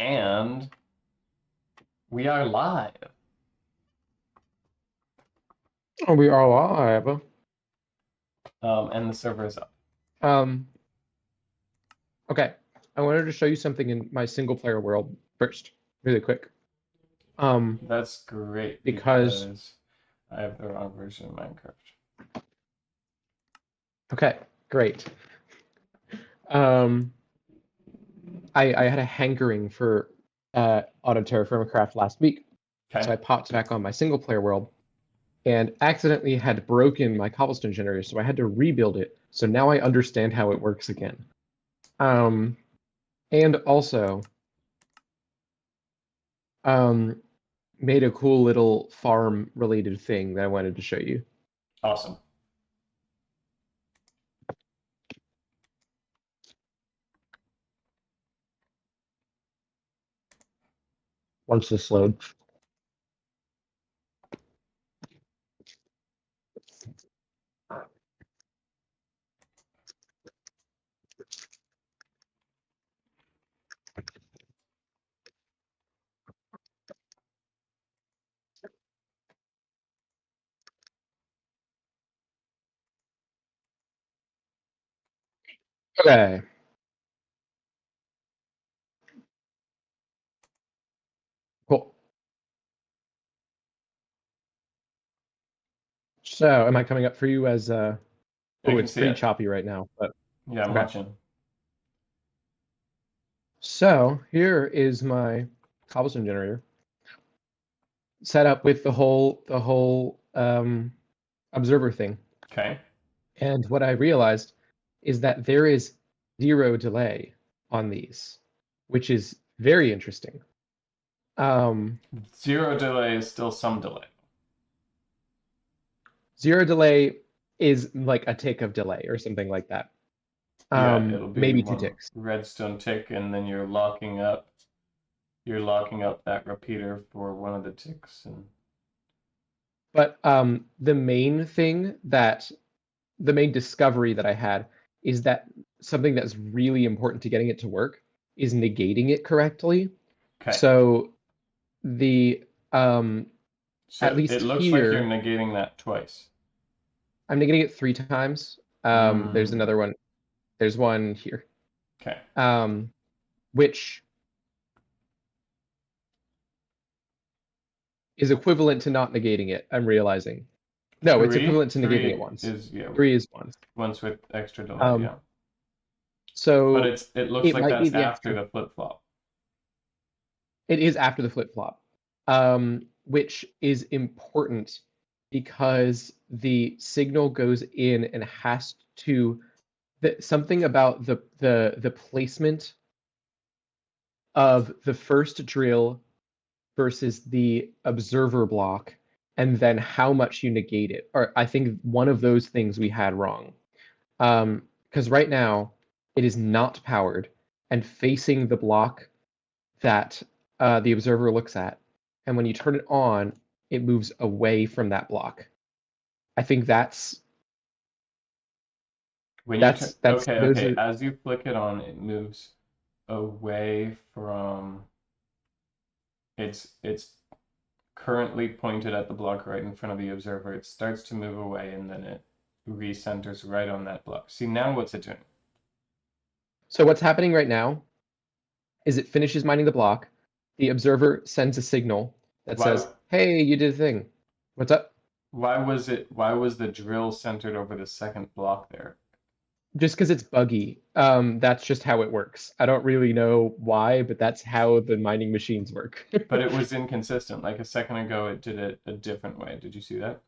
And we are live. Oh, we are live. And the server is up. Okay. I wanted to show you something in my single player world first, really quick. That's great Because because I have the wrong version of Minecraft. okay, great. I had a hankering for Auto Terraform Craft last week, so I Okay. popped back on my single player world and accidentally had broken my cobblestone generator, so I had to rebuild it. So now I understand how it works again. And also made a cool little farm related thing that I wanted to show you. Awesome. Once this loads. Okay. Cool. So, am I coming up for you as I oh, can it's see pretty it. choppy right now, but Yeah, I'm okay. watching. So, here is my cobblestone generator set up with the whole observer thing. Okay. And what I realized is that there is 0 delay on these, which is very interesting. 0 delay is still some delay. 0 delay is like a tick of delay or something like that. Yeah, it'll be Maybe 2 one ticks. redstone tick, and then you're locking up that repeater for one of the ticks. And But the main thing that the main discovery that I had is that something that's really important to getting it to work is negating it correctly. okay. So the at So it least looks like you're here, negating that twice. I'm negating it 3 times. There's Mm, another one. There's one here. okay. Which is equivalent to not negating it, I'm realizing. No, it's Three? equivalent to negating it Three once. is, yeah, 3 is once. once with extra delay, Um, yeah. But so it looks it like might be that's the after extra. the flip-flop. It is after the flip-flop, which is important because the signal goes in and has to something about the placement of the first drill versus the observer block, and then how much you negate it. Or I think one of those things we had wrong. Because right now it is not powered and facing the block that the observer looks at, and when you turn it on, it moves away from that block. I think When you turn, that's okay, those okay, are as you flick it on, it moves away from, it's currently pointed at the block right in front of the observer. It starts to move away and then it recenters right on that block. See, now what's it doing? so what's happening right now is it finishes mining the block, the observer sends a signal that Why says, "Hey, you did a thing." What's up? why was the drill centered over the second block there? Just because it's buggy. That's just how it works. I don't really know why, but that's how the mining machines work. But it was inconsistent. Like a second ago, it did it a different way. Did you see that?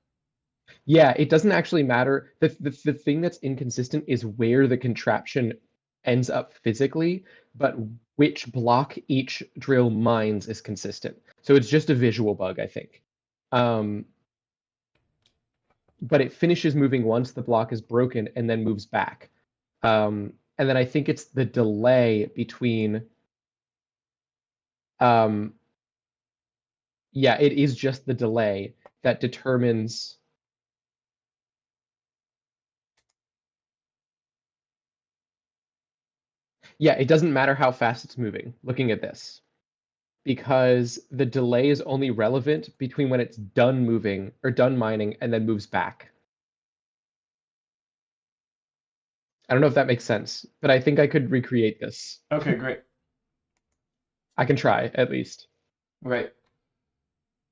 Yeah, it doesn't actually matter. The thing that's inconsistent is where the contraption ends up physically, but which block each drill mines is consistent. So it's just a visual bug, I think. Um, but it finishes moving once the block is broken and then moves back. And then I think it's the delay between um, yeah, it is just the delay that determines. Yeah, it doesn't matter how fast it's moving. Looking at this. because the delay is only relevant between when it's done moving or done mining and then moves back. I don't know if that makes sense, but I think I could recreate this. Okay, great. I can try at least. Right.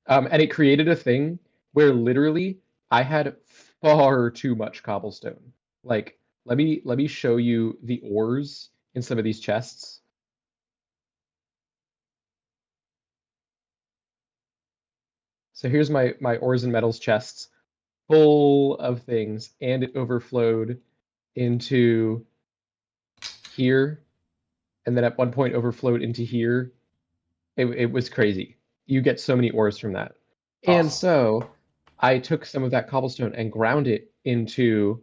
And it created a thing where literally I had far too much cobblestone. Like, let me show you the ores in some of these chests. So here's my ores and metals chests, full of things, and it overflowed into here, and then at one point overflowed into here. It was crazy. You get so many ores from that. And Awesome. so I took some of that cobblestone and ground it into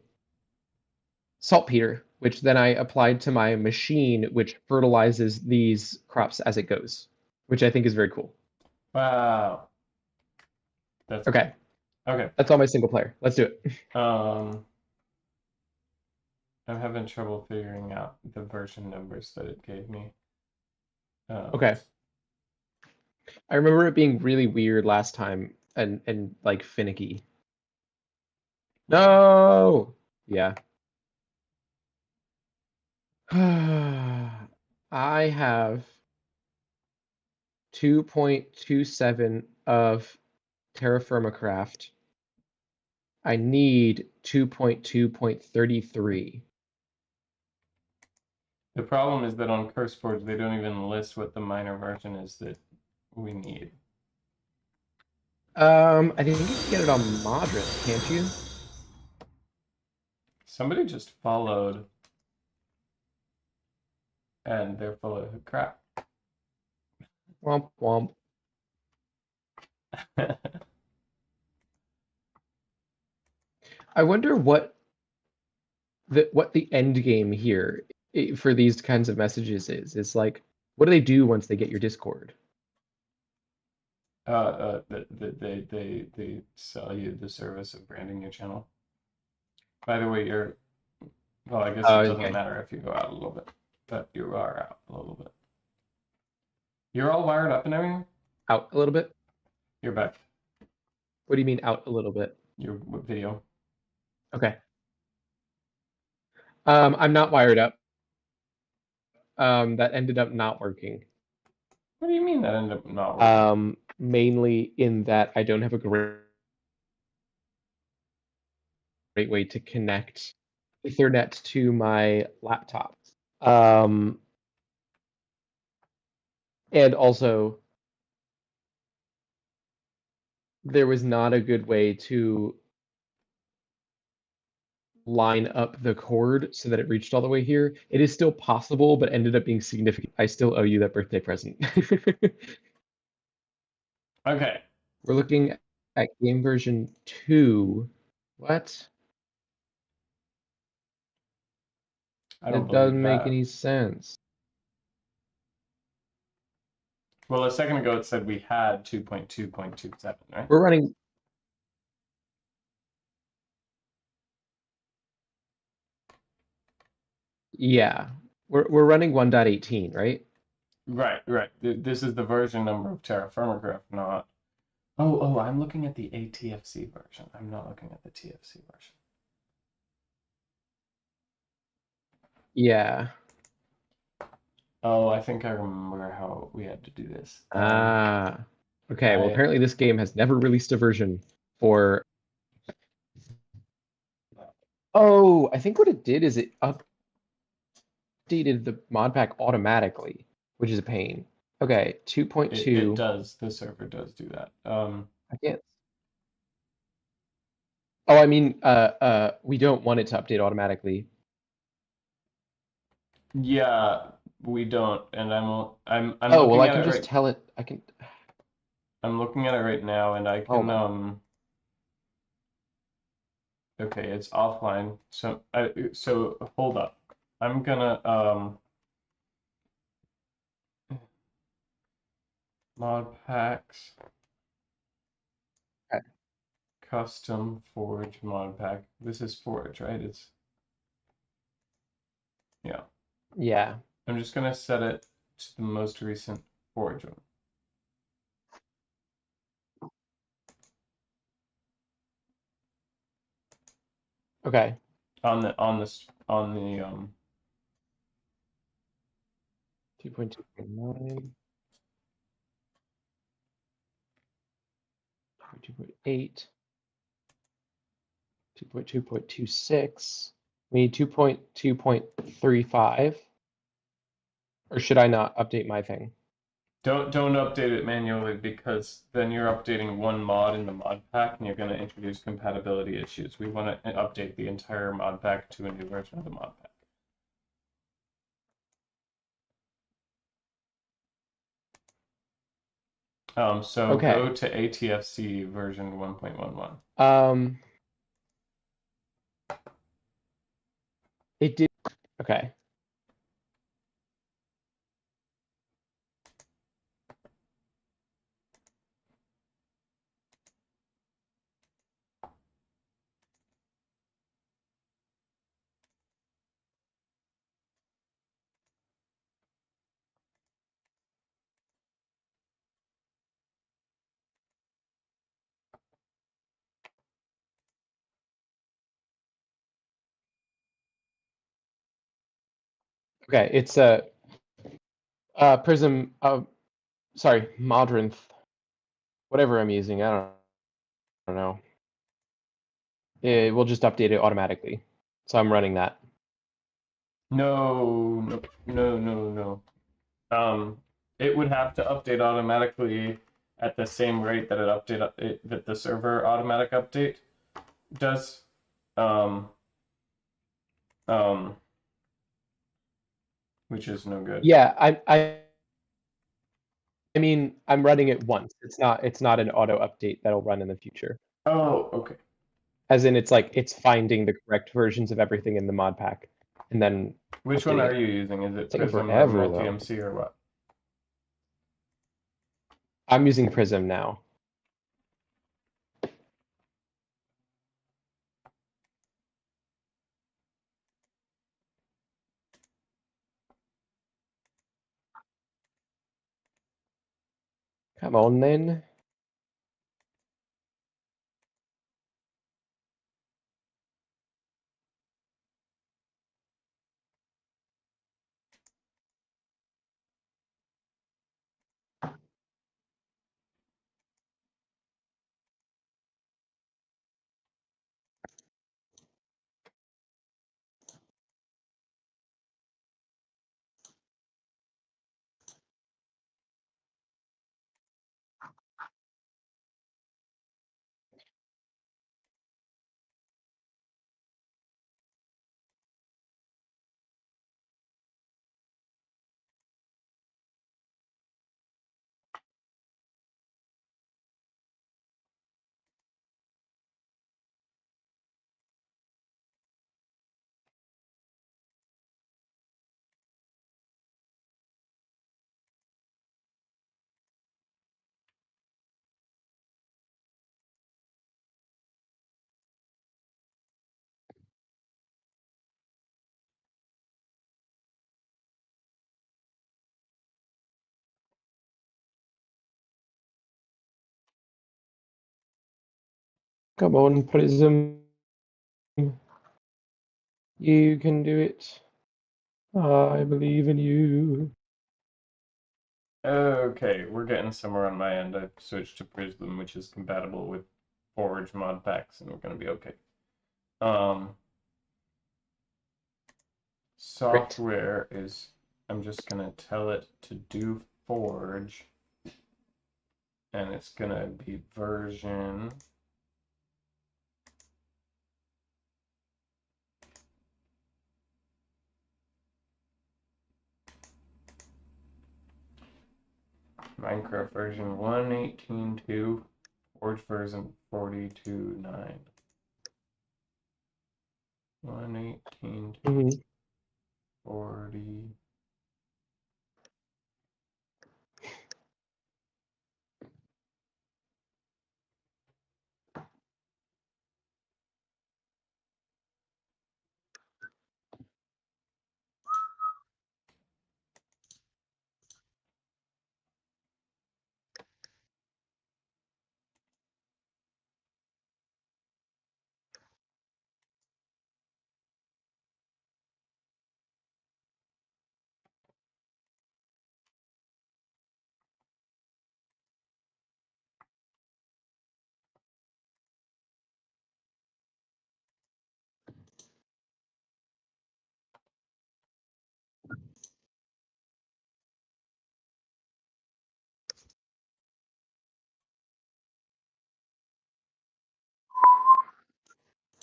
saltpeter, which then I applied to my machine, which fertilizes these crops as it goes, which I think is very cool. Wow. That's Okay, cool. Okay. that's all my single player. Let's do it. I'm having trouble figuring out the version numbers that it gave me. Okay. I remember it being really weird last time and like finicky. No. Yeah. I have 2.27 of terra firma craft. I need 2.2.33. The problem is that on CurseForge they don't even list what the minor version is that we need. I think you can get it on Madras, can't you? Somebody just followed and they're full of crap. Womp womp. I wonder what the end game here for these kinds of messages is. It's like, what do they do once they get your Discord? They sell you the service of branding your channel. By the way, well, I guess it doesn't Okay. matter if you go out a little bit, but you are out a little bit. You're all wired up and everything? Out a little bit? You're back. What do you mean out a little bit? Your video. Okay. I'm not wired up. That ended up not working. What do you mean that ended up not working? Mainly in that I don't have a great way to connect Ethernet to my laptop. And also, there was not a good way to line up the cord so that it reached all the way here. It is still possible, but ended up being significant. I still owe you that birthday present. Okay. We're looking at game version 2. What? I don't That believe doesn't make that. any sense. Well, a second ago it said we had 2.2.27, right? We're running. Yeah. We're running 1.18, right? Right, right. This is the version number of Terra Firma Craft, not. Oh, I'm looking at the ATFC version. I'm not looking at the TFC version. Yeah. Oh, I think I remember how we had to do this. Okay. Well, apparently this game has never released a version for. Oh, I think what it did is it updated the mod pack automatically, which is a pain. Okay, 2.2. It does. The server does do that. I can't. Oh, I mean, we don't want it to update automatically. Yeah, we don't, and I'm Oh, looking well, I at can it just right. tell it. I can. I'm looking at it right now, and I Hold can on. Okay, it's offline. So hold up. I'm gonna mod packs Okay. custom forge mod pack. This is forge, right? Yeah. Yeah. I'm just gonna set it to the most recent forge one. Okay. on the 2.2.9. 2.8. 2.2.26. We need 2.2.35. Or should I not update my thing? don't update it manually, because then you're updating one mod in the mod pack and you're going to introduce compatibility issues. We want to update the entire mod pack to a new version of the mod pack. So Okay. go to ATFC version 1.11. It did. Okay. Okay. It's a Prism. Sorry, Modrinth. Whatever I'm using, I don't know. It will just update it automatically. So I'm running that. No. It would have to update automatically at the same rate that that the server automatic update does. Um, um, which is no good. Yeah, I mean, I'm running it once. It's not an auto update that'll run in the future. Oh, okay. As in, it's like it's finding the correct versions of everything in the mod pack, and then Which one updating are it. you using? Is it It's taking Prism or forever though. MultiMC or what? I'm using Prism now. Come on then. Come on, Prism. You can do it. I believe in you. Okay, we're getting somewhere on my end. I've switched to Prism, which is compatible with Forge mod packs, and we're gonna be okay. Great. Software is, I'm just gonna tell it to do Forge, and it's gonna be version. Minecraft version 1.18.2, Forge version 42.9. 1.18.2, 40.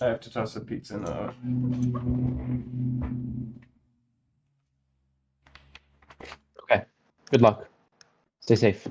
I have to toss a pizza in the oven. Okay. Good luck. Stay safe.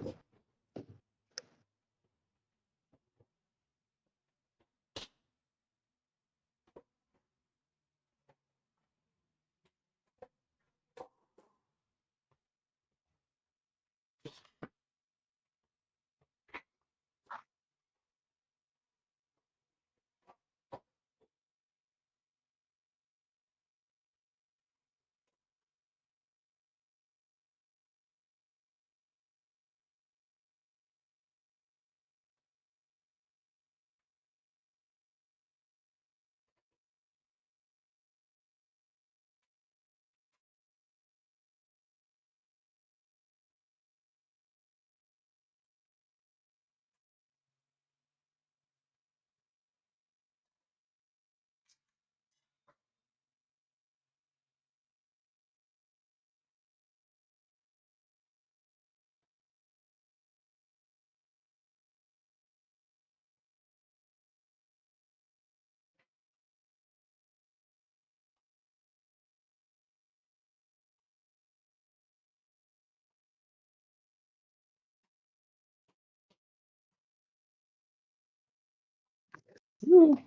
Woo.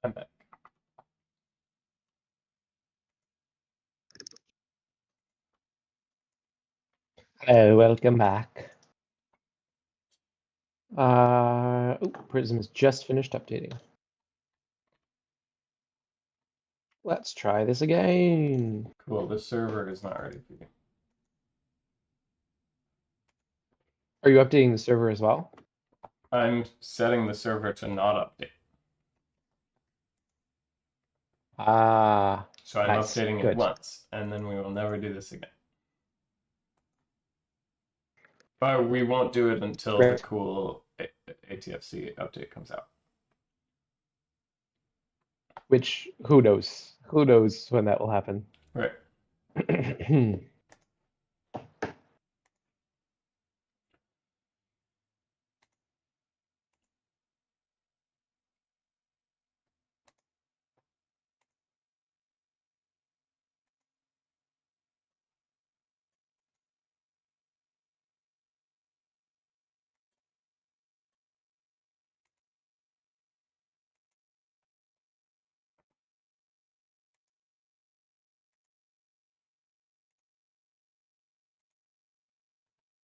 I'm back. Hello, welcome back. Prism has just finished updating. Let's try this again. Cool, the server is not ready for you. Are you updating the server as well? I'm setting the server to not update. Ah, So I'm nice. updating it Good. once, and then we will never do this again. But we won't do it until the Great. cool ATFC update comes out. Which, who knows? Who knows when that will happen? Right.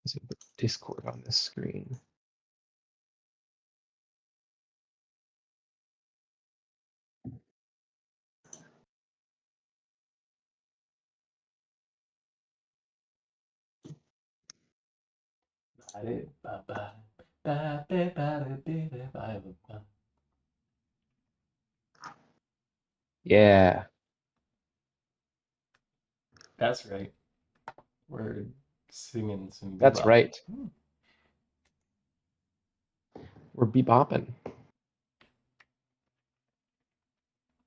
Let's put Discord on this screen. Yeah, That's right. We're singing some that's bebop. right. We're bebopping.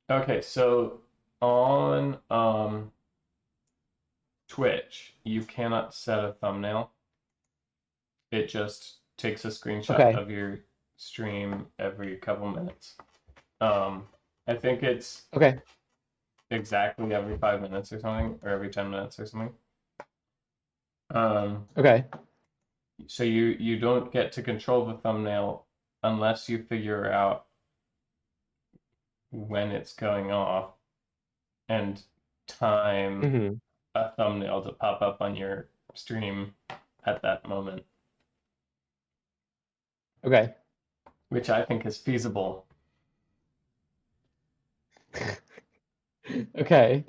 Okay, so on Twitch, you cannot set a thumbnail. It just takes a screenshot Okay. of your stream every couple minutes. I think it's Okay. exactly every 5 minutes or something, or every 10 minutes or something. Okay. So you don't get to control the thumbnail unless you figure out when it's going off and time Mm-hmm. a thumbnail to pop up on your stream at that moment, Okay. which I think is feasible. Okay.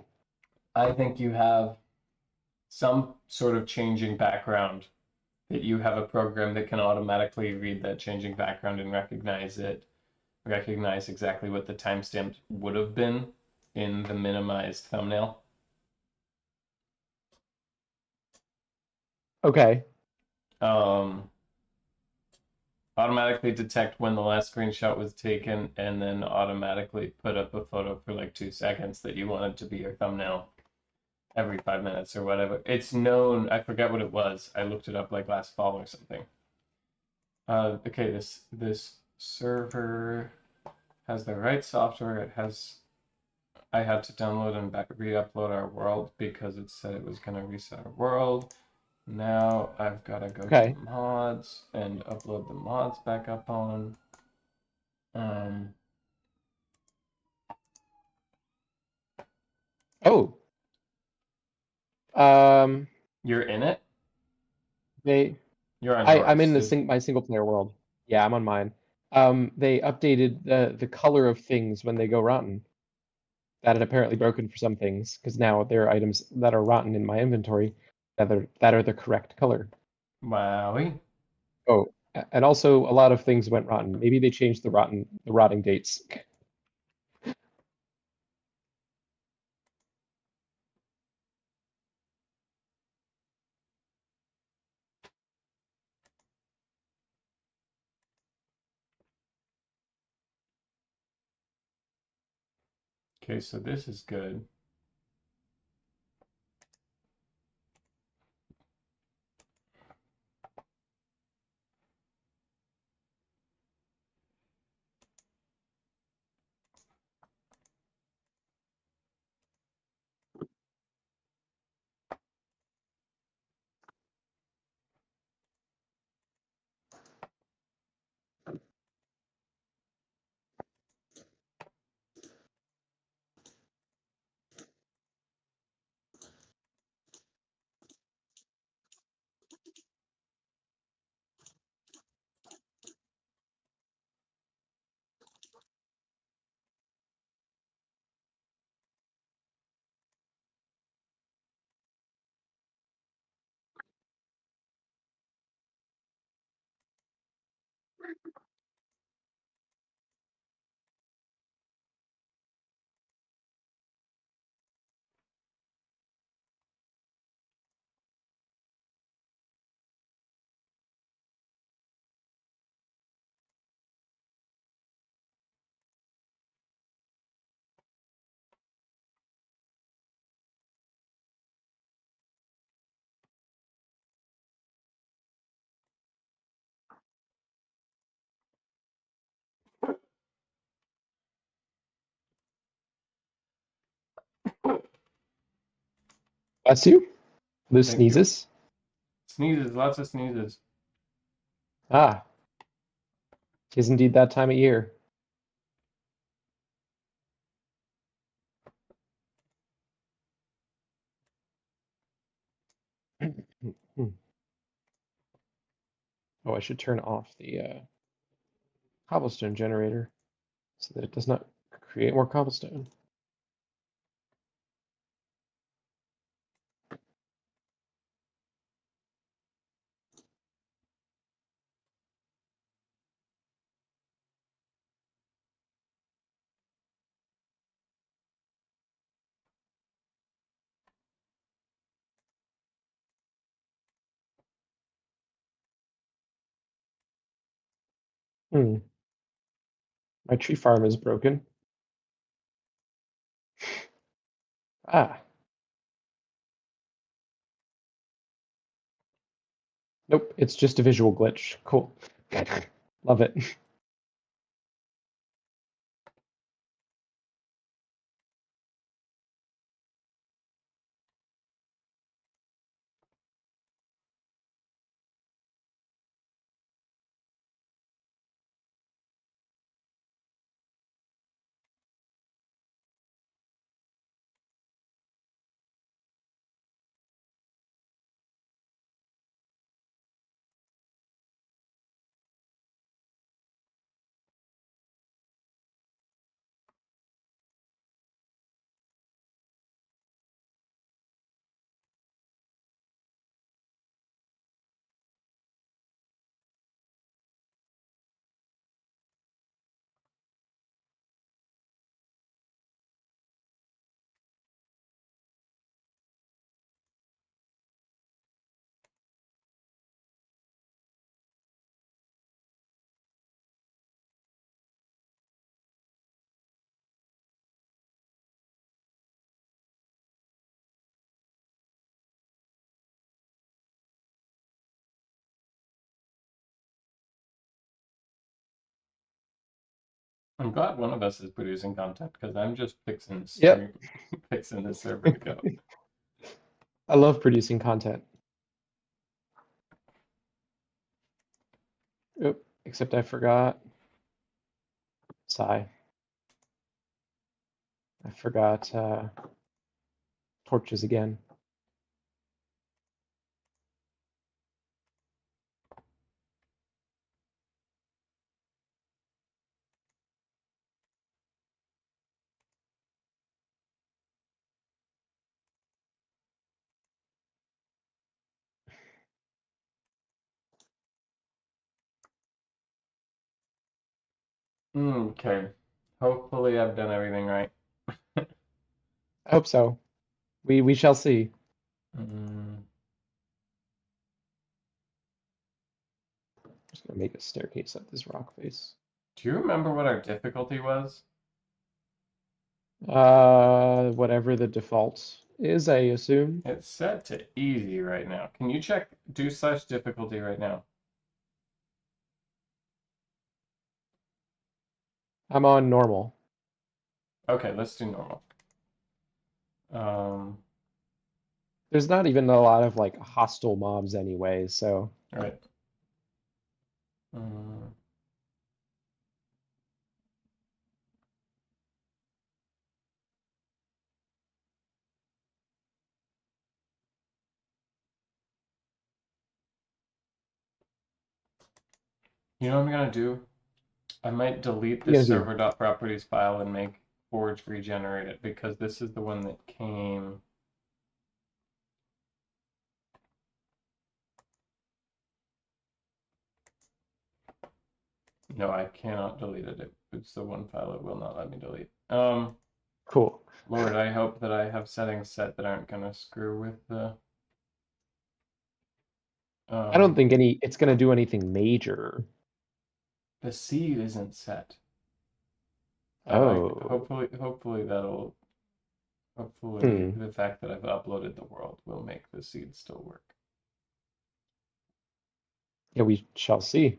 I think you have some sort of changing background that you have a program that can automatically read that changing background and recognize exactly what the timestamp would have been in the minimized thumbnail. Okay. Um, automatically detect when the last screenshot was taken, and then automatically put up a photo for like 2 seconds that you wanted to be your thumbnail every 5 minutes or whatever. It's known. I forget what it was. I looked it up like last fall or something. Okay, this server has the right software. It has. I had to download and re-upload our world because it said it was gonna reset our world. Now I've got to go to Okay. mods and upload the mods back up on. Oh. Um. You're in it? They. You're on I'm yours. in my single player world. Yeah, I'm on mine. They updated the color of things when they go rotten. That had apparently broken for some things because now there are items that are rotten in my inventory that are the correct color. Wowie. Oh, and also a lot of things went rotten. Maybe they changed the rotting dates. Okay, so this is good. Bless you. Those Thank you. sneezes. Sneezes, lots of sneezes. Ah, tis indeed that time of year. Oh, I should turn off the cobblestone generator so that it does not create more cobblestone. Hmm. My tree farm is broken. Ah, nope, it's just a visual glitch. Cool. Love it. I'm glad one of us is producing content because I'm just fixing Yep. fixing this server to go. I love producing content. Oop, except I forgot. Sigh. I forgot torches again. Okay. Hopefully I've done everything right. I hope so. We shall see. Mm, Just gonna make a staircase up this rock face. do you remember what our difficulty was? Whatever the default is, I assume. It's set to easy right now. Can you check do/difficulty right now? I'm on normal. Okay, let's do normal. Um, There's not even a lot of like hostile mobs anyway, so right. Um, you know what I'm gonna do? I might delete what are you this gonna do? server.properties file and make Forge regenerate it because this is the one that came. No, I cannot delete it. It's the one file it will not let me delete. Cool. Lord, I hope that I have settings set that aren't gonna screw with the I don't um think it's gonna do anything major. the seed isn't set. Oh. Hopefully that'll hopefully Hmm. the fact that I've uploaded the world will make the seed still work. Yeah, we shall see.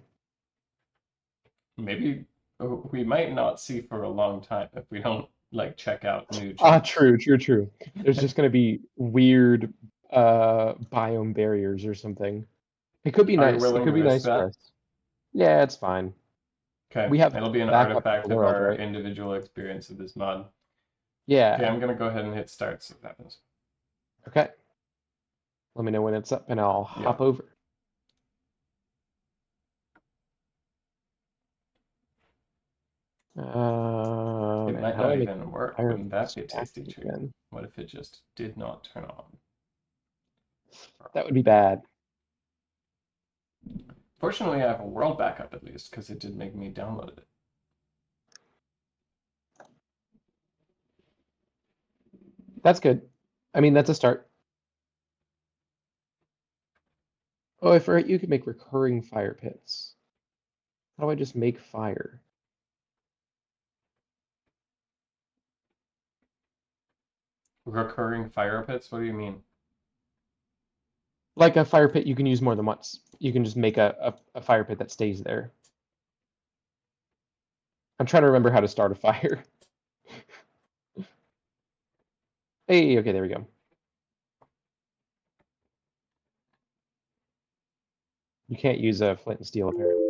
Maybe we might not see for a long time if we don't like check out new Ah, chunks. true. There's just gonna be weird biome barriers or something. It could be Are you nice. It willing could to be risk nice for that? us. Yeah, it's fine. Okay, We have it'll be an backup of the artifact of world, our right? individual experience of this mod. Okay, Yeah. I'm gonna go ahead and hit start, see what happens. Okay. Let me know when it's up and I'll Yeah, hop over. it And might how do not I make even work. fire Wouldn't that be a stack tasty treat? again? What if it just did not turn on? That would be bad. Fortunately, I have a world backup at least, because it did make me download it. That's good. I mean, that's a start. Oh, I forgot you could make recurring fire pits. How do I just make fire? Recurring fire pits? What do you mean? Like a fire pit you can use more than once. You can just make a fire pit that stays there. I'm trying to remember how to start a fire. Hey, okay, there we go. You can't use a flint and steel apparently.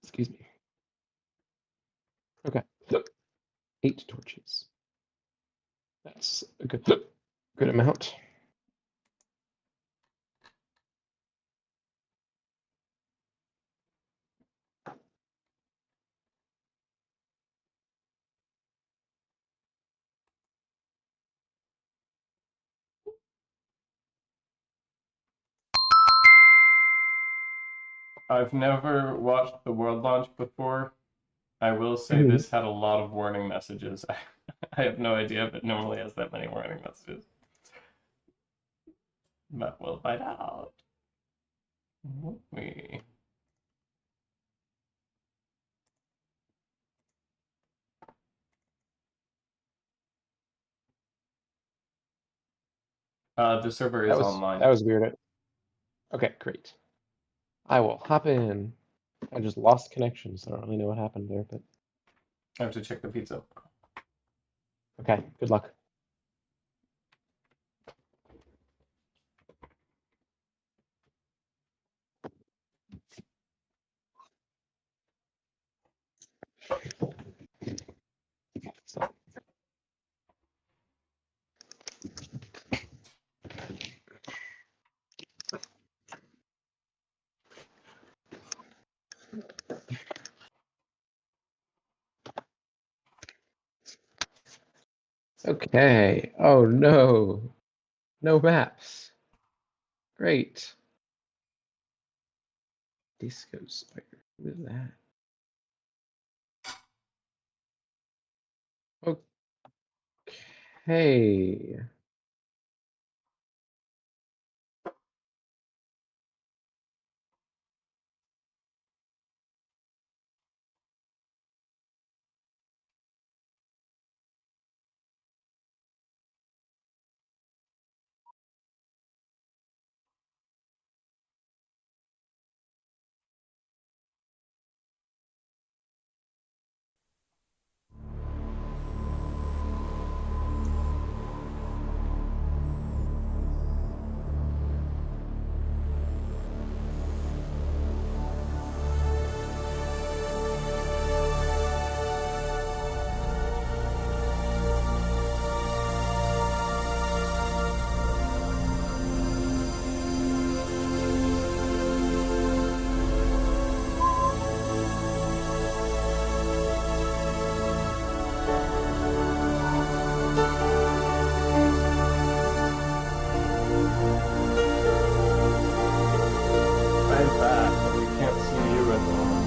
Excuse me. Okay. 8 torches. That's a good amount. I've never watched the world launch before. I will say Mhm. this had a lot of warning messages. I have no idea if it normally has that many warning messages. But we'll find out. Won't we? The server is That online. was weird. Okay, great. I will hop in. I just lost connection, so I don't really know what happened there, but I have to check the pizza. okay, good luck. So, okay. Oh no. No maps. Great. Disco Spider. What is that? Okay. I'm back, but we can't see you at the moment.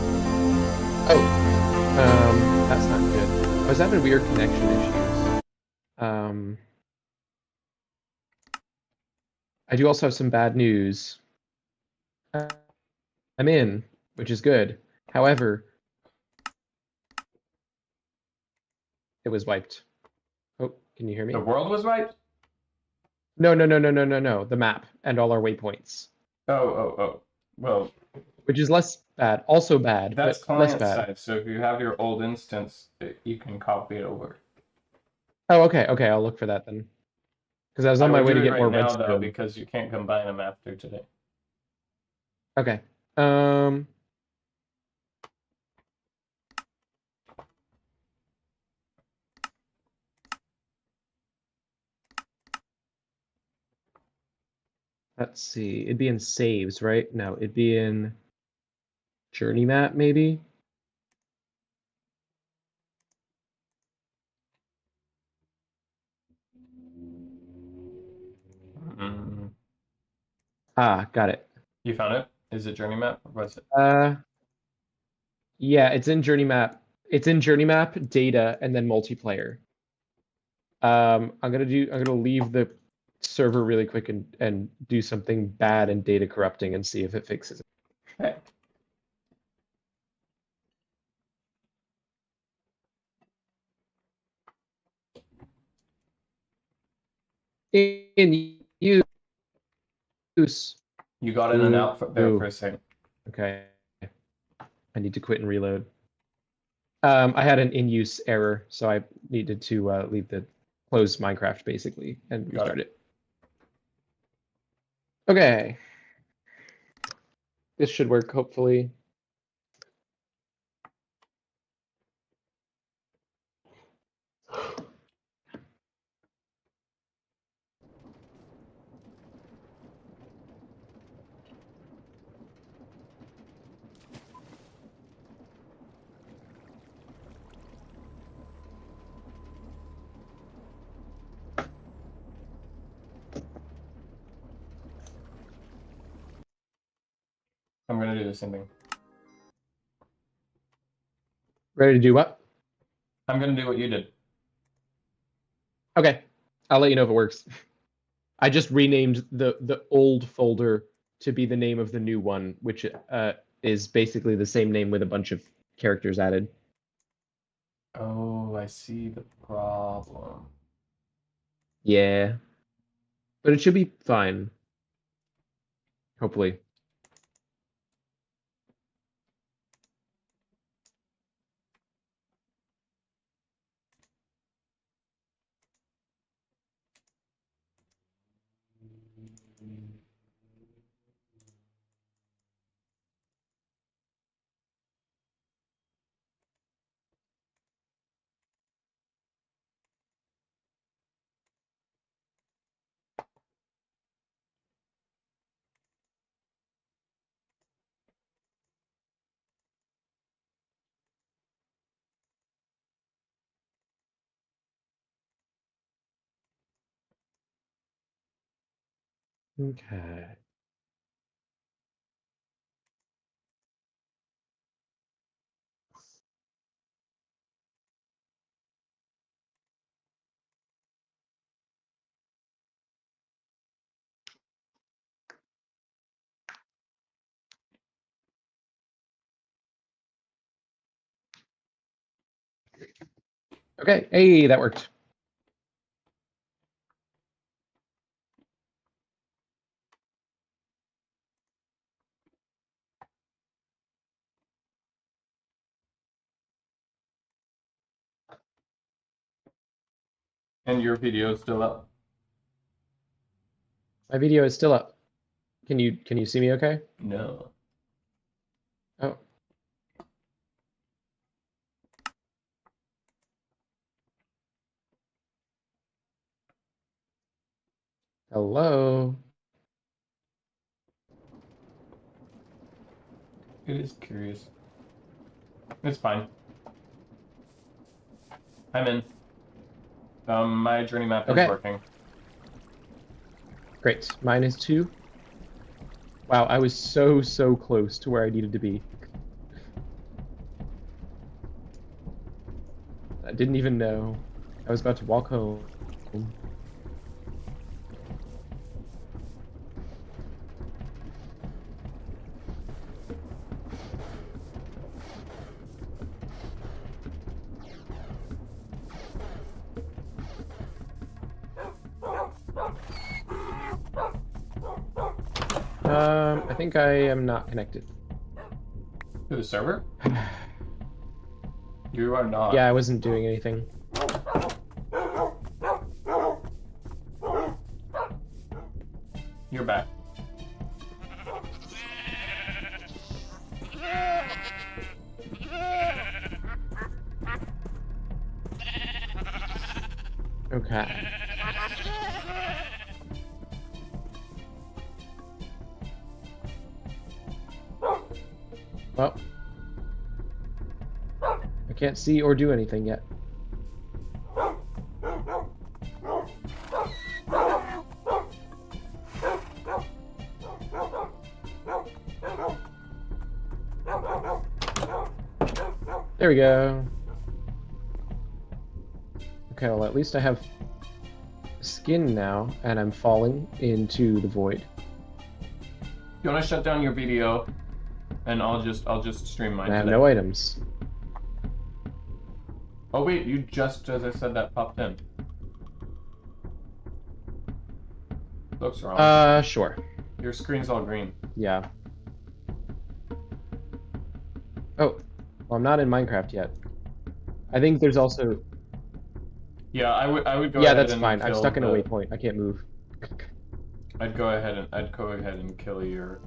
Oh, that's not good. I was having weird connection issues. I do also have some bad news. I'm in, which is good. However, it was wiped. Oh, can you hear me? The world was right? No, no, no, no, no, no, no. The map and all our waypoints, Oh. Well, which is less bad. Also bad, that's but less client bad. side, so if you have your old instance, you can copy it over. Oh, okay, okay. I'll look for that then. Because I was on I my would way do to it get right more now, though, redstone. because you can't combine them after today. Okay. Let's see. It'd be in saves, right? No, it'd be in journey map, maybe. Mm. Ah, got it. You found it? Is it journey map? Or what's it? Yeah, it's in journey map. It's in journey map, data, and then multiplayer. I'm gonna leave the server really quick and do something bad and data corrupting and see if it fixes Okay. it. In use. You got in and out there for a second. Okay. I need to quit and reload. I had an in-use error, so I needed to leave the close Minecraft basically and restart it. Okay. This should work, hopefully. I'm gonna do the same thing. Ready to do what? I'm gonna do what you did. Okay. I'll let you know if it works. I just renamed the old folder to be the name of the new one, which is basically the same name with a bunch of characters added. Oh, I see the problem. Yeah. But it should be fine. Hopefully. Okay. Okay. Hey, that worked. And your video is still up? My video is still up. Can you see me okay? No. Oh. Hello. It is curious. It's fine. I'm in. My journey map is Okay. working. Great. Mine is 2. Wow, I was so close to where I needed to be. I didn't even know. I was about to walk home. I think I am not connected. To the server? You are not. Yeah, I wasn't doing anything. You're back. Okay. Well, I can't see or do anything yet. There we go. Okay, well, at least I have skin now, and I'm falling into the void. You want to shut down your video, and I'll just stream mine. And I have today. no items. Oh wait, you just, as I said, that popped in. Looks wrong. Sure. Your screen's all green. Yeah. Oh, well, I'm not in Minecraft yet. I think there's also... Yeah, I would go Yeah, ahead that's and fine. I'm kill stuck in a the- waypoint. I can't move. I'd go ahead and kill your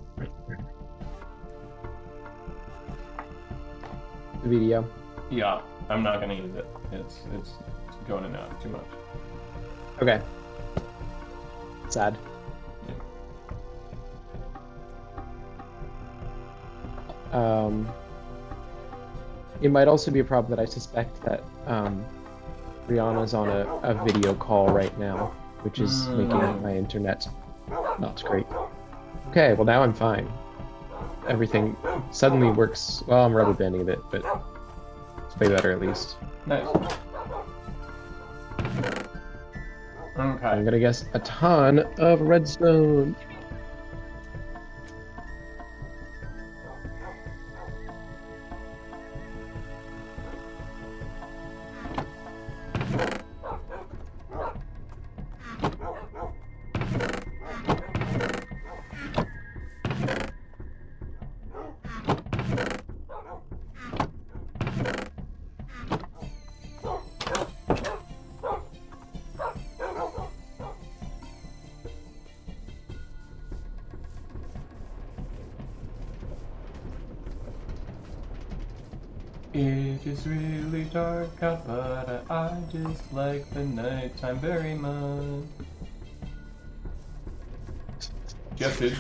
The video. Yeah, I'm not gonna use it. It's going in and out too much. Okay. Sad. It might also be a problem that I suspect that Rihanna's on a video call right now, which is making my internet not great. Okay, well now I'm fine. Everything suddenly works. Well, I'm rubber banding a bit, but it's way better at least. Nice. Okay. I'm gonna guess a ton of redstone. It is really dark out, but I just like the nighttime very much. Jeff did.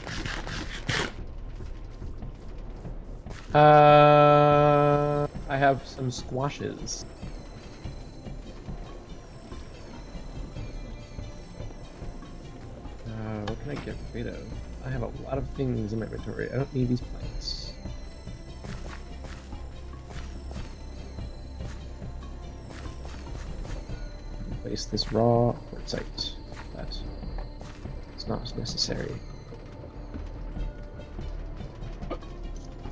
I have some squashes. What can I get rid of? I have a lot of things in my inventory. I don't need these planks. Place this raw quartzite. That is not necessary.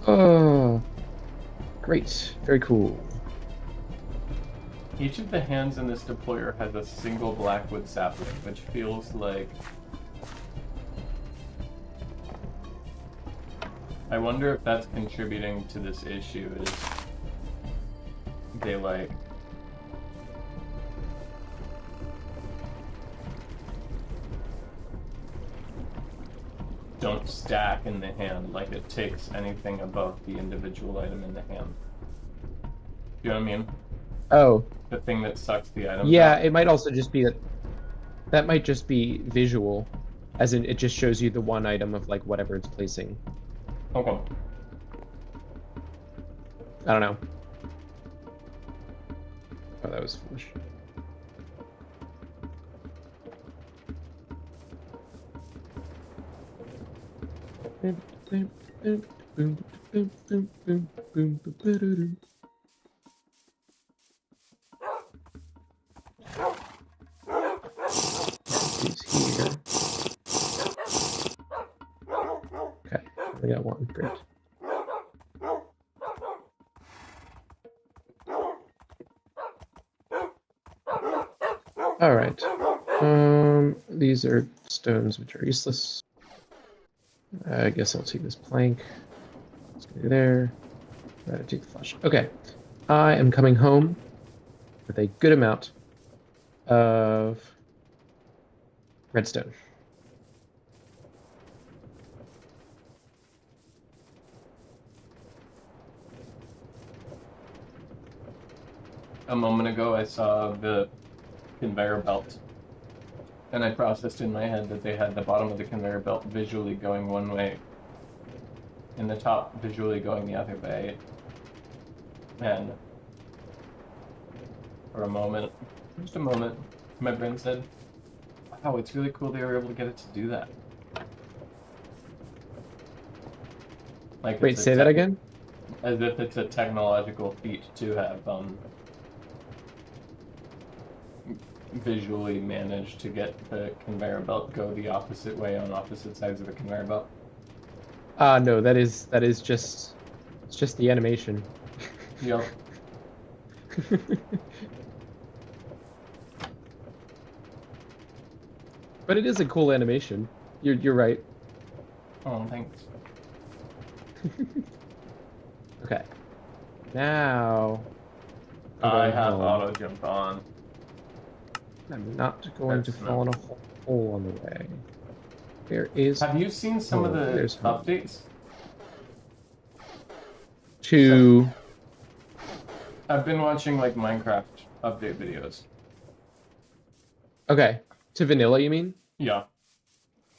Oh, great. Very cool. Each of the hands in this deployer has a single blackwood sapling, which feels like... I wonder if that's contributing to this issue, is they like... don't stack in the hand, like it takes anything above the individual item in the hand. You know what I mean? Oh. The thing that sucks the item Yeah, out. it might also just be that might just be visual, as in it just shows you the one item of like whatever it's placing. Okay. I don't know. Oh, that was foolish. He's here. Okay, we got one. Great. All right. These are stones which are useless. I guess I'll take this plank. Let's go there. Take the flash. Okay. I am coming home with a good amount of redstone. A moment ago, I saw the conveyor belt, and I processed in my head that they had the bottom of the conveyor belt visually going one way, and the top visually going the other way. And for a moment, just a moment, my brain said, wow, it's really cool they were able to get it to do that. Like, Wait, say that again? As if it's a technological feat to have visually managed to get the conveyor belt go the opposite way on opposite sides of the conveyor belt. No, that is just, it's just the animation. Yep. But it is a cool animation. You're right. Oh, thanks. Okay. Now I have auto jump on. I'm not going to fall in a hole on the way. There is. Have you seen some of the updates? To. I've been watching like Minecraft update videos. Okay. To vanilla, you mean? Yeah.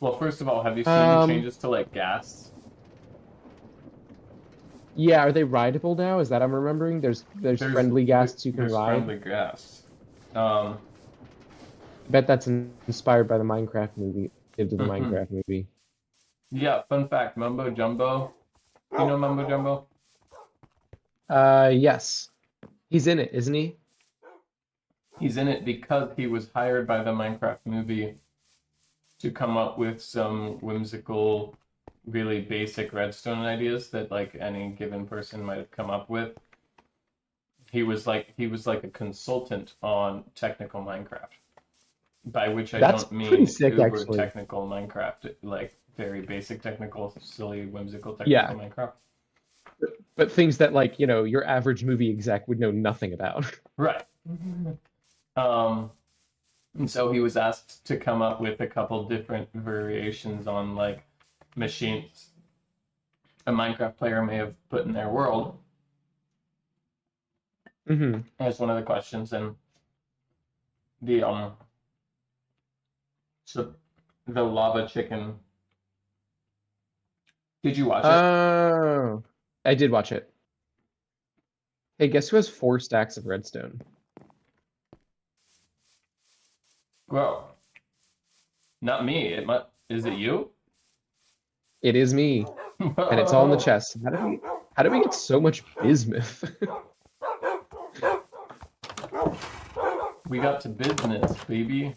Well, first of all, have you seen the changes to like gas? Yeah, are they rideable now? Is that I'm remembering? There's friendly gas you can ride. Friendly gas. I bet that's inspired by the Minecraft movie. Into the Minecraft movie. Yeah, fun fact, Mumbo Jumbo. You know Mumbo Jumbo? Yes. He's in it, isn't he? He's in it because he was hired by the Minecraft movie to come up with some whimsical, really basic redstone ideas that like any given person might have come up with. He was like a consultant on technical Minecraft. By which I don't mean uber technical Minecraft, like very basic technical, silly, whimsical technical Minecraft. But things that like, you know, your average movie exec would know nothing about. Right. And so he was asked to come up with a couple different variations on like machines a Minecraft player may have put in their world. Mm-hmm. That's one of the questions, and the so the lava chicken. Did you watch it? Oh, I did watch it. Hey, guess who has 4 stacks of redstone? Well, not me. Is it you? It is me, and it's all in the chest. How did we get so much bismuth? We got to business, baby.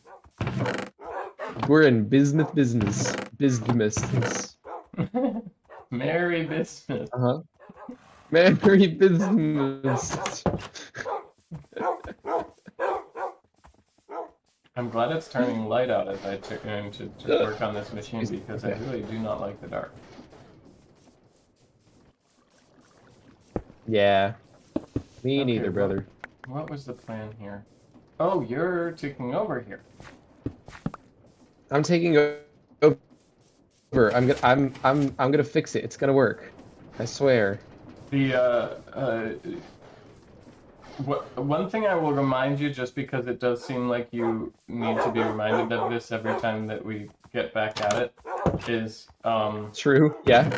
We're in bismuth business. Bismuth. Merry business. Uh-huh. Merry business. I'm glad it's turning light out as I turn to work on this machine because I really do not like the dark. Yeah. Me Okay, neither, brother. What was the plan here? Oh, you're taking over here. I'm taking over. I'm gonna fix it. It's gonna work. I swear. One thing I will remind you, just because it does seem like you need to be reminded of this every time that we get back at it, is True. Yeah.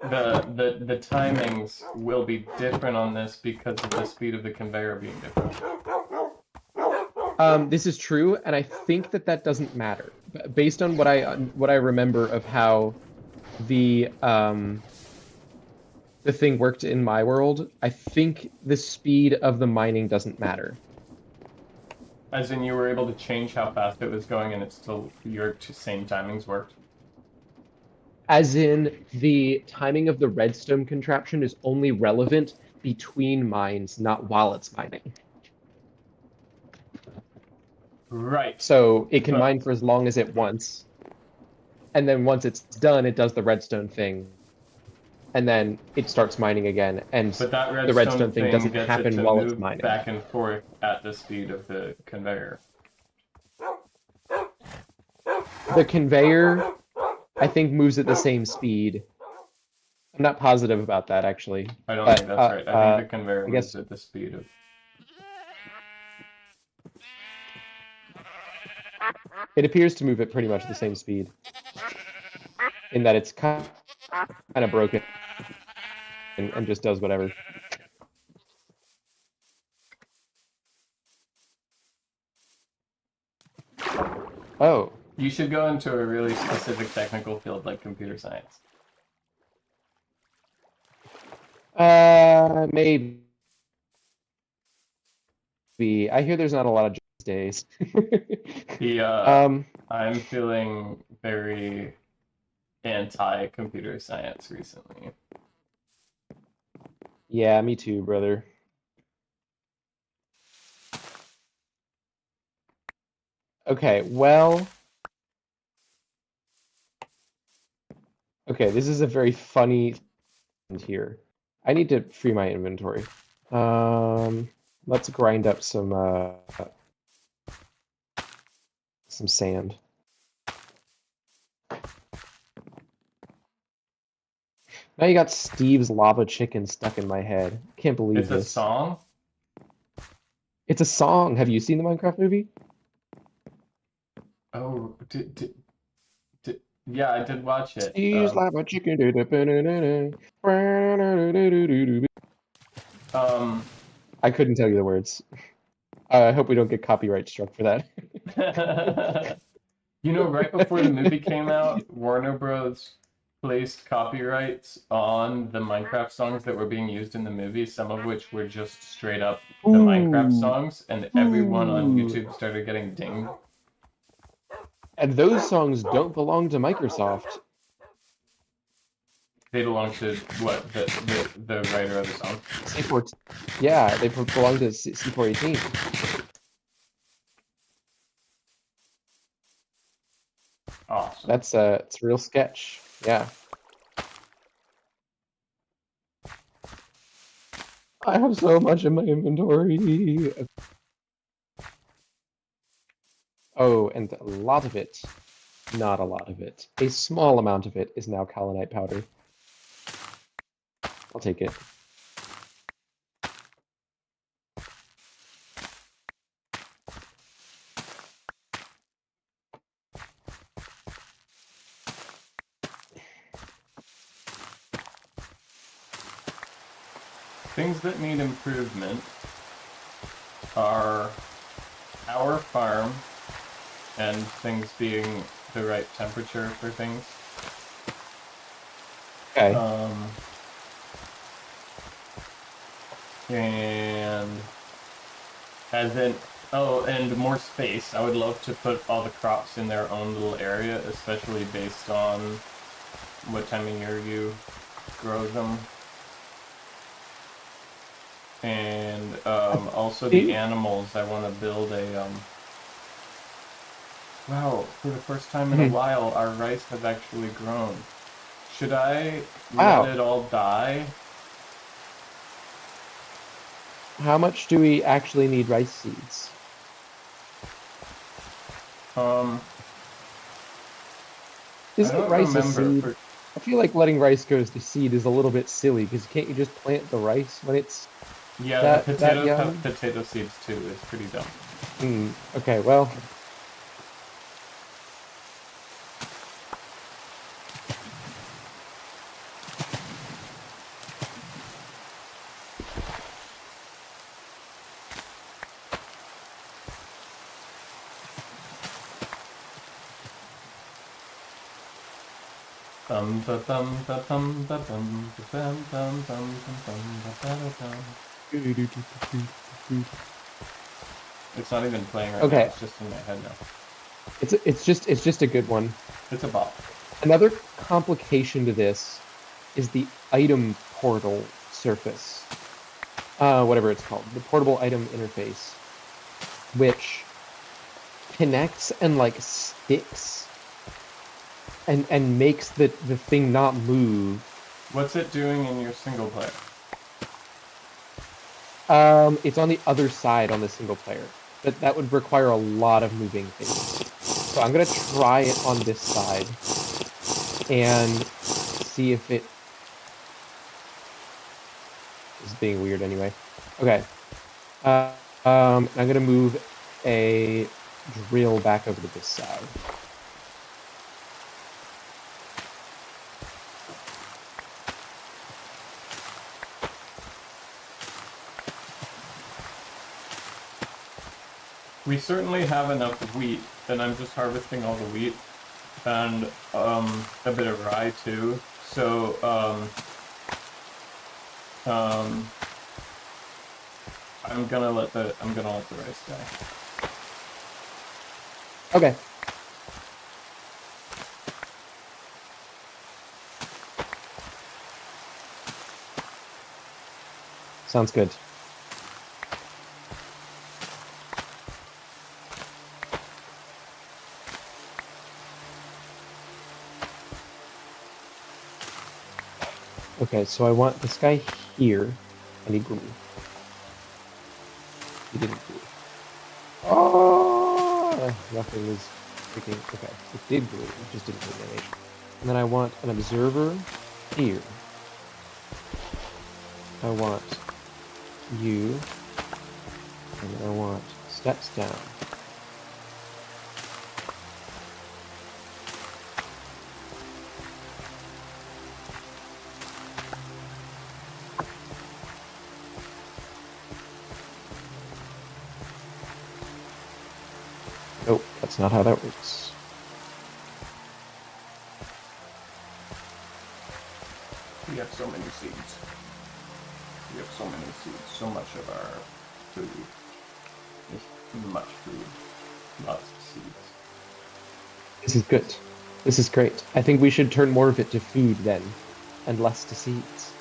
that the timings will be different on this because of the speed of the conveyor being different. This is true, and I think that doesn't matter. Based on what I remember of how the thing worked in my world, I think the speed of the mining doesn't matter. As in, you were able to change how fast it was going, and it's still your same timings worked. As in, the timing of the redstone contraption is only relevant between mines, not while it's mining. Right. So it can mine for as long as it wants, and then once it's done, it does the redstone thing, and then it starts mining again. And but that the redstone thing doesn't happen while it's mining. Back and forth at the speed of the conveyor. The conveyor, I think, moves at the same speed. I'm not positive about that, actually. I don't think that's right. I think the conveyor moves at the speed of... It appears to move at pretty much the same speed. In that it's kind of broken and just does whatever. Oh. You should go into a really specific technical field like computer science. Maybe. I hear there's not a lot of these days. I'm feeling very anti-computer science recently. Yeah, me too, brother. Okay, well... Okay, this is a very funny thing here. I need to free my inventory. Let's grind up some sand. Now you got Steve's lava chicken stuck in my head. Can't believe this. It's a song? It's a song. Have you seen the Minecraft movie? Oh, yeah, I did watch it. Steve's lava chicken. I couldn't tell you the words. I hope we don't get copyright struck for that. You know, right before the movie came out, Warner Bros. Placed copyrights on the Minecraft songs that were being used in the movie, some of which were just straight up the Minecraft songs, and everyone on YouTube started getting dinged. And those songs don't belong to Microsoft. They belong to what? The writer of the song? C4. Yeah, they belong to C418. Awesome. That's it's a real sketch. Yeah. I have so much in my inventory. Oh, and a lot of it, not a lot of it, a small amount of it is now kaolinite powder. I'll take it. Things that need improvement are our farm and things being the right temperature for things. Okay. And as in, oh, and more space. I would love to put all the crops in their own little area, especially based on what time of year you grow them. And also the animals. I want to build a wow, for the first time in a while, our rice has actually grown. Should I let it all die? How much do we actually need rice seeds? Isn't rice a seed? I feel like letting rice go to seed is a little bit silly, because can't you just plant the rice when it's the potato seeds too. It's pretty dumb. Okay, well. It's not even playing right now. It's just in my head now. It's just a good one. It's a bop. Another complication to this is the item portal surface. Whatever it's called, the portable item interface, which connects and like sticks and makes the thing not move. What's it doing in your single player? It's on the other side on the single player, but that would require a lot of moving things. So I'm gonna try it on this side and see if it is being weird anyway. Okay. I'm gonna move a drill back over to this side. We certainly have enough wheat, and I'm just harvesting all the wheat, and a bit of rye too. So I'm gonna let the rice die. Okay. Sounds good. Okay, so I want this guy here. I need glue. He didn't glue. Oh! Nothing is freaking... Okay, it did glue. It just didn't glue damage. And then I want an observer here. I want you. And then I want steps down. Nope, that's not how that works. We have so many seeds. We have so many seeds. So much of our food. There's much food. Lots of seeds. This is good. This is great. I think we should turn more of it to food then, and less to seeds.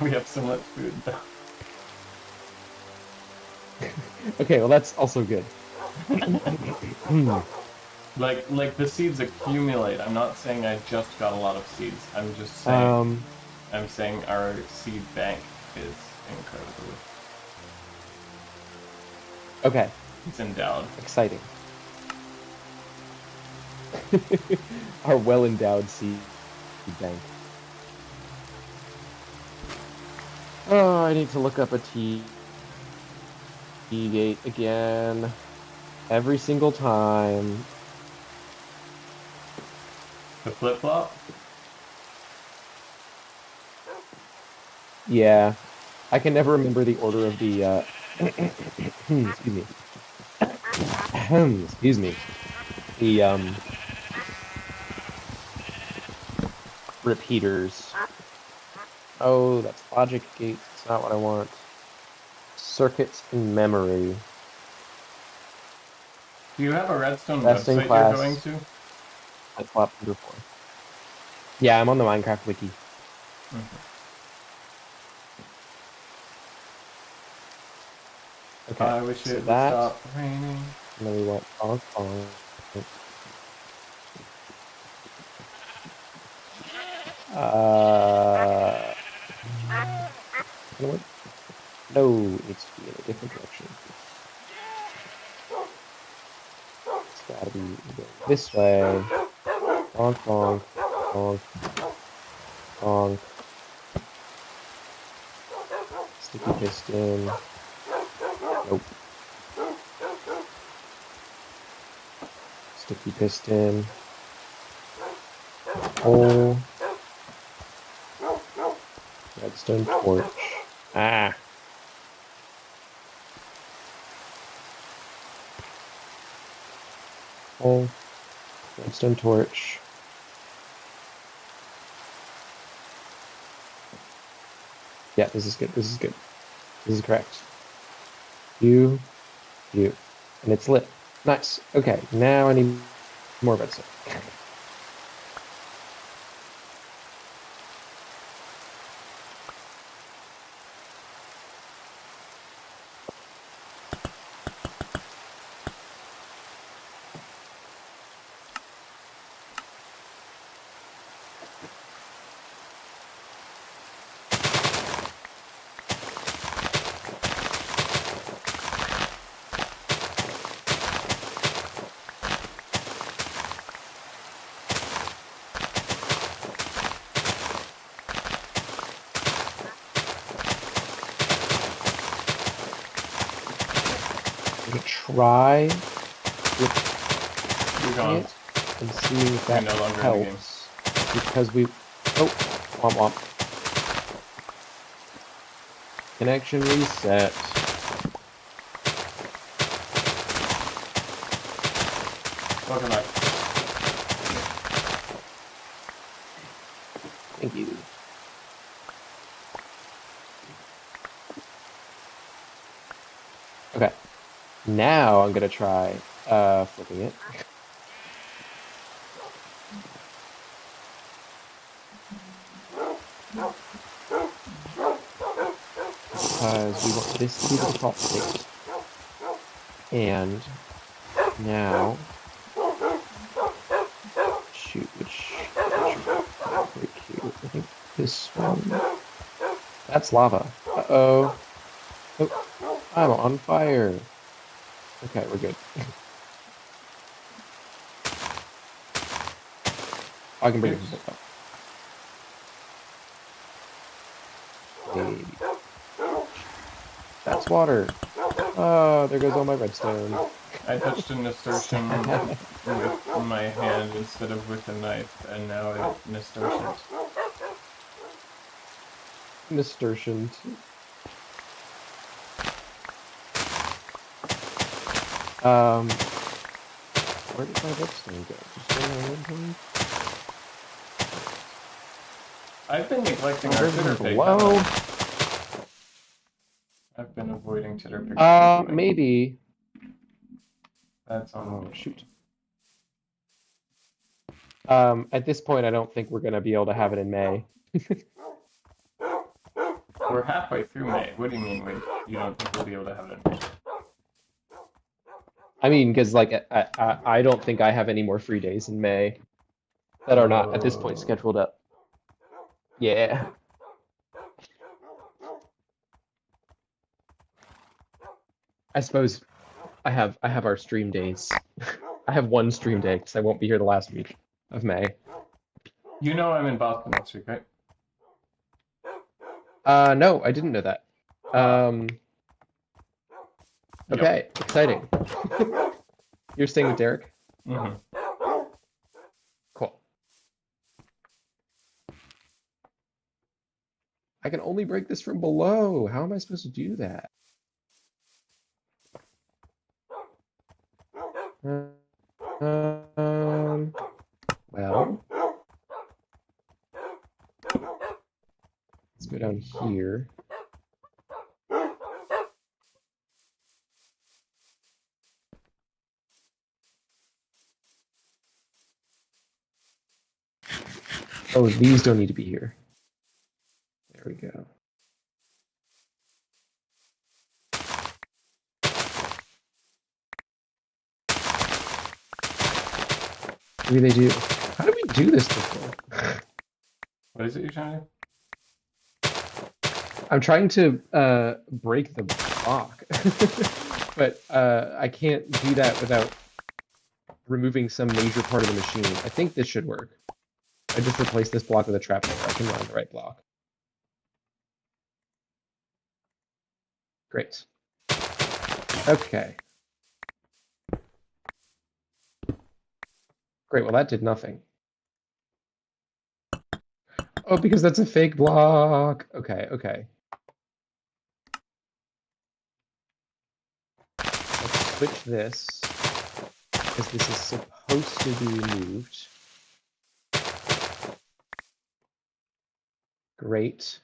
We have so much food though. Okay, well that's also good. Like the seeds accumulate. I'm not saying I just got a lot of seeds. I'm just saying I'm saying our seed bank is incredible. Okay. It's endowed. Exciting. Our well-endowed seed bank. Oh, I need to look up a T gate again. Every single time. The flip-flop? Yeah. I can never remember the order of the excuse me. Excuse me. The repeaters. Oh, that's logic gates. It's not what I want. Circuits in memory. Do you have a redstone Best in website class. you're going to? That's flop number 4. Yeah, I'm on the Minecraft wiki. Okay. I wish so it would that, stop raining. And then we want bonk bonk. You know what? No, it needs to be in a different direction. It's gotta be going this way. Bonk bonk bonk bonk. Sticky piston. Nope. Sticky piston. Hole. Redstone torch. Ah. Hole. Redstone torch. Yeah, this is good. This is good. This is correct. You. And it's lit. Nice. Okay, now I need more redstone. Try Gone. it and see if that no longer in the game. helps. Because we... Oh, womp womp. Connection reset. Welcome back. Thank you. Okay. Now I'm gonna try flipping it. Because we want this to be the default state. And now shoot, which pretty cute. I think this one. That's lava. Uh-oh. Oh, I'm on fire. Okay, we're good. I can bring it back up. Maybe. That's water. Oh, there goes all my redstone. I touched a nasturtium with my hand instead of with a knife, and now it nasturtiums. Nasturtium. Where did my redstone go? Just in my inventory? I've been neglecting our There's Twitter one page. below. I've been avoiding Twitter page. Maybe. That's on. Oh, shoot. At this point, I don't think we're gonna be able to have it in May. We're halfway through May. What do you mean? You don't think we'll be able to have it in May? I mean, because like I don't think I have any more free days in May that are not at this point scheduled up. Yeah. I suppose I have our stream days. I have one stream day because I won't be here the last week of May. You know I'm in Boston next week, right? No, I didn't know that. Okay, exciting. You're staying with Derek? Mm-hmm. Cool. I can only break this from below. How am I supposed to do that? Well, let's go down here. Oh, these don't need to be here. There we go. Maybe they do. How did we do this before? What is it you're trying to do? I'm trying to break the block, but I can't do that without removing some major part of the machine. I think this should work. I just replaced this block with a trapdoor. I can run the right block. Great. Okay. Great, well that did nothing. Oh, because that's a fake block. Okay, okay. Let's switch this, because this is supposed to be removed. Great.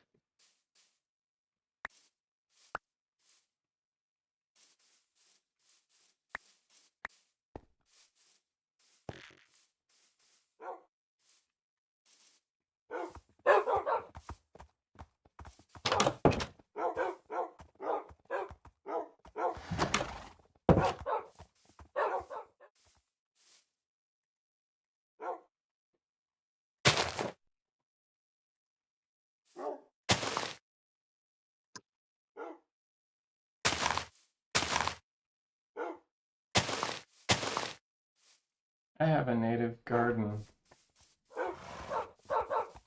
I have a native garden.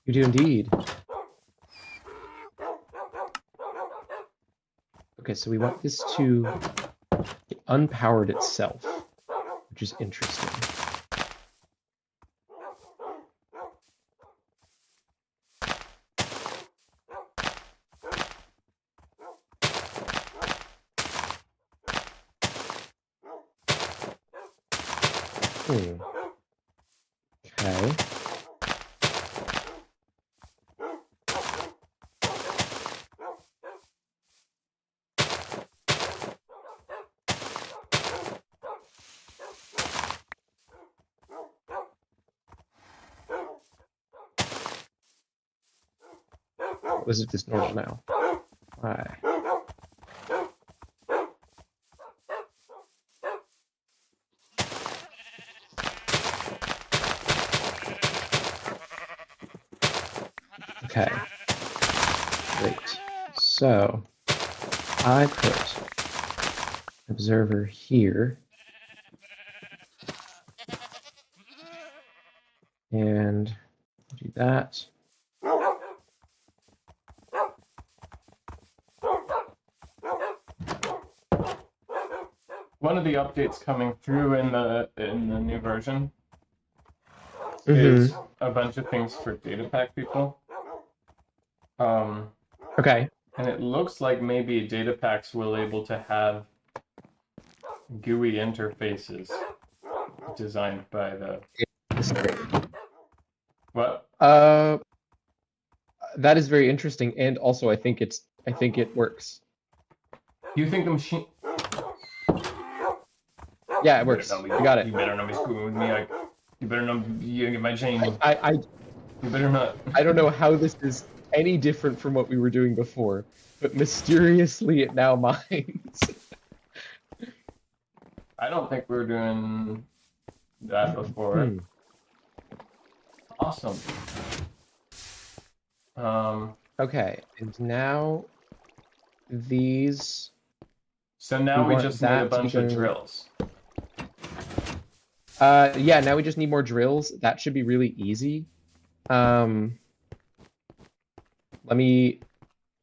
You do indeed. Okay, so we want this to get unpowered itself, which is interesting. Okay. Was it just normal now? Why? Okay. Great. So I put observer here. And do that. One of the updates coming through in the new version is a bunch of things for data pack people. Okay. And it looks like maybe data packs will able to have GUI interfaces designed by the. What? That is very interesting, and also I think it works. You think the machine? Yeah, it works. You got it. You better not be screwing with me. You better not get my chain. You better not. I don't know how this is any different from what we were doing before, but mysteriously it now mines. I don't think we were doing that before. Awesome. Okay, and now these. So now we just need a bunch of drills. Yeah, now we just need more drills. That should be really easy. Let me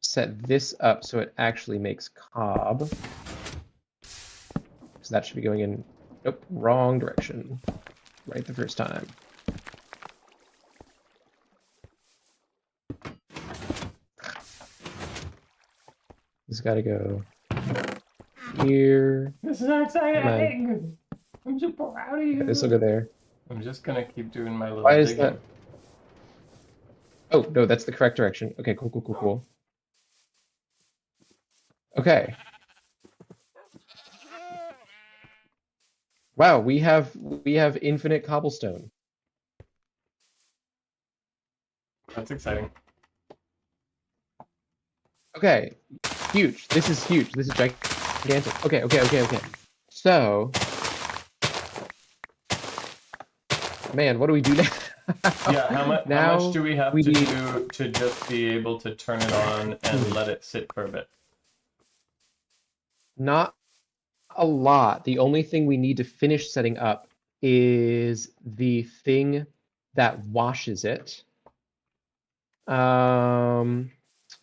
set this up so it actually makes cob. So that should be going in, nope, wrong direction. Right the first time. This gotta go here. This is so exciting! I'm so proud of you. This will go there. I'm just gonna keep doing my little Why is digging. that? Oh, no, that's the correct direction. Okay, cool, cool, cool, cool. Okay. Wow, we have infinite cobblestone. That's exciting. Okay, huge. This is huge. This is gigantic. Okay, okay, okay, okay. So, man, what do we do now? Yeah, how much do we have we to need- do to just be able to turn it on and let it sit for a bit? Not a lot. The only thing we need to finish setting up is the thing that washes it.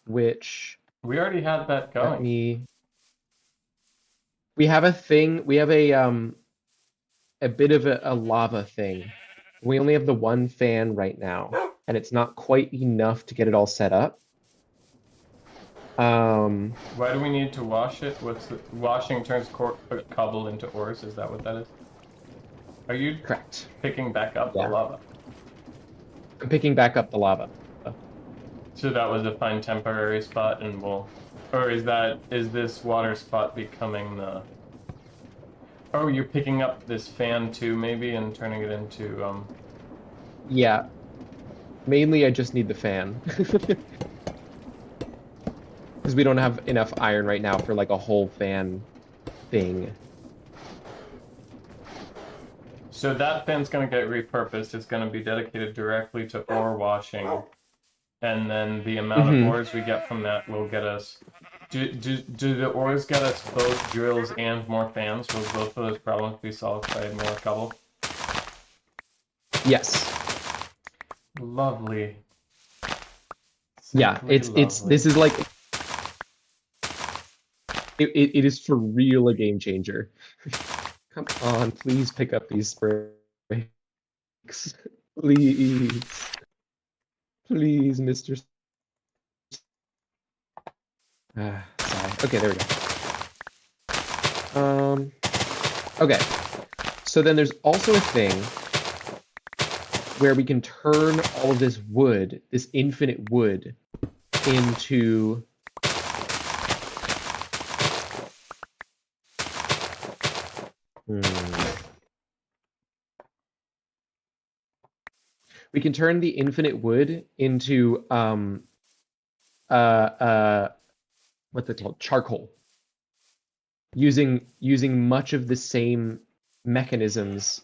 Which We already had that going. we have a thing, we have a bit of a lava thing. We only have the one fan right now, and it's not quite enough to get it all set up. Why do we need to wash it? Washing turns cobble into ores? Is that what that is? Are you Correct. picking back up the Yeah. lava? I'm picking back up the lava. So that was a fine temporary spot, and or is this water spot becoming the? Oh, you're picking up this fan too, maybe, and turning it into Yeah. Mainly, I just need the fan. Because we don't have enough iron right now for like a whole fan thing. So that fan's gonna get repurposed. It's gonna be dedicated directly to ore washing, and then the amount of ores we get from that will get us. Do the ores get us both drills and more fans? Will both of those problems be solved by more cobble? Yes. Lovely. Yeah, Simply it's lovely. this is like it is for real a game changer. Come on, please pick up these bricks. Please. Please, Mr. Sorry. Okay, there we go. Okay. So then there's also a thing where we can turn all of this wood, this infinite wood, into we can turn the infinite wood into what's it called? Charcoal. Using much of the same mechanisms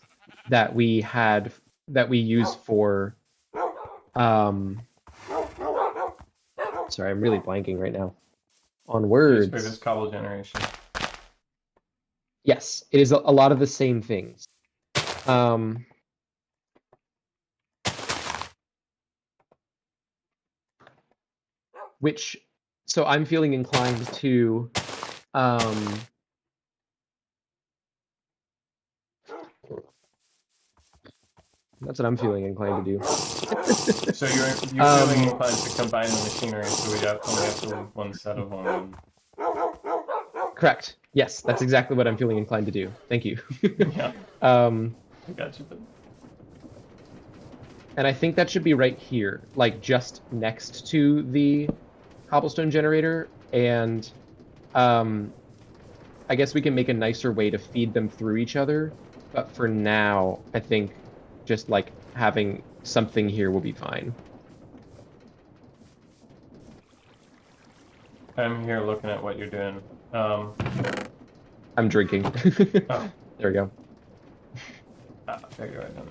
that we use for sorry, I'm really blanking right now on words. For this cobble generation. Yes, it is a lot of the same things. Which, so I'm feeling inclined to that's what I'm feeling inclined to do. So you're feeling inclined to combine the machinery, so we only have to leave one set of them. Correct. Yes, that's exactly what I'm feeling inclined to do. Thank you. Yeah. I got you. And I think that should be right here, like just next to the cobblestone generator. And I guess we can make a nicer way to feed them through each other. But for now, I think just like having something here will be fine. I'm here looking at what you're doing. I'm drinking. Oh. There we go. Ah, there you are down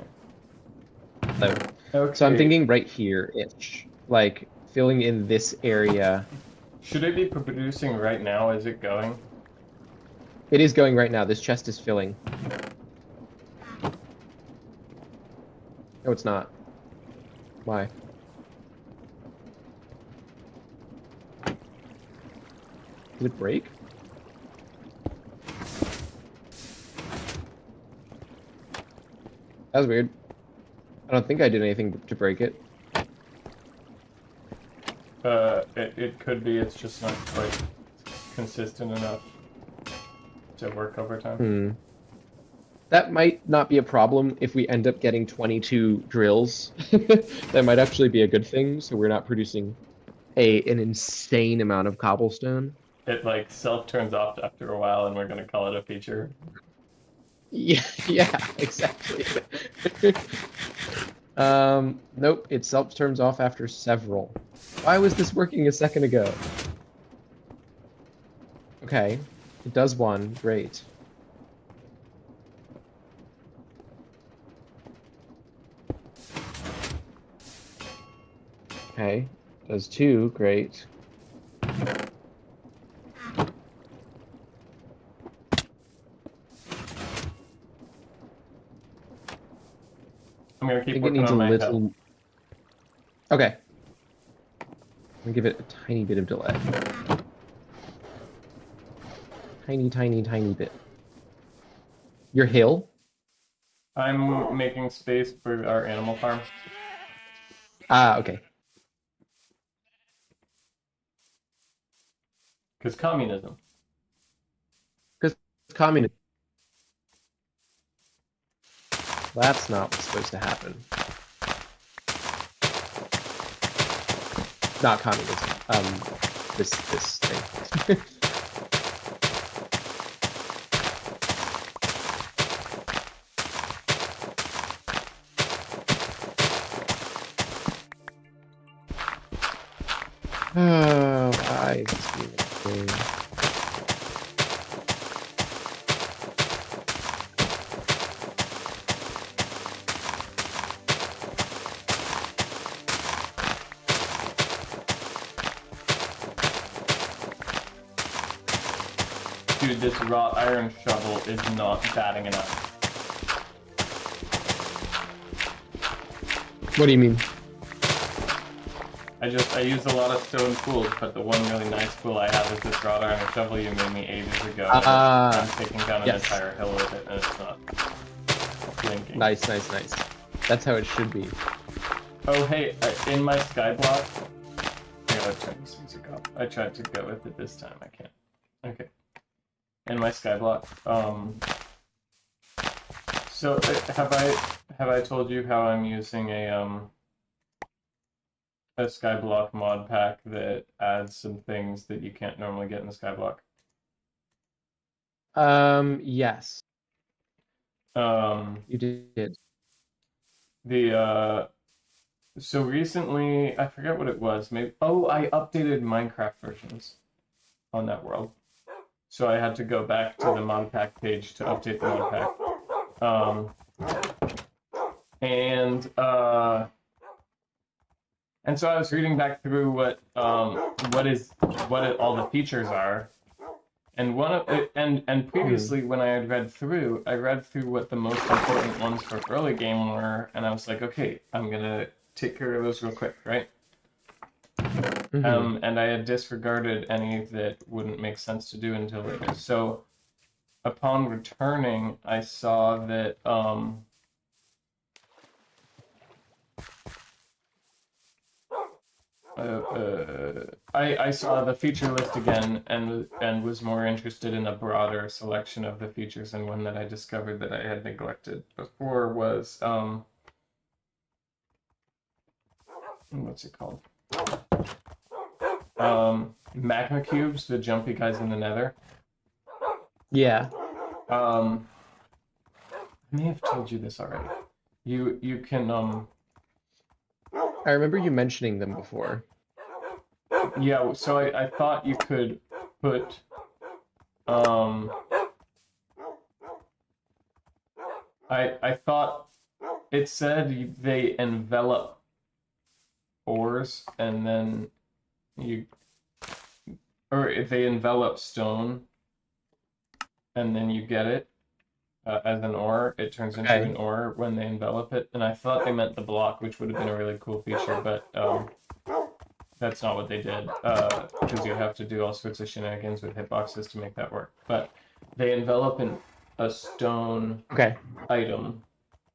there. Okay. So I'm thinking right here-ish, like filling in this area. Should it be producing right now? Is it going? It is going right now. This chest is filling. No, it's not. Why? Did it break? That was weird. I don't think I did anything to break it. It could be. It's just not quite. consistent enough to work over time. Hmm. That might not be a problem if we end up getting 22 drills. That might actually be a good thing, so we're not producing an insane amount of cobblestone. It like self turns off after a while, and we're gonna call it a feature. Yeah, yeah, exactly. Nope, it self turns off after several. Why was this working a second ago? Okay, it does one, great. Okay, does two, great. I'm gonna I keep think it working needs a on my little. health. Okay. I'm gonna give it a tiny bit of delay. Tiny, tiny, tiny bit. Your hill? I'm making space for our animal farm. Ah, okay. Because communism. Because communism. That's not what's supposed to happen. Not communism. This thing. Oh, why is this being a thing? Dude, this wrought iron shovel is not batting enough. What do you mean? I use a lot of stone tools, but the one really nice tool I have is this wrought iron shovel you made me ages ago. I'm taking down an entire hill with it, and it's not blinking. Nice, nice, nice. That's how it should be. Oh, hey, in my skyblock... I gotta turn this music off. I tried to go with it this time, I can't. Okay. In my skyblock, so have I told you how I'm using a skyblock mod pack that adds some things that you can't normally get in the skyblock? Yes. You did. So recently, I forget what it was, maybe, oh, I updated Minecraft versions on that world. So I had to go back to the mod pack page to update the mod pack. And so I was reading back through what all the features are, and previously when I had read through what the most important ones for early game were, and I was like, okay, I'm gonna take care of those real quick, right? And I had disregarded any that wouldn't make sense to do until later. So upon returning, I saw that I saw the feature list again and was more interested in a broader selection of the features, and one that I discovered that I had neglected before was what's it called? Magma cubes, the jumpy guys in the nether. Yeah. I may have told you this already. You can I remember you mentioning them before. Yeah, so I thought you could put I thought it said they envelop ores, and then or if they envelop stone and then you get it as an ore, it turns into an ore when they envelop it. And I thought they meant the block, which would have been a really cool feature, but that's not what they did, because you have to do all sorts of shenanigans with hitboxes to make that work. But they envelop a stone item,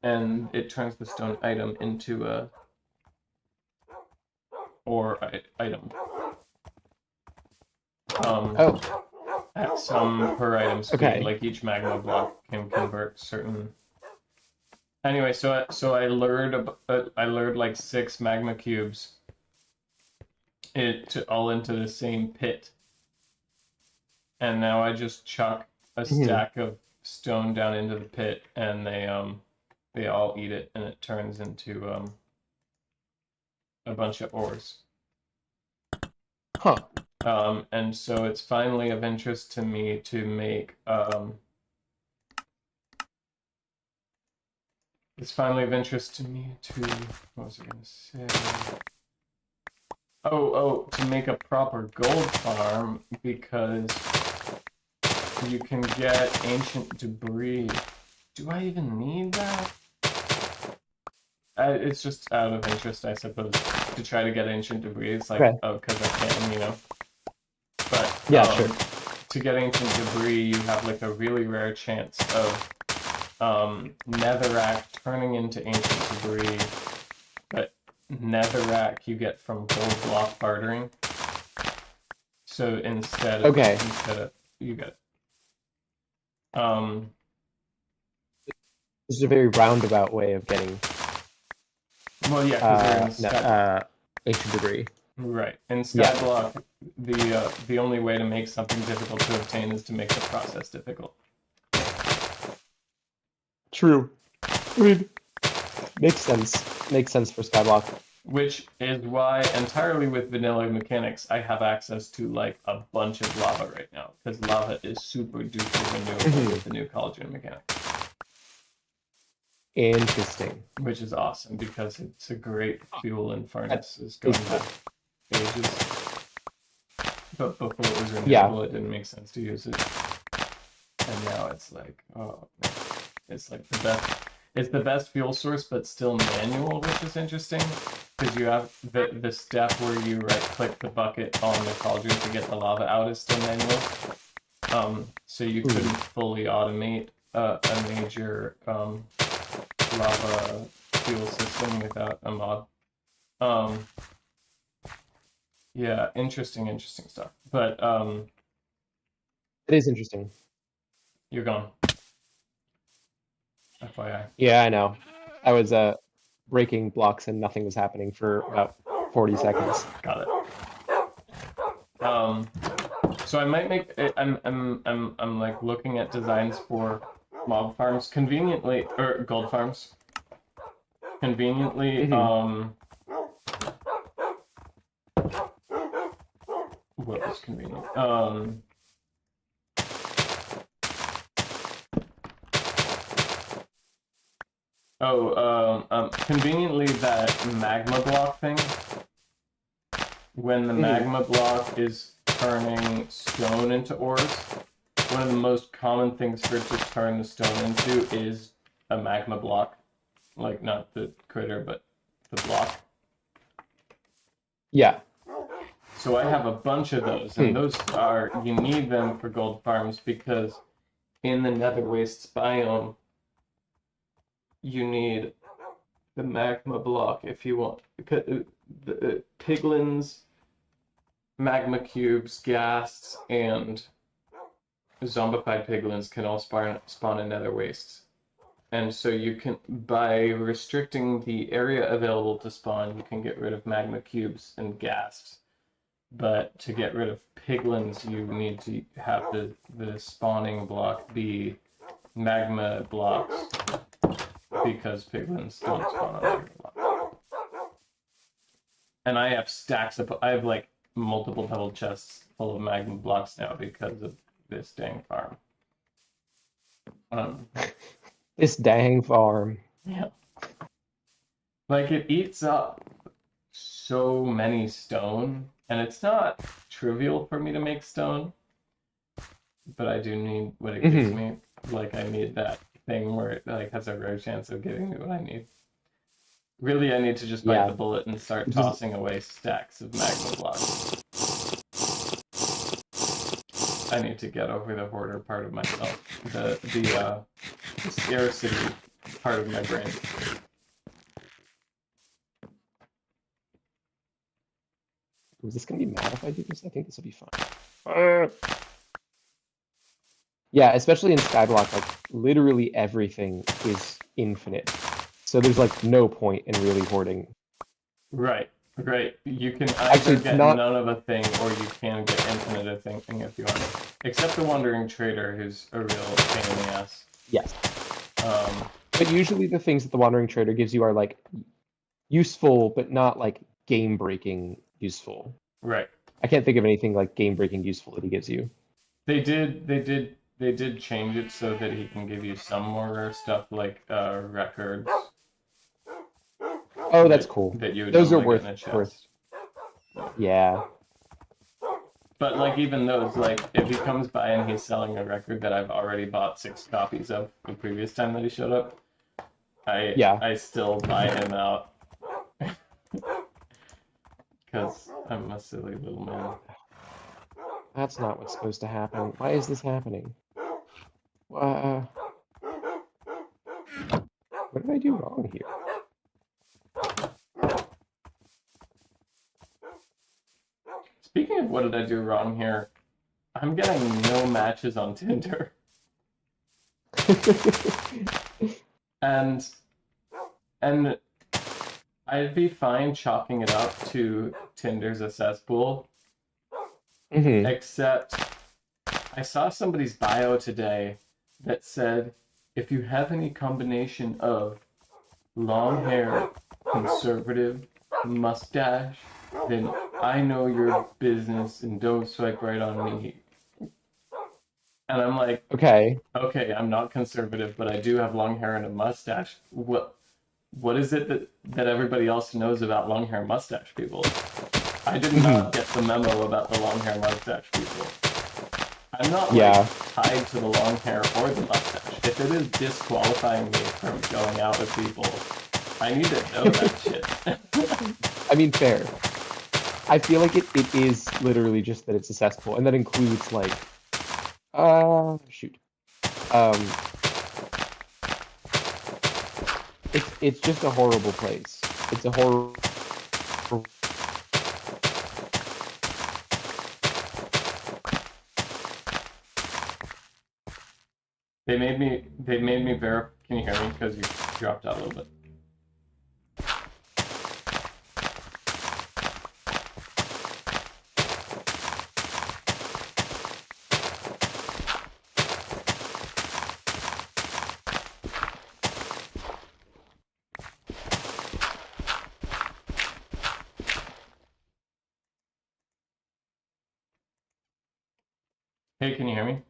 and it turns the stone item into a ore item. at some per item speed. Okay. Like each magma block can convert certain. Anyway, so I lured like 6 magma cubes all into the same pit, and now I just chuck a stack of stone down into the pit, and they all eat it, and it turns into a bunch of ores. Huh. And so it's finally of interest to me to make what was I gonna say? To make a proper gold farm, because you can get ancient debris. Do I even need that? It's just out of interest, I suppose, to try to get ancient debris. It's like, because I can, you know. But yeah, sure. To get ancient debris, you have like a really rare chance of netherrack turning into ancient debris. But netherrack you get from gold block bartering. So instead of you get this is a very roundabout way of getting well, yeah, because ancient debris. Right. In Skyblock, the only way to make something difficult to obtain is to make the process difficult. True. I mean, makes sense. Makes sense for Skyblock. Which is why, entirely with vanilla mechanics, I have access to like a bunch of lava right now, because lava is super duper renewable with the new cauldron mechanic. Interesting. Which is awesome, because it's a great fuel and furnaces going back ages. But before it was renewable, it didn't make sense to use it. And now it's like, oh, it's like the best fuel source, but still manual, which is interesting, because you have the step where you right-click the bucket on the cauldron to get the lava out is still manual. So you couldn't fully automate a major lava fuel system without a mod. Yeah, interesting stuff. But it is interesting. You're gone. FYI. Yeah, I know. I was breaking blocks and nothing was happening for about 40 seconds. Got it. So I might make it, I'm like looking at designs for mob farms conveniently, or gold farms. Conveniently, what was convenient? Conveniently that magma block thing. When the magma block is turning stone into ores, one of the most common things for it to turn the stone into is a magma block. Like, not the critter, but the block. Yeah. So I have a bunch of those, and those are, you need them for gold farms, because in the nether wastes biome, you need the magma block if you want. Because the piglins, magma cubes, ghasts, and zombified piglins can all spawn in nether wastes. And so you can, by restricting the area available to spawn, you can get rid of magma cubes and ghasts. But to get rid of piglins, you need to have the spawning block be magma blocks, because piglins don't spawn on magma blocks. And I have I have like multiple double chests full of magma blocks now because of this dang farm. This dang farm. Yeah. Like, it eats up so many stone, and it's not trivial for me to make stone, but I do need what it gives me. Like, I need that thing where it like has a rare chance of giving me what I need. Really, I need to just bite the bullet and start tossing away stacks of magma blocks. I need to get over the hoarder part of myself. The scarcity part of my brain. Is this gonna be mad if I do this? I think this will be fine. Yeah, especially in Skyblock, like literally everything is infinite. So there's like no point in really hoarding. Right, right. You can either Actually, get not none of a thing or you can get infinite of thing if you want. Except the Wandering Trader, who's a real pain in the ass. yes. Um, But usually the things that the Wandering Trader gives you are like useful, but not like game breaking useful. right. I can't think of anything like game breaking useful that he gives you. They did change it so that he can give you some more rare stuff like records Oh, that's cool. that you would Those are normally get in a worth. chest. Yeah. But like even those, like if he comes by and he's selling a record that I've already bought 6 copies of the previous time that he showed up, Yeah. I still buy him out because I'm a silly little man. That's not what's supposed to happen. Why is this happening? Uh, what did I do wrong here? Speaking of what did I do wrong here, I'm getting no matches on Tinder. And and I'd be fine chalking it up to Tinder's a cesspool, hmm except I saw somebody's bio today that said if you have any combination of long hair, conservative, mustache, then I know your business and don't swipe right on me. And I'm like, Okay. okay, I'm not conservative, but I do have long hair and a mustache. What is it that everybody else knows about long hair mustache people? I did hmm not get the memo about the long hair mustache people. I'm not like Yeah. tied to the long hair or the mustache. If it is disqualifying me from going out with people, I need to know that shit. I mean, fair. I feel like it is literally just that it's a cesspool, and that includes like, shoot. Um, it's just a horrible place. It's a horrible. They made me verify. Can you hear me? Because you dropped out a little bit. Hey, can you hear me?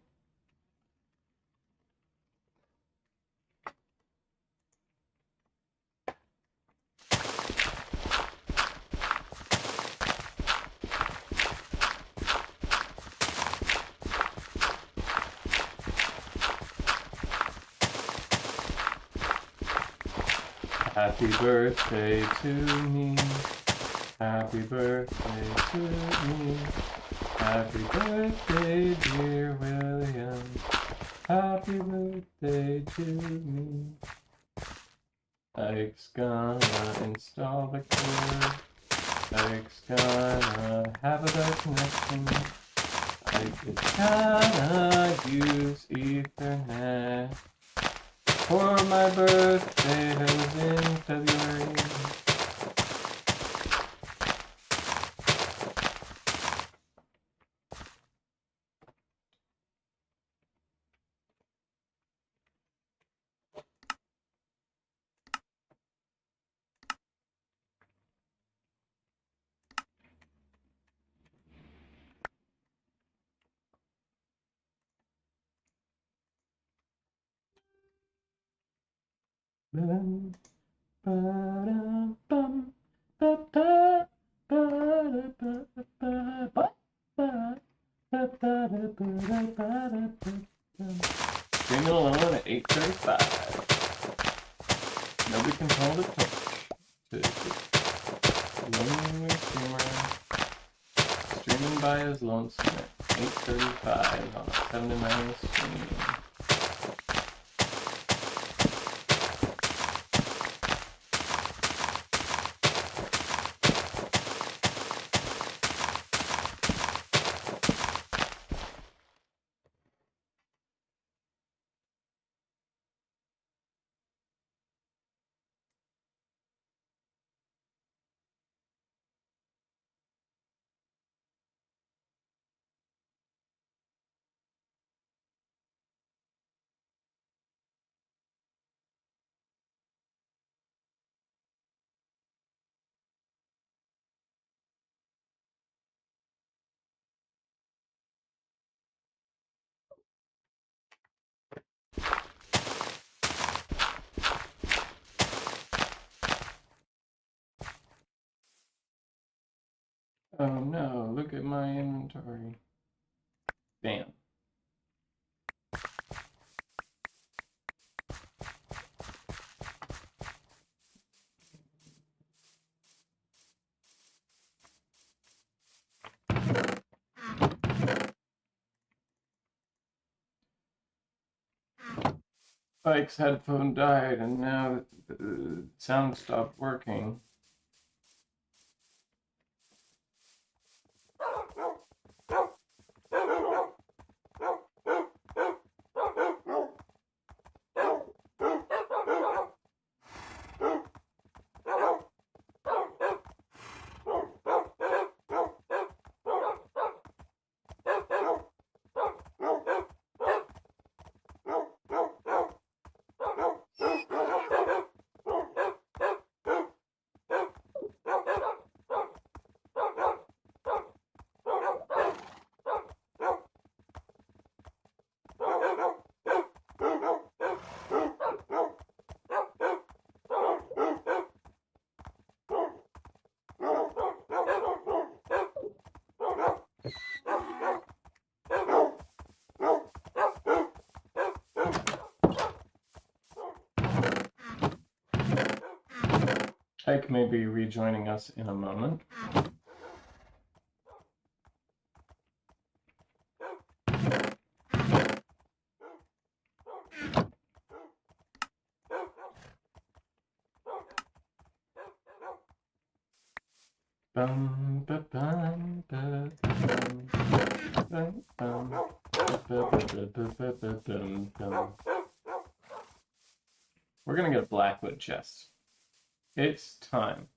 Happy birthday to me. Happy birthday to me. Happy birthday, dear William. Happy birthday to me. Ike's gonna install the code. Ike's gonna have a better connection. Ike is gonna use Ethernet. For my birthday that was in February. Bum, ba-dum, bum, ba-da, ba-da, ba-da, ba-da, ba-da-ba-da-ba-da-ba-da. Streaming alone at 8:35. Nobody can hold a torch. Lonely streamer. Streaming by his lonesome at 8:35 on a 7 to stream. Oh no, look at my inventory. Damn. Mike's headphone died and now the sound stopped working. Ike may be rejoining us in a moment. We're gonna get a blackwood chest. It's time.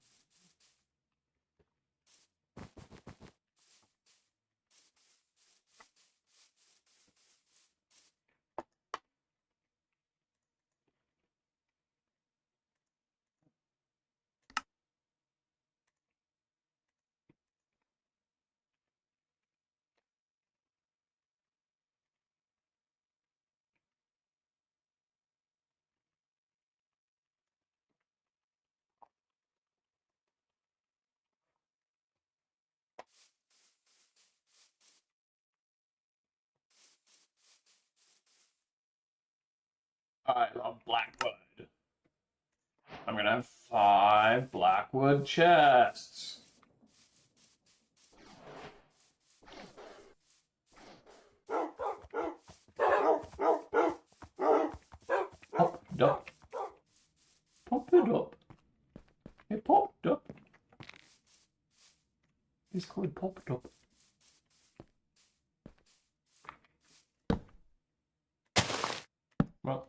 I love blackwood. I'm gonna have 5 blackwood chests. Pop it up. Pop it up. It popped up. It's called pop it up. Well.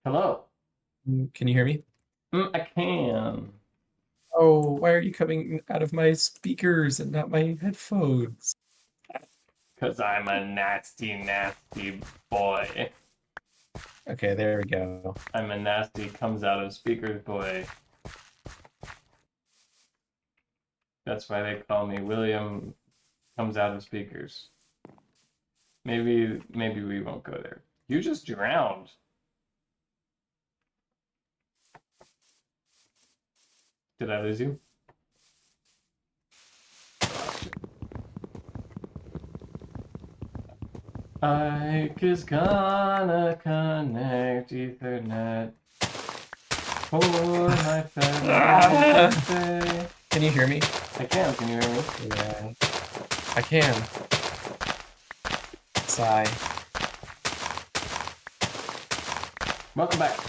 Hello. Can you hear me? I can. Oh, why are you coming out of my speakers and not my headphones? Because I'm a nasty, nasty boy. Okay, there we go. I'm a nasty comes out of speakers boy. That's why they call me William comes out of speakers. Maybe we won't go there. You just drowned. Did I lose you? Ike is gonna connect Ethernet for my family. Can you hear me? I can. Can you hear me? Yeah, I can. Sigh. Welcome back.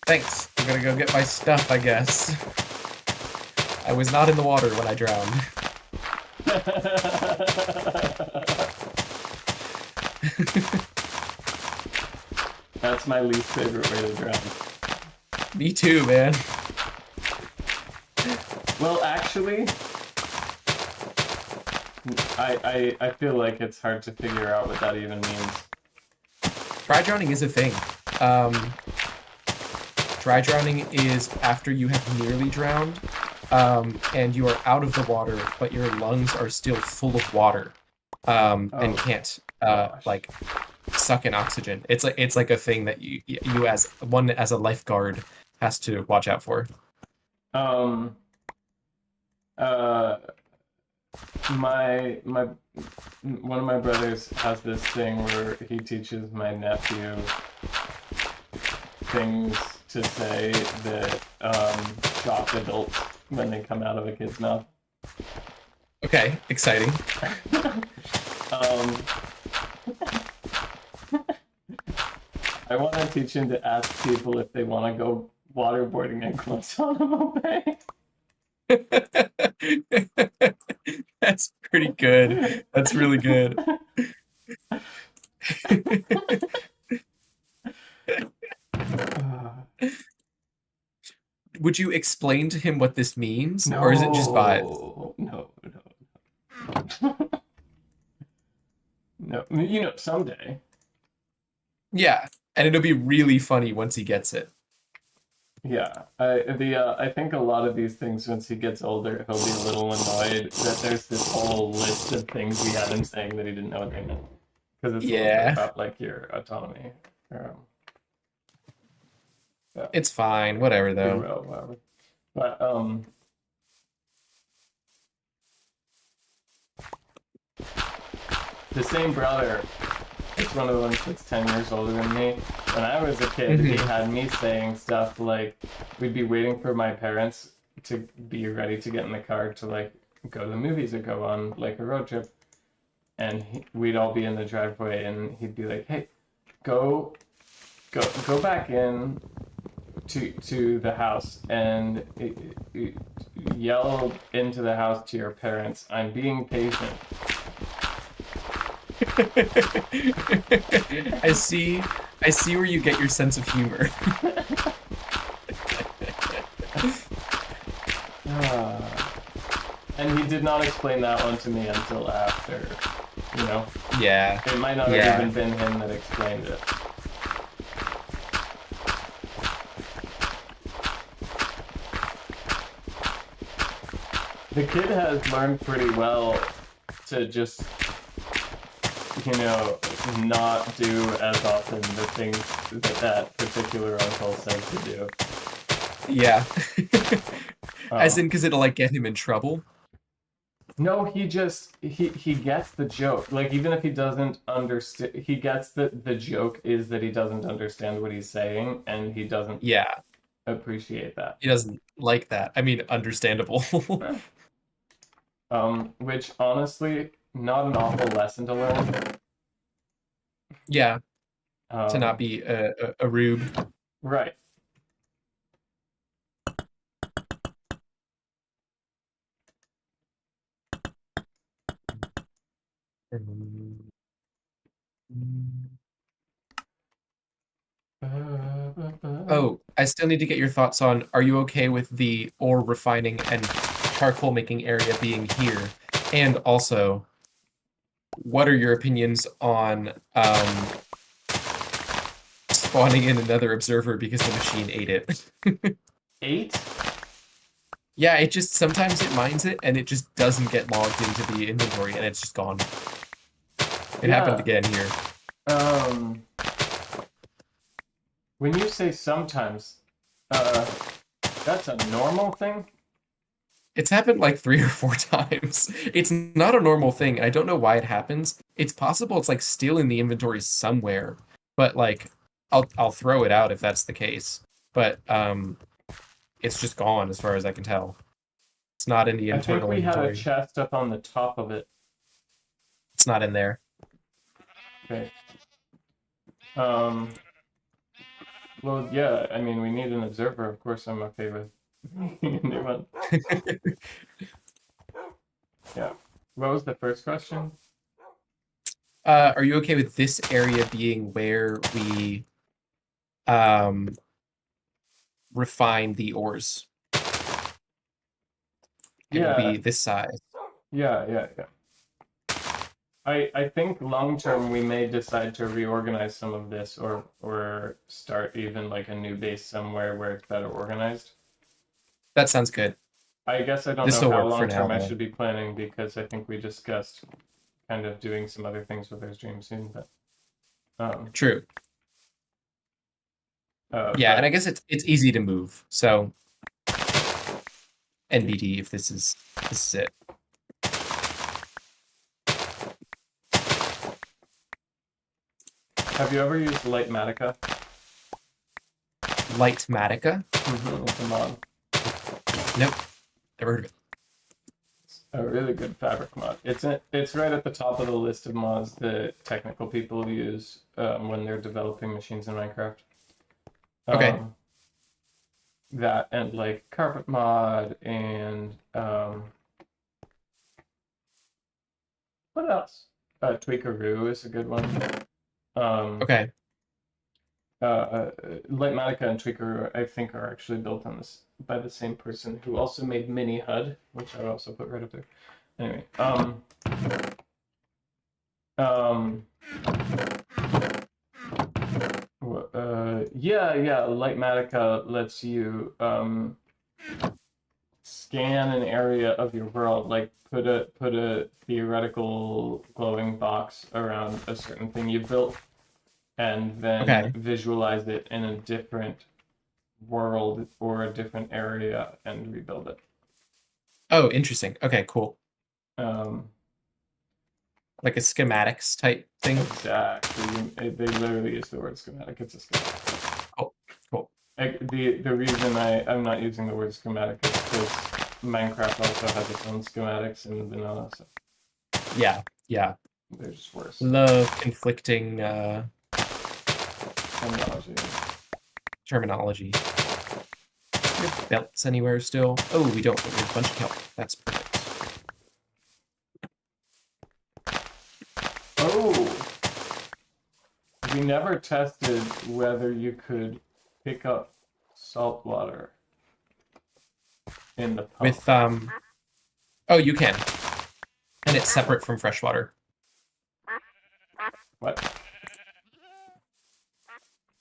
Thanks. I'm gonna go get my stuff, I guess. I was not in the water when I drowned. That's my least favorite way to drown. Me too, man. Well, actually, I feel like it's hard to figure out what that even means. Dry drowning is a thing. dry drowning is after you have nearly drowned, and you are out of the water, but your lungs are still full of water, and can't like suck in oxygen. It's like a thing that you as a lifeguard has to watch out for. My one of my brothers has this thing where he teaches my nephew things to say that shock adults when they come out of a kid's mouth. Okay, exciting. I want to teach him to ask people if they want to go waterboarding in Guantanamo Bay. That's pretty good. That's really good. Would you explain to him what this means, No, or is it just vibes? No. No, you know, someday. Yeah, and it'll be really funny once he gets it. Yeah, I think a lot of these things, once he gets older, he'll be a little annoyed that there's this whole list of things we had him saying that he didn't know what they meant. Because it's a little bit about like your autonomy. Yeah. It's fine, whatever though. Whatever. But the same brother, it's one of the ones that's 10 years older than me. When I was a kid, he had me saying stuff like, we'd be waiting for my parents to be ready to get in the car to like go to the movies or go on like a road trip. And we'd all be in the driveway and he'd be like, hey, go back in to the house and yell into the house to your parents, I'm being patient. I see where you get your sense of humor. And he did not explain that one to me until after, you know? Yeah. It might not have even been him that explained it. The kid has learned pretty well to just, you know, not do as often the things that particular uncle says to do. Yeah. As in, because it'll like get him in trouble. No, he just he gets the joke. Like even if he doesn't understand, he gets that the joke is that he doesn't understand what he's saying, and he doesn't appreciate that. He doesn't like that. I mean, understandable. Which honestly, not an awful lesson to learn. Yeah. To not be a rube. Right. Oh, I still need to get your thoughts on, are you okay with the ore refining and charcoal making area being here? And also, what are your opinions on spawning in another observer because the machine ate it? Ate? Yeah, it just, sometimes it mines it and it just doesn't get logged into the inventory and it's just gone. It happened again here. When you say sometimes, that's a normal thing? It's happened like 3 or 4 times. It's not a normal thing. I don't know why it happens. It's possible it's like still in the inventory somewhere, but like I'll throw it out if that's the case. But it's just gone as far as I can tell. It's not in the internal inventory. I think we had a chest up on the top of it. It's not in there. Okay. Well, yeah, I mean, we need an observer. Of course, I'm okay with making a new one. Yeah. What was the first question? Are you okay with this area being where we refine the ores? It will be this size. Yeah. I think long term we may decide to reorganize some of this, or start even like a new base somewhere where it's better organized. That sounds good. I guess I don't This know will how work for long term now, I though. should be planning, because I think we discussed kind of doing some other things with our stream soon, but True. Yeah, but and I guess it's easy to move. So NBD, if this is it. have you ever used Lightmatica? Lightmatica? It's a mod. Nope. Never heard of it. It's a really good fabric mod. It's right at the top of the list of mods that technical people use when they're developing machines in Minecraft. Okay. That and like carpet mod and what else? Tweakaroo is a good one. Okay. Lightmatica and Tweaker, I think, are actually built on this by the same person who also made Mini HUD, which I would also put right up there. Anyway, yeah, Lightmatica lets you scan an area of your world, like put a theoretical glowing box around a certain thing you built, and then visualize it in a different world or a different area and rebuild it. Oh, interesting. Okay, cool. Like a schematics type thing? Exactly. They literally use the word schematic. It's a schematic. Cool. The reason I'm not using the word schematic is because Minecraft also has its own schematics in vanilla. So yeah. They're just worse. Love conflicting terminology. Do we have belts anywhere still? Oh, we don't. But we have a bunch of kelp. That's perfect. Oh! We never tested whether you could pick up salt water in the pump. With, oh, you can. And it's separate from fresh water. What?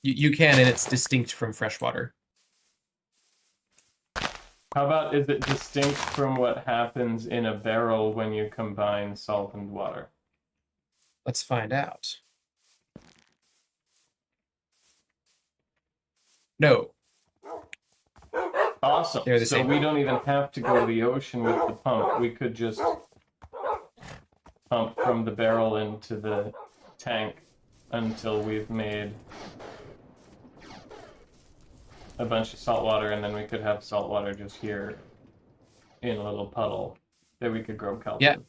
You can, and it's distinct from fresh water. How about, is it distinct from what happens in a barrel when you combine salt and water? Let's find out. No. Awesome. They're the so same. We don't even have to go to the ocean with the pump. We could just pump from the barrel into the tank until we've made a bunch of salt water, and then we could have salt water just here in a little puddle that we could grow kelp in.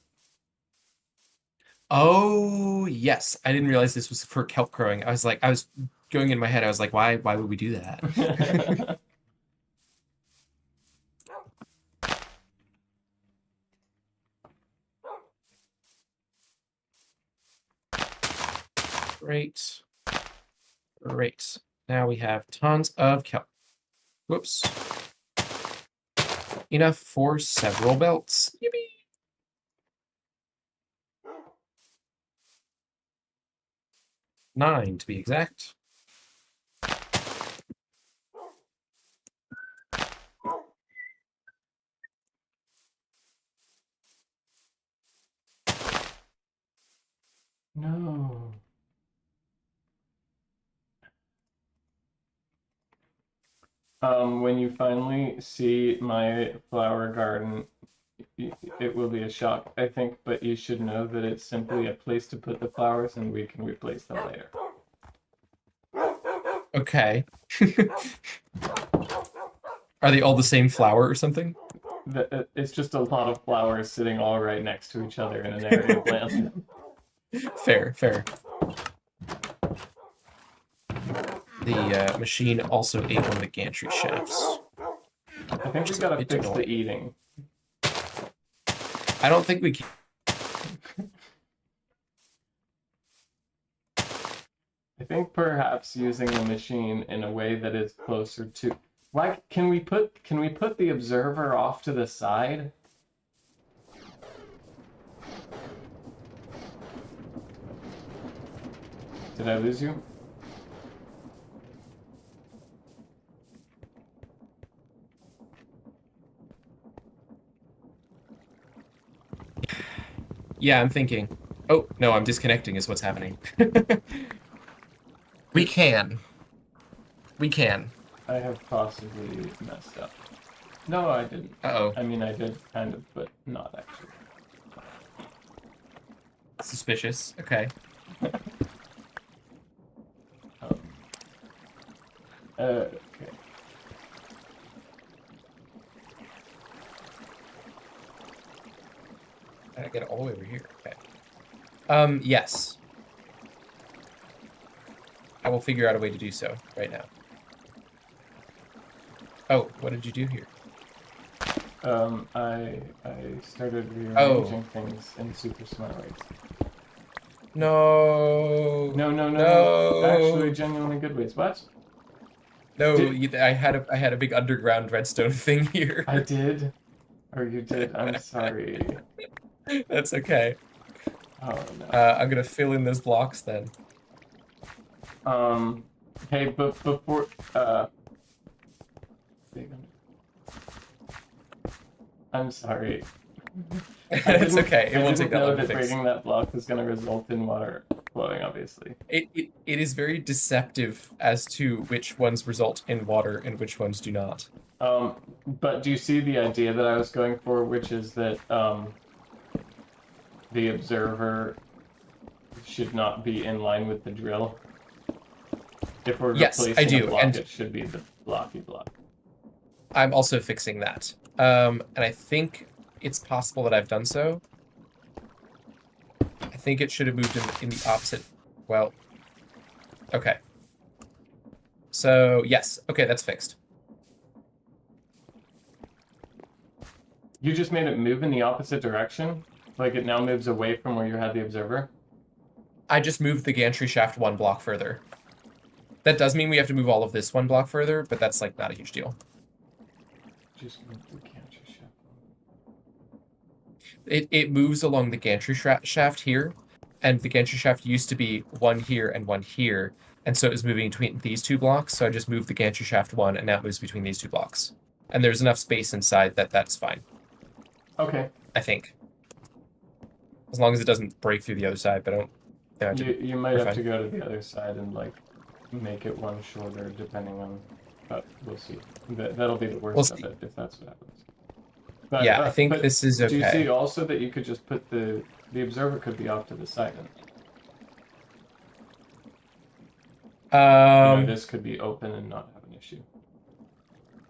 Oh, yes. I didn't realize this was for kelp growing. I was going in my head, I was like, why would we do that? Great. Now we have tons of kelp. Whoops. Enough for several belts. Yippee! Nine, to be exact. No. When you finally see my flower garden, it will be a shock, I think, but you should know that it's simply a place to put the flowers, and we can replace them later. Okay. Are they all the same flower or something? It's just a lot of flowers sitting all right next to each other in an area of land. Fair. The machine also ate one of the gantry shafts. I think we gotta fix the eating. I don't think we can. I think perhaps using the machine in a way that is closer to... Why can we put the observer off to the side? Did I lose you? Yeah, I'm thinking. Oh, no, I'm disconnecting is what's happening. We can. We can. I have possibly messed up. No, I didn't. Uh-oh. I mean, I did kind of, but not actually. Suspicious. Okay. Um, okay. I get it all the way over here. Okay. Yes. I will figure out a way to do so right now. Oh, what did you do here? I started rearranging things in super smart ways. No. No. Actually, genuinely good ways. What? No, I had a big underground redstone thing here. I did? Or you did? I'm sorry. That's okay. Oh, no. I'm gonna fill in those blocks then. Hey, but before, I'm sorry. It's okay. It I won't didn't take that know long to that fix. breaking that block was going to result in water flowing, obviously. It is very deceptive as to which ones result in water and which ones do not. But do you see the idea that I was going for, which is that, the observer should not be in line with the drill? If we're Yes, I replacing do, a block, and it should be the blocky block. I'm also fixing that. And I think it's possible that I've done so. I think it should have moved in the opposite. Well, okay. So, yes. Okay, that's fixed. You just made it move in the opposite direction? Like it now moves away from where you had the observer? I just moved the gantry shaft one block further. That does mean we have to move all of this one block further, but that's like not a huge deal. Just move the gantry shaft. It moves along the gantry shaft here, and the gantry shaft used to be one here and one here, and so it was moving between these two blocks, so I just moved the gantry shaft one, and now it moves between these two blocks. And there's enough space inside that that's fine. Okay. I think. As long as it doesn't break through the other side, but I don't... No, You might have to go to the other side and, like, make it one shorter, depending on... But we'll see. That'll be the worst of it, if that's what happens. But, yeah, I think this is okay. Do you see also that you could just put the observer could be off to the side? And, this could be open and not have an issue.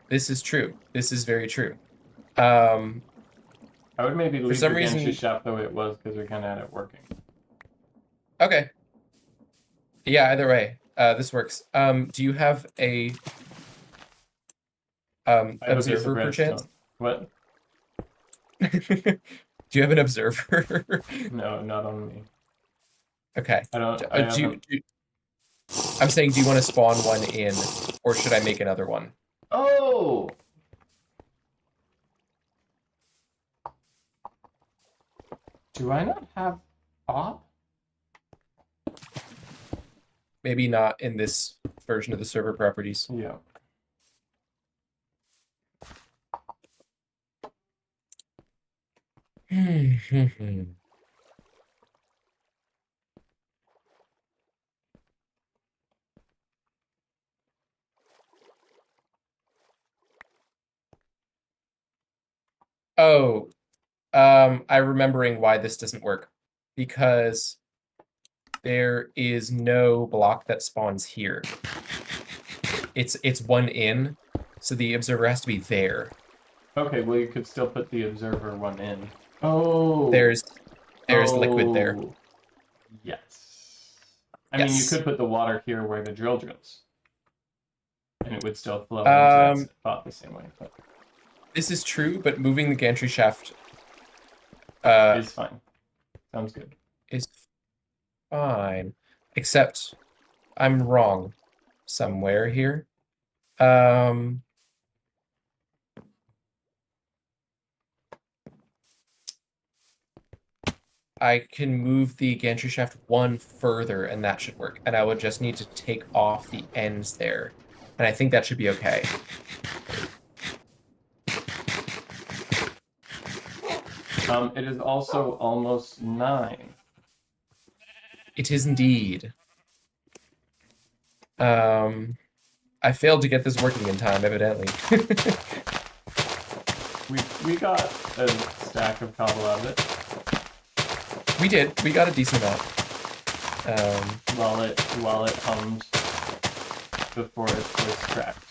This is true. This is very true. I would maybe leave some the gantry reason... shaft the way it was, because we kind of had it working. Okay. Yeah, either way. This works. Do you have a observer perchance? What? Do you have an observer? No, not on me. Okay. I don't. I'm saying, do you want to spawn one in, or should I make another one? Oh! Do I not have op? Maybe not in this version of the server properties. Yeah. Oh, I'm remembering why this doesn't work. Because there is no block that spawns here. It's one in, so the observer has to be there. Okay, well you could still put the observer one in. Oh. There's liquid there. Yes. I mean, you could put the water here where the drill drills, and it would still flow into that spot the same way. But... This is true, but moving the gantry shaft is fine. Sounds good. Is fine, except I'm wrong somewhere here. I can move the gantry shaft one further, and that should work. And I would just need to take off the ends there. And I think that should be okay. It is also almost 9. It is indeed. I failed to get this working in time, evidently. We got a stack of cobble out of it. We did. We got a decent amount. While it hummed before its voice cracked.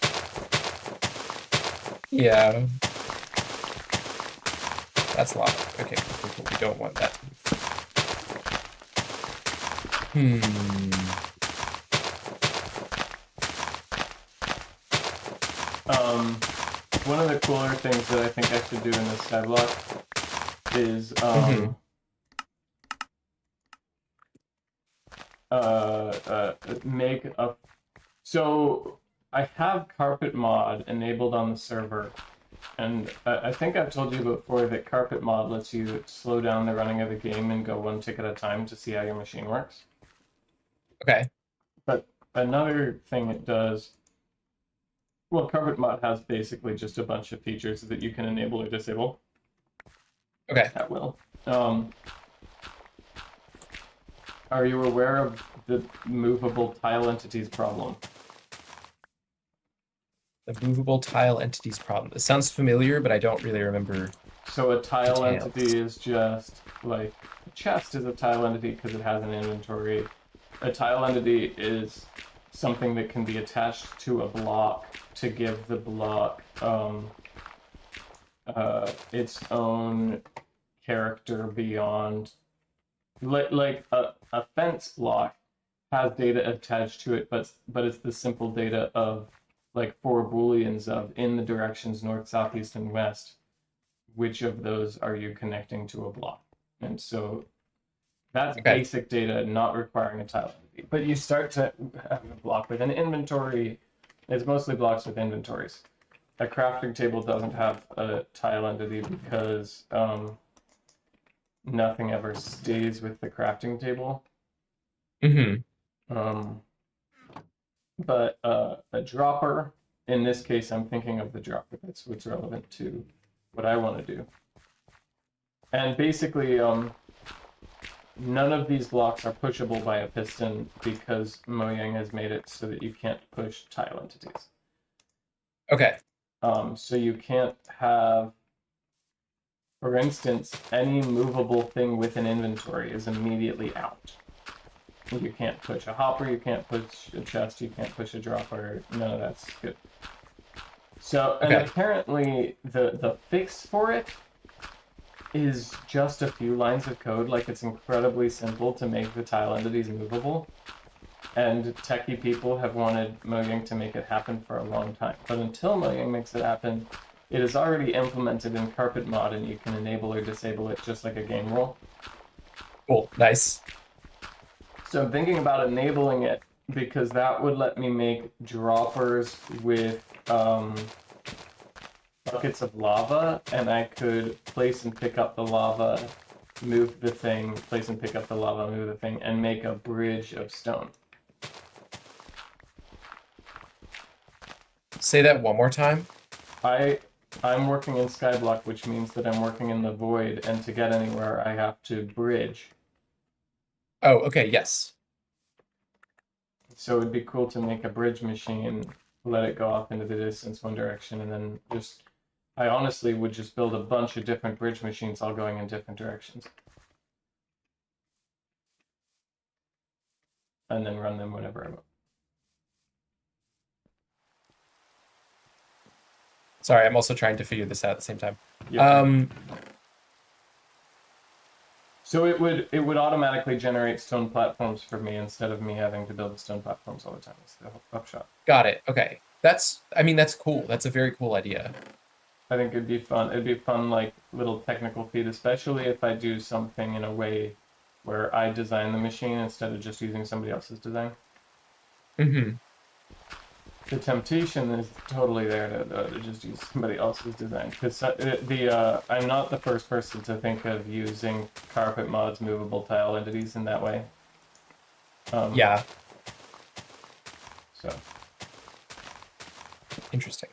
Yeah. That's lava. Okay, cool. We don't want that to move. One of the cooler things that I think I should do in this skyblock is make a. So I have carpet mod enabled on the server, and I think I've told you before that carpet mod lets you slow down the running of the game and go one tick at a time to see how your machine works. Okay. But another thing it does. Well, carpet mod has basically just a bunch of features that you can enable or disable. Okay. At will. Are you aware of the movable tile entities problem? The movable tile entities problem. It sounds familiar, but I don't really remember. So a tile details. entity is just like a chest is a tile entity because it has an inventory. A tile entity is something that can be attached to a block to give the block its own character beyond, like a fence block has data attached to it, but it's the simple data of like 4 booleans of in the directions north, south, east, and west. Which of those are you connecting to a block? And so that's basic data, not requiring a tile entity. But you start to have a block with an inventory. It's mostly blocks with inventories. A crafting table doesn't have a tile entity because nothing ever stays with the crafting table. But a dropper, in this case, I'm thinking of the dropper. That's what's relevant to what I want to do. And basically, none of these blocks are pushable by a piston because Mojang has made it so that you can't push tile entities. Okay. So you can't have, for instance, any movable thing with an inventory is immediately out. You can't push a hopper, you can't push a chest, you can't push a dropper, none of that's good. So, and apparently the fix for it is just a few lines of code. Like, it's incredibly simple to make the tile entities movable. And techie people have wanted Mojang to make it happen for a long time. But until Mojang makes it happen, it is already implemented in carpet mod, and you can enable or disable it just like a game rule. Cool, nice. So I'm thinking about enabling it because that would let me make droppers with buckets of lava, and I could place and pick up the lava, move the thing, place and pick up the lava, move the thing, and make a bridge of stone. Say that one more time. I'm working in Skyblock, which means that I'm working in the void, and to get anywhere, I have to bridge. Oh, okay, yes. So it'd be cool to make a bridge machine, let it go off into the distance one direction, and then just... I honestly would just build a bunch of different bridge machines all going in different directions. And then run them whenever I want. Sorry, I'm also trying to figure this out at the same time. Yeah. So it would automatically generate stone platforms for me instead of me having to build the stone platforms all the time. It's the upshot. Got it. Okay. That's cool. That's a very cool idea. I think it'd be fun. It'd be fun, like, little technical feat, especially if I do something in a way where I design the machine instead of just using somebody else's design. The temptation is totally there to just use somebody else's design, because I'm not the first person to think of using carpet mods movable tile entities in that way. Yeah, So interesting.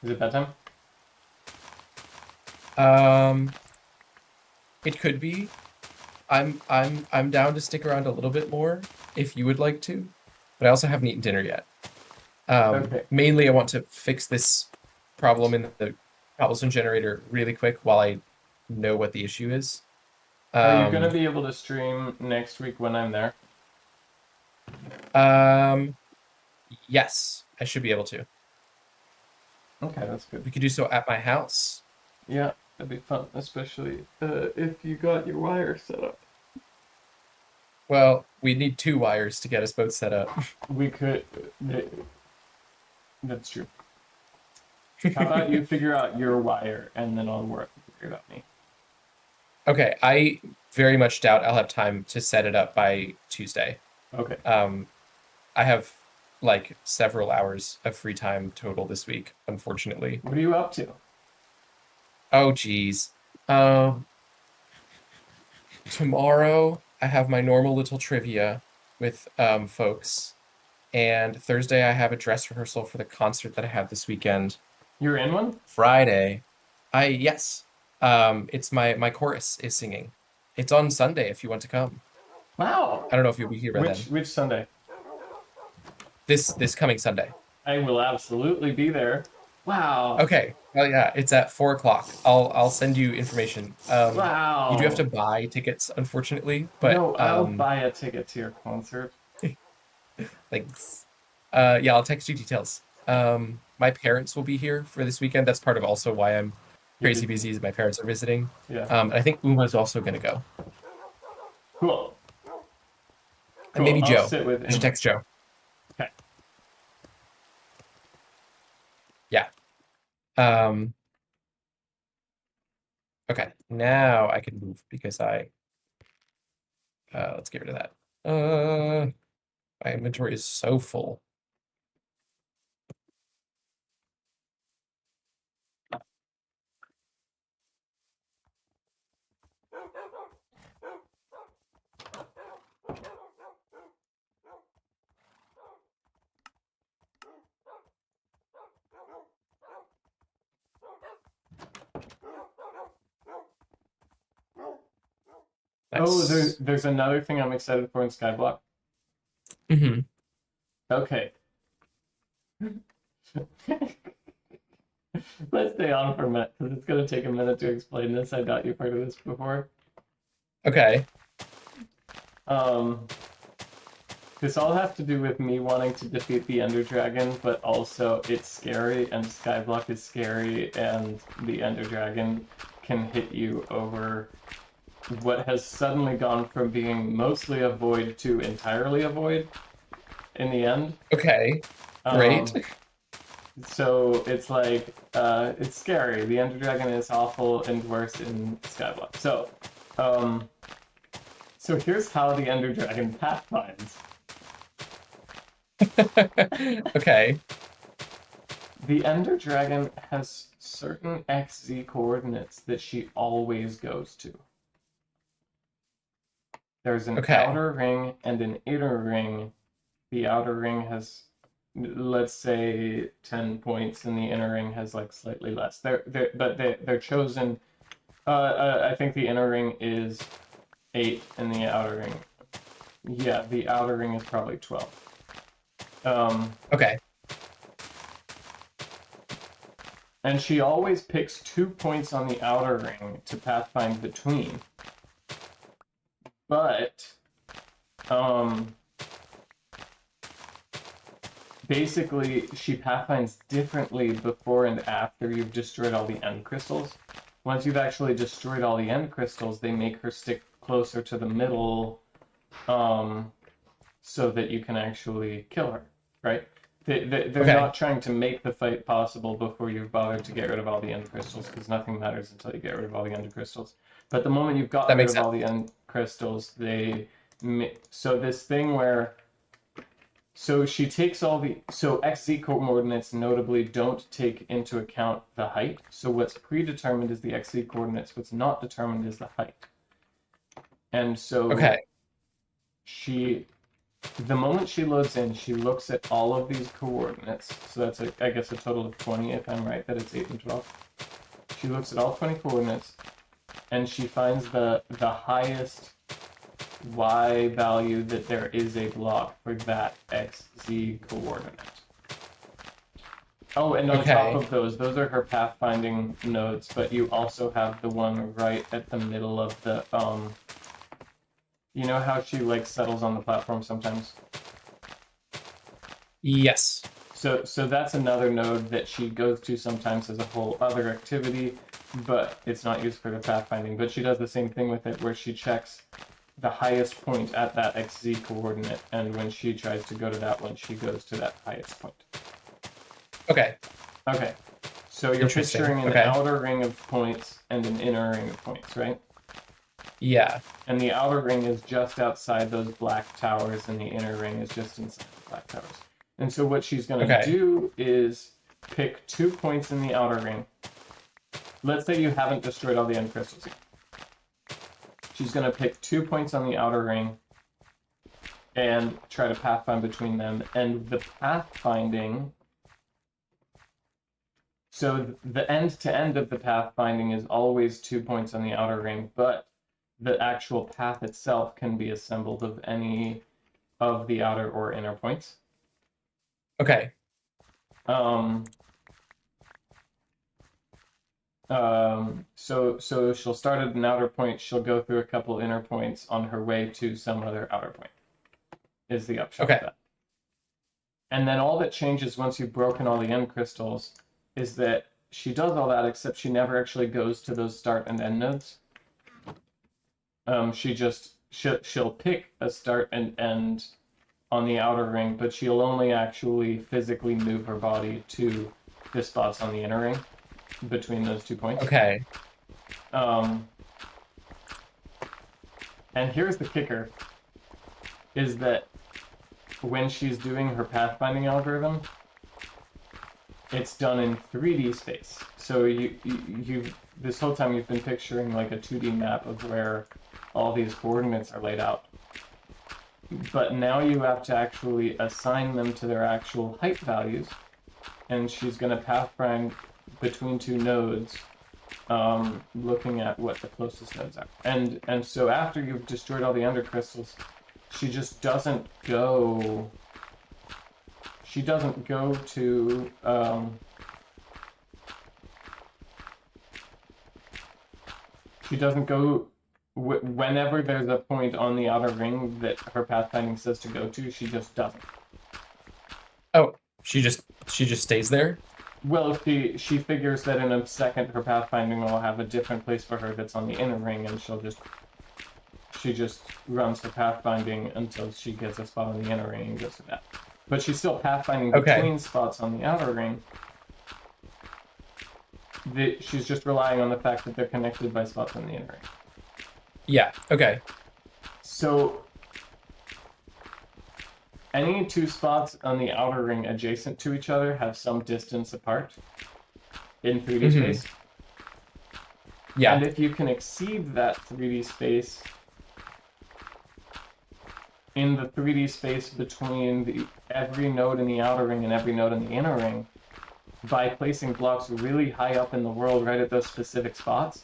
is it bedtime? It could be. I'm down to stick around a little bit more if you would like to, but I also haven't eaten dinner yet. Okay. Mainly, I want to fix this problem in the cobblestone generator really quick while I know what the issue is. Are you gonna be able to stream next week when I'm there? Yes, I should be able to. Okay, that's good. We could do so at my house. Yeah, that'd be fun, especially if you got your wire set up. Well, we need 2 wires to get us both set up. We could. That's true. How about you figure out your wire and then I'll figure it out me. Okay, I very much doubt I'll have time to set it up by Tuesday. Okay. I have like several hours of free time total this week, unfortunately. What are you up to? Oh, geez. Tomorrow I have my normal little trivia with folks, and Thursday I have a dress rehearsal for the concert that I have this weekend. You're in one? Friday, yes. It's my chorus is singing. It's on Sunday if you want to come. Wow. I don't know if you'll be here by then. Which Sunday? This coming Sunday. I will absolutely be there. Wow. Okay. Well, yeah, it's at 4:00. I'll send you information. Wow. You do have to buy tickets, unfortunately, but no, I'll buy a ticket to your concert. Thanks. Yeah, I'll text you details. My parents will be here for this weekend. That's part of also why I'm crazy busy. Is my parents are visiting. Yeah. And I think Uma's also gonna go. Cool. And maybe I'll Joe. sit with You should him. text Joe. Okay. Yeah. Okay. Now I can move because let's get rid of that. My inventory is so full. Oh, Nice. there's another thing I'm excited for in Skyblock. Mm-hmm. Okay. Let's stay on for a minute because it's gonna take a minute to explain this. I doubt you've heard of this before. Okay. This all has to do with me wanting to defeat the Ender Dragon, but also it's scary and Skyblock is scary and the Ender Dragon can hit you over what has suddenly gone from being mostly a void to entirely a void in the end. Okay. Great. So it's like, it's scary. The Ender Dragon is awful and worse in Skyblock. So here's how the Ender Dragon pathfinds. Okay. The Ender Dragon has certain XZ coordinates that she always goes to. There's an outer ring and an inner ring. The outer ring has, let's say, 10 points, and the inner ring has like slightly less. They're chosen. I think the inner ring is 8, and the outer ring, yeah, the outer ring is probably 12. Okay. And she always picks 2 points on the outer ring to pathfind between. But, basically, she pathfinds differently before and after you've destroyed all the end crystals. Once you've actually destroyed all the end crystals, they make her stick closer to the middle, so that you can actually kill her, right? They're not trying to make the fight possible before you've bothered to get rid of all the end crystals, because nothing matters until you get rid of all the end crystals. But the moment you've That gotten rid makes of all the end crystals, so this thing where she takes all the XZ coordinates notably don't take into account the height. So what's predetermined is the XZ coordinates. What's not determined is the height. And so Okay. the moment she loads in, she looks at all of these coordinates. So that's, I guess, a total of 20, if I'm right, that it's 8 and 12. She looks at all 20 coordinates, and she finds the highest y value that there is a block for that xz coordinate. Oh, and on top of those are her pathfinding nodes, but you also have the one right at the middle of the, you know how she, like, settles on the platform sometimes? Yes. So that's another node that she goes to sometimes as a whole other activity, but it's not used for the pathfinding. But she does the same thing with it, where she checks the highest point at that xz coordinate, and when she tries to go to that one, she goes to that highest point. Okay. Okay. So you're picturing an outer ring of points and an inner ring of points, right? Yeah. And the outer ring is just outside those black towers, and the inner ring is just inside the black towers. And so what she's going to do is pick 2 points in the outer ring. Let's say you haven't destroyed all the end crystals yet. She's going to pick 2 points on the outer ring and try to pathfind between them. And the pathfinding... So the end-to-end of the pathfinding is always 2 points on the outer ring, but the actual path itself can be assembled of any of the outer or inner points. Okay. So she'll start at an outer point, she'll go through a couple inner points on her way to some other outer point, is the upshot of that. And then all that changes once you've broken all the end crystals is that she does all that, except she never actually goes to those start and end nodes. She'll pick a start and end on the outer ring, but she'll only actually physically move her body to the spots on the inner ring between those 2 points. Okay. And here's the kicker, is that when she's doing her pathfinding algorithm, it's done in 3D space. So you this whole time you've been picturing like a 2D map of where all these coordinates are laid out. But now you have to actually assign them to their actual height values, and she's going to pathfind between 2 nodes, looking at what the closest nodes are. And so after you've destroyed all the under crystals, she just doesn't go. She doesn't go to. She doesn't go. Whenever there's a point on the outer ring that her pathfinding says to go to, she just doesn't. Oh, she just stays there? Well, she figures that in a second her pathfinding will have a different place for her that's on the inner ring, and she just runs her pathfinding until she gets a spot on the inner ring and goes to that. But she's still pathfinding between spots on the outer ring. She's just relying on the fact that they're connected by spots on the inner ring. Yeah, okay. So any 2 spots on the outer ring adjacent to each other have some distance apart in 3D space. Yeah. And if you can exceed that 3D space in the 3D space between every node in the outer ring and every node in the inner ring, by placing blocks really high up in the world right at those specific spots,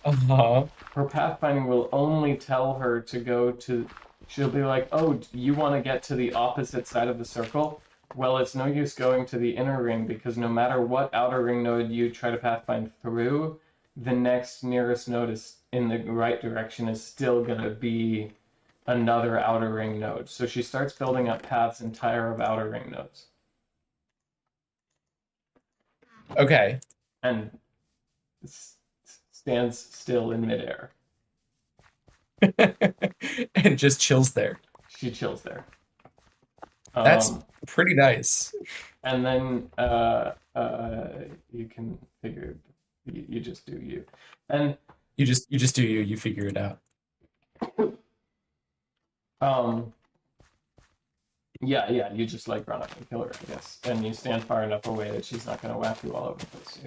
her pathfinding will only tell her to go to... She'll be like, oh, you want to get to the opposite side of the circle? Well, it's no use going to the inner ring, because no matter what outer ring node you try to pathfind through, the next nearest node is in the right direction is still going to be another outer ring node. So she starts building up paths entire of outer ring nodes. Okay. And stands still in midair. And just chills there. She chills there. That's pretty nice. And then you can figure, you just do you. And You just do you figure it out. Yeah, you just like run up and kill her, I guess. And you stand far enough away that she's not gonna whack you all over the place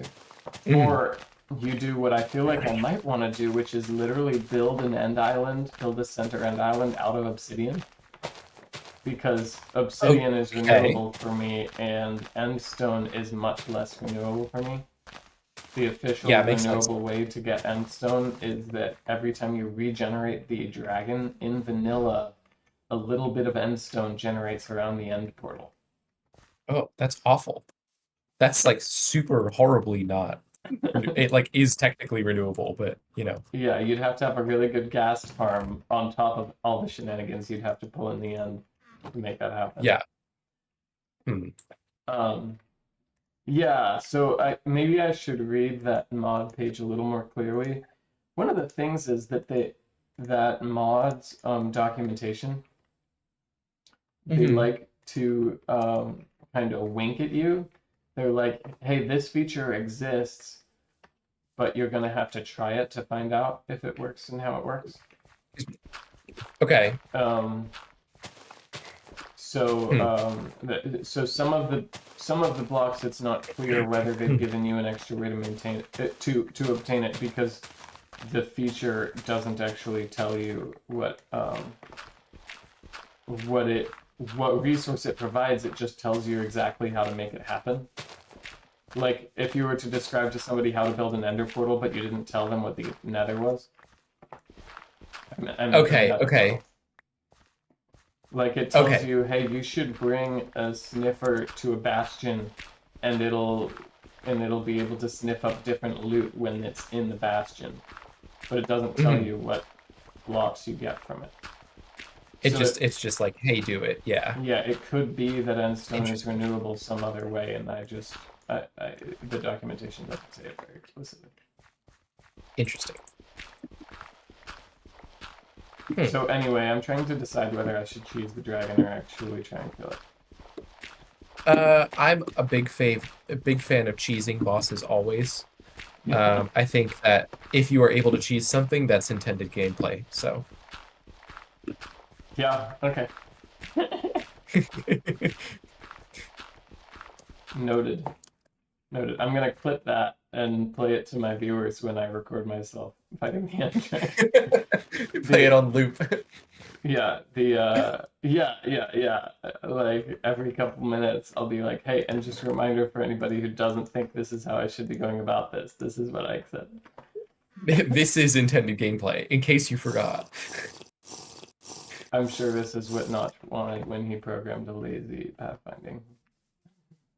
too. Or you do what I feel like I might want to do, which is literally build an end island, build a center end island out of obsidian. Because obsidian is renewable for me, and endstone is much less renewable for me. The official renewable way to get endstone is that every time you regenerate the dragon in vanilla, a little bit of endstone generates around the end portal. Oh, that's awful. That's like super horribly not. It like is technically renewable, but you know. Yeah, you'd have to have a really good gas farm on top of all the shenanigans you'd have to pull in the end to make that happen. Yeah. Yeah, so maybe I should read that mod page a little more clearly. One of the things is that that mod's documentation, they like to kind of wink at you. They're like, hey, this feature exists, but you're going to have to try it to find out if it works and how it works. Okay. So some of the blocks, it's not clear whether they've given you an extra way to maintain it, to obtain it, because the feature doesn't actually tell you what resource it provides. It just tells you exactly how to make it happen. Like if you were to describe to somebody how to build an ender portal, but you didn't tell them what the nether was. Okay. Like it tells you, hey, you should bring a sniffer to a bastion, and it'll be able to sniff up different loot when it's in the bastion, but it doesn't tell you what blocks you get from it. It's just like, hey, do it. Yeah. Yeah, it could be that endstone is renewable some other way, and the documentation doesn't say it very explicitly. Interesting. So anyway, I'm trying to decide whether I should cheese the dragon or actually try and kill it. I'm a big fan of cheesing bosses always. I think that if you are able to cheese something, that's intended gameplay. So. Yeah. Okay. Noted. I'm gonna clip that and play it to my viewers when I record myself fighting the end dragon. Play it on loop. Yeah, like every couple minutes I'll be like, hey, and just a reminder for anybody who doesn't think this is how I should be going about this. This is what I said. This is intended gameplay, in case you forgot. I'm sure this is what Notch wanted when he programmed a lazy pathfinding.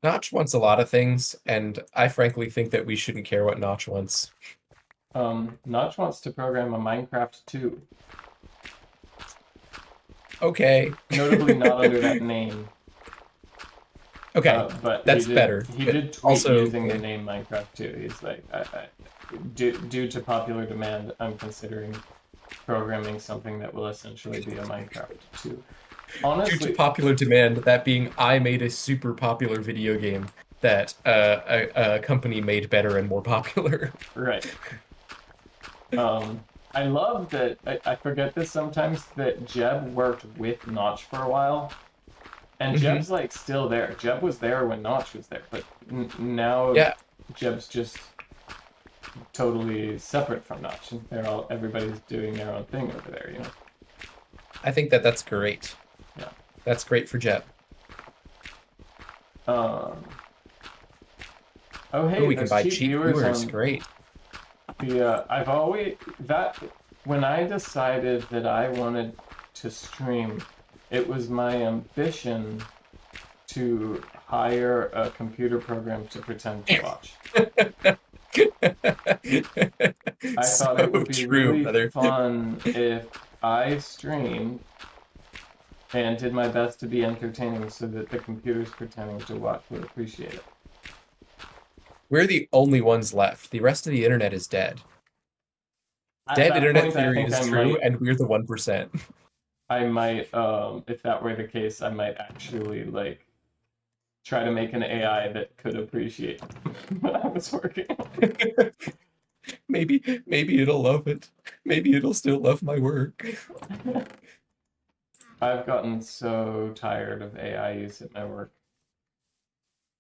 Notch wants a lot of things, and I frankly think that we shouldn't care what Notch wants. Notch wants to program a Minecraft 2. Okay. Notably not under that name. Okay, but that's better. He did tweet also, using the name Minecraft 2. He's like, due to popular demand, I'm considering programming something that will essentially be a Minecraft 2. Honestly, due to popular demand, that being I made a super popular video game that a company made better and more popular. Right. I love that, I forget this sometimes, that Jeb worked with Notch for a while. And Jeb's like still there. Jeb was there when Notch was there, but now Jeb's just totally separate from Notch. Everybody's doing their own thing over there, you know. I think that's great. Yeah. That's great for Jeb. Oh hey, we can buy cheap viewers. Great. I've always when I decided that I wanted to stream, it was my ambition to hire a computer program to pretend to watch. I thought it would be really fun if I streamed and did my best to be entertaining so that the computers pretending to watch would appreciate it. We're the only ones left. The rest of the internet is dead. Dead internet theory is true, and we're the 1%. I might, if that were the case, I might actually, like, try to make an AI that could appreciate what I was working on. Maybe it'll love it. Maybe it'll still love my work. I've gotten so tired of AI use at my work.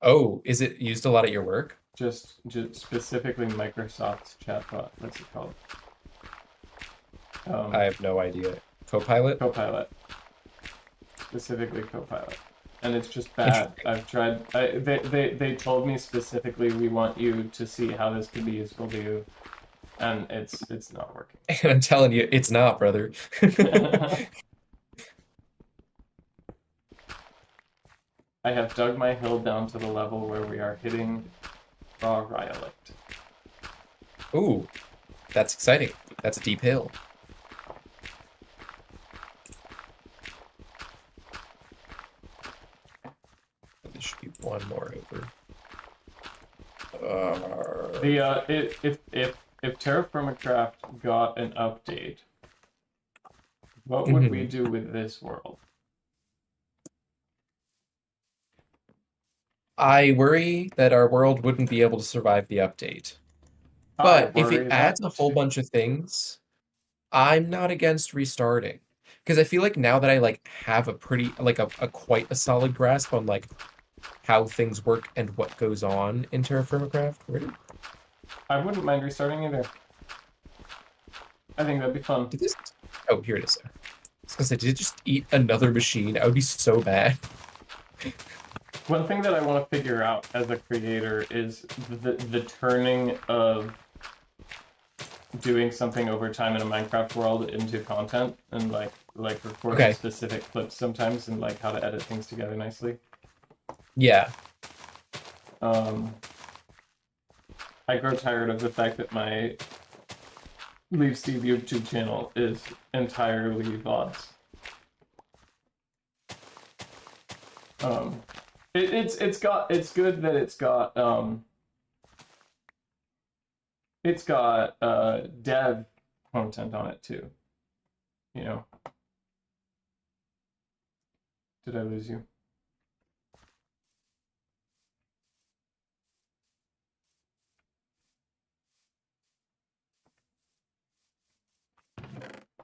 Oh, is it used a lot at your work? Just specifically Microsoft's chatbot. What's it called? I have no idea. Copilot? Copilot. Specifically Copilot. And it's just bad. I've tried. They told me specifically, we want you to see how this could be useful to you, and it's not working. And I'm telling you, it's not, brother. I have dug my hill down to the level where we are hitting raw rhyolite. Ooh, that's exciting. That's a deep hill. There should be one more over. If Terraformacraft got an update, what would we do with this world? I worry that our world wouldn't be able to survive the update. But if it adds a whole bunch of things, I'm not against restarting. Because I feel like now that I like have a pretty like a quite a solid grasp on like how things work and what goes on in Terraformacraft. I wouldn't mind restarting either. I think that'd be fun. Did this? Oh, here it is. I was gonna say, did it just eat another machine? That would be so bad. One thing that I want to figure out as a creator is the turning of doing something over time in a Minecraft world into content, and like recording specific clips sometimes, and like how to edit things together nicely. Yeah. I grow tired of the fact that my Leave Steve YouTube channel is entirely VODs. It's good that it's got dev content on it too. You know. Did I lose you?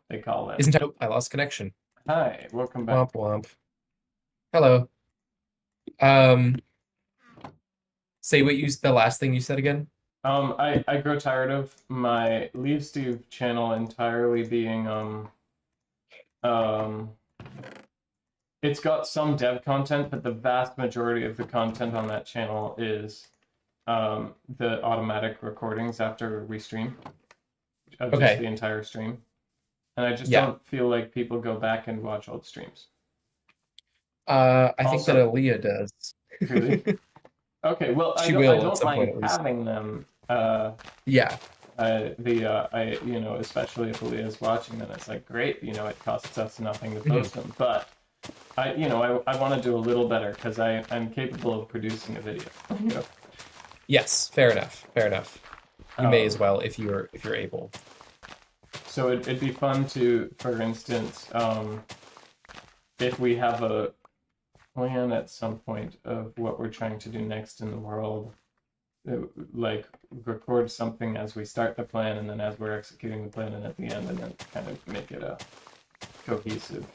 They call it. Isn't I lost connection. Hi, welcome back. Womp womp. Hello. Say what the last thing you said again. I grow tired of my Leave Steve channel entirely being it's got some dev content, but the vast majority of the content on that channel is the automatic recordings after we stream of just the entire stream. And I just don't feel like people go back and watch old streams. I think that Aaliyah does. Really? Okay, well, I don't mind having them. Yeah. You know, especially if Aaliyah's watching them, it's like, great, you know, it costs us nothing to post them. But I want to do a little better because I'm capable of producing a video. You know? Yes, fair enough. Fair enough. You may as well if you're able. So it'd be fun to, for instance, if we have a plan at some point of what we're trying to do next in the world, like record something as we start the plan and then as we're executing the plan and at the end, and then kind of make that a cohesive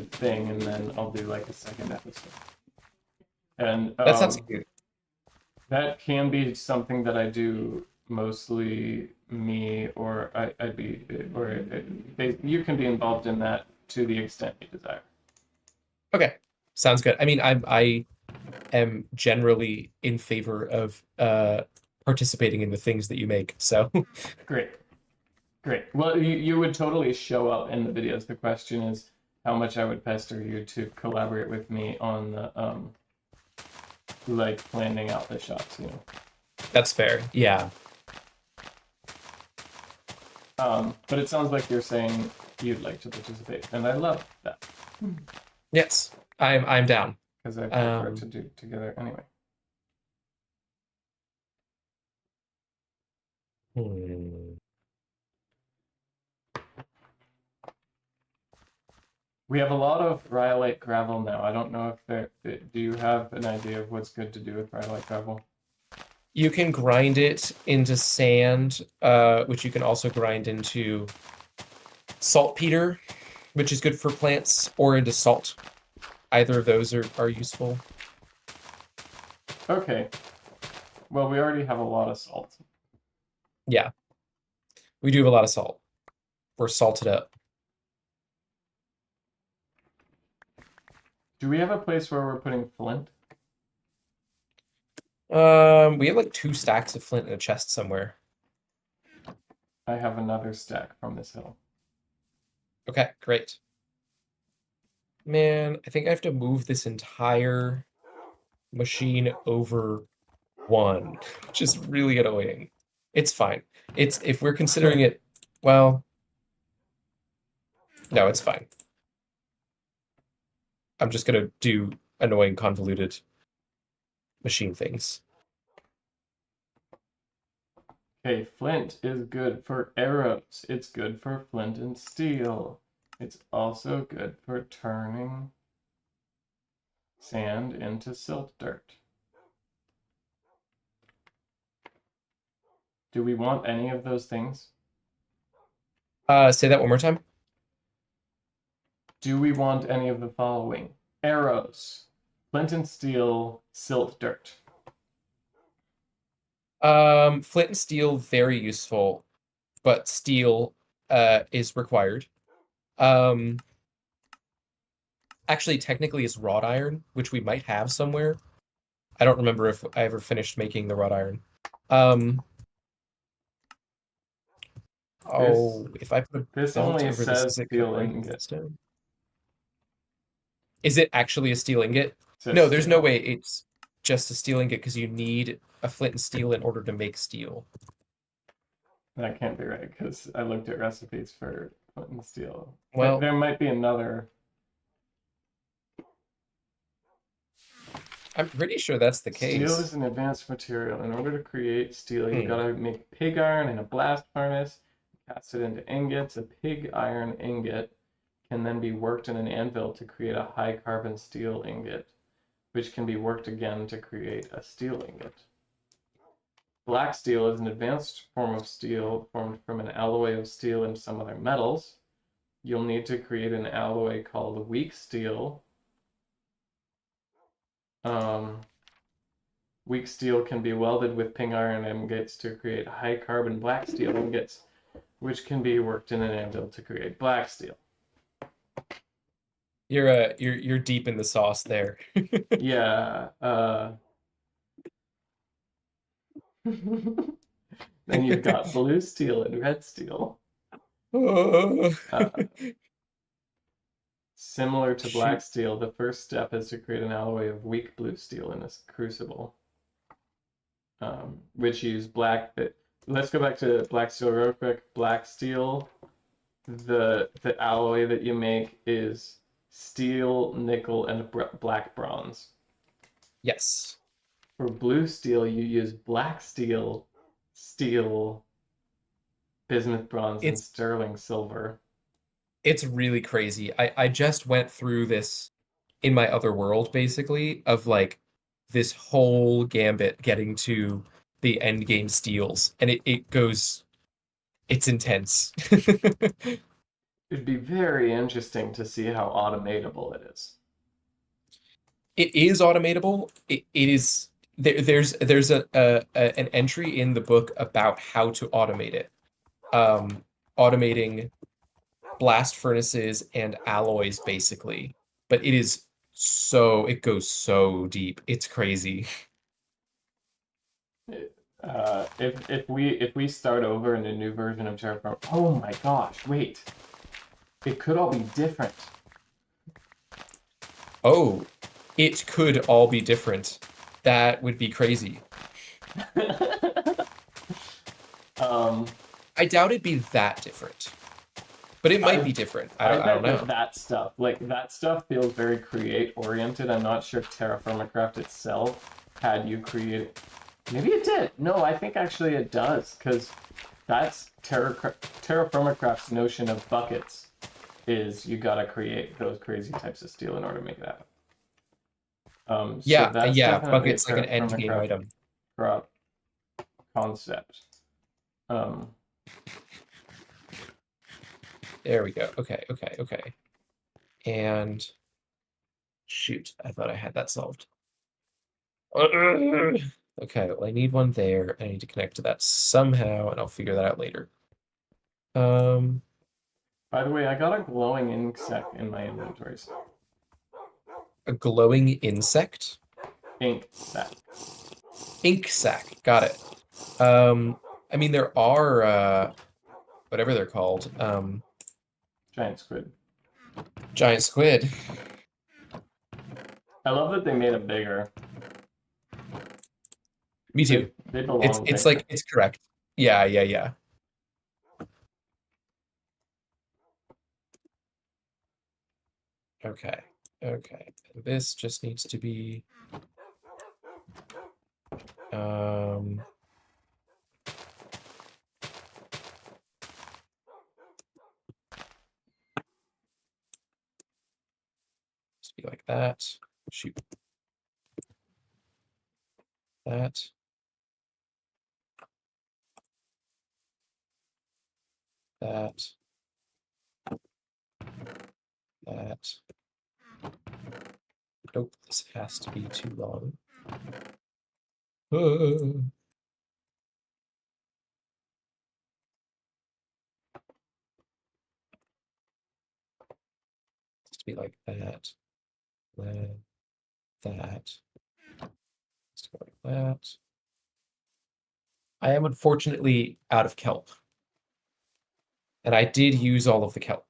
thing, and then I'll do like a second episode. And that sounds good. That can be something that I do mostly me, or you can be involved in that to the extent you desire. Okay, sounds good. I mean, I am generally in favor of participating in the things that you make. So great. Well, you would totally show up in the videos. The question is how much I would pester you to collaborate with me on the like planning out the shots. You know. That's fair. Yeah. But it sounds like you're saying you'd like to participate, and I love that. Yes, I'm down. Because I prefer to do together anyway. We have a lot of rhyolite gravel now. I don't know if do you have an idea of what's good to do with rhyolite gravel? You can grind it into sand, which you can also grind into saltpeter, which is good for plants, or into salt. Either of those are useful. Okay. Well, we already have a lot of salt. Yeah. We do have a lot of salt. We're salted up. Do we have a place where we're putting flint? We have like 2 stacks of flint in a chest somewhere. I have another stack from this hill. Okay, great. Man, I think I have to move this entire machine over 1, which is really annoying. It's fine. It's if we're considering it, well, no, it's fine. I'm just gonna do annoying convoluted machine things. Okay, flint is good for arrows. It's good for flint and steel. It's also good for turning sand into silt dirt. Do we want any of those things? Say that one more time. Do we want any of the following? Arrows, flint and steel, silt dirt. Flint and steel, very useful, but steel is required. Actually, technically, is wrought iron, which we might have somewhere. I don't remember if I ever finished making the wrought iron. If I put a This belt only over says this, is it steel covering ingot. stone? Is it actually a steel ingot? Says No, there's no steel. way it's just a steel ingot because you need a flint and steel in order to make steel. That can't be right because I looked at recipes for flint and steel. Well, there might be another. I'm pretty sure that's the case. Steel is an advanced material. In order to create steel, you've got to make pig iron in a blast furnace, cast it into ingots. A pig iron ingot can then be worked in an anvil to create a high carbon steel ingot, which can be worked again to create a steel ingot. Black steel is an advanced form of steel formed from an alloy of steel and some other metals. You'll need to create an alloy called weak steel. Weak steel can be welded with pig iron ingots to create high carbon black steel ingots, which can be worked in an anvil to create black steel. You're deep in the sauce there. Yeah. Then you've got blue steel and red steel. Similar to black steel, the first step is to create an alloy of weak blue steel in a crucible, which use black. Let's go back to black steel real quick. Black steel, the alloy that you make is steel, nickel, and black bronze. Yes. For blue steel, you use black steel, bismuth bronze, and sterling silver. It's really crazy. I just went through this in my other world, basically, of like this whole gambit getting to the end game steals, and it's intense. It'd be very interesting to see how automatable it is. It is automatable. It is there's an entry in the book about how to automate it. Automating blast furnaces and alloys, basically. But it goes so deep. It's crazy. If we start over in a new version of Terraform, oh my gosh, wait. It could all be different. Oh, it could all be different. That would be crazy. I doubt it'd be that different. But it might be different. I don't know. That stuff feels very create-oriented. I'm not sure Terraformacraft itself had you create. Maybe it did. No, I think actually it does, because that's Terraformacraft's notion of buckets. Is you gotta create those crazy types of steel in order to make it happen. Yeah, buckets like an end game item. Crop. concept. There we go. Okay. And shoot, I thought I had that solved. Okay, well, I need one there. I need to connect to that somehow, and I'll figure that out later. By the way, I got a glowing insect in my inventory. A glowing insect? Ink sac. Ink sac. Got it. I mean, there are whatever they're called. Giant squid. Giant squid. I love that they made it bigger. Me too. They belong It's bigger. like it's correct. Yeah. Okay. This just needs to be just be like that. Shoot. That. That. Nope, this has to be too long. Just be like that. That. Just go like that. I am unfortunately out of kelp. And I did use all of the kelp.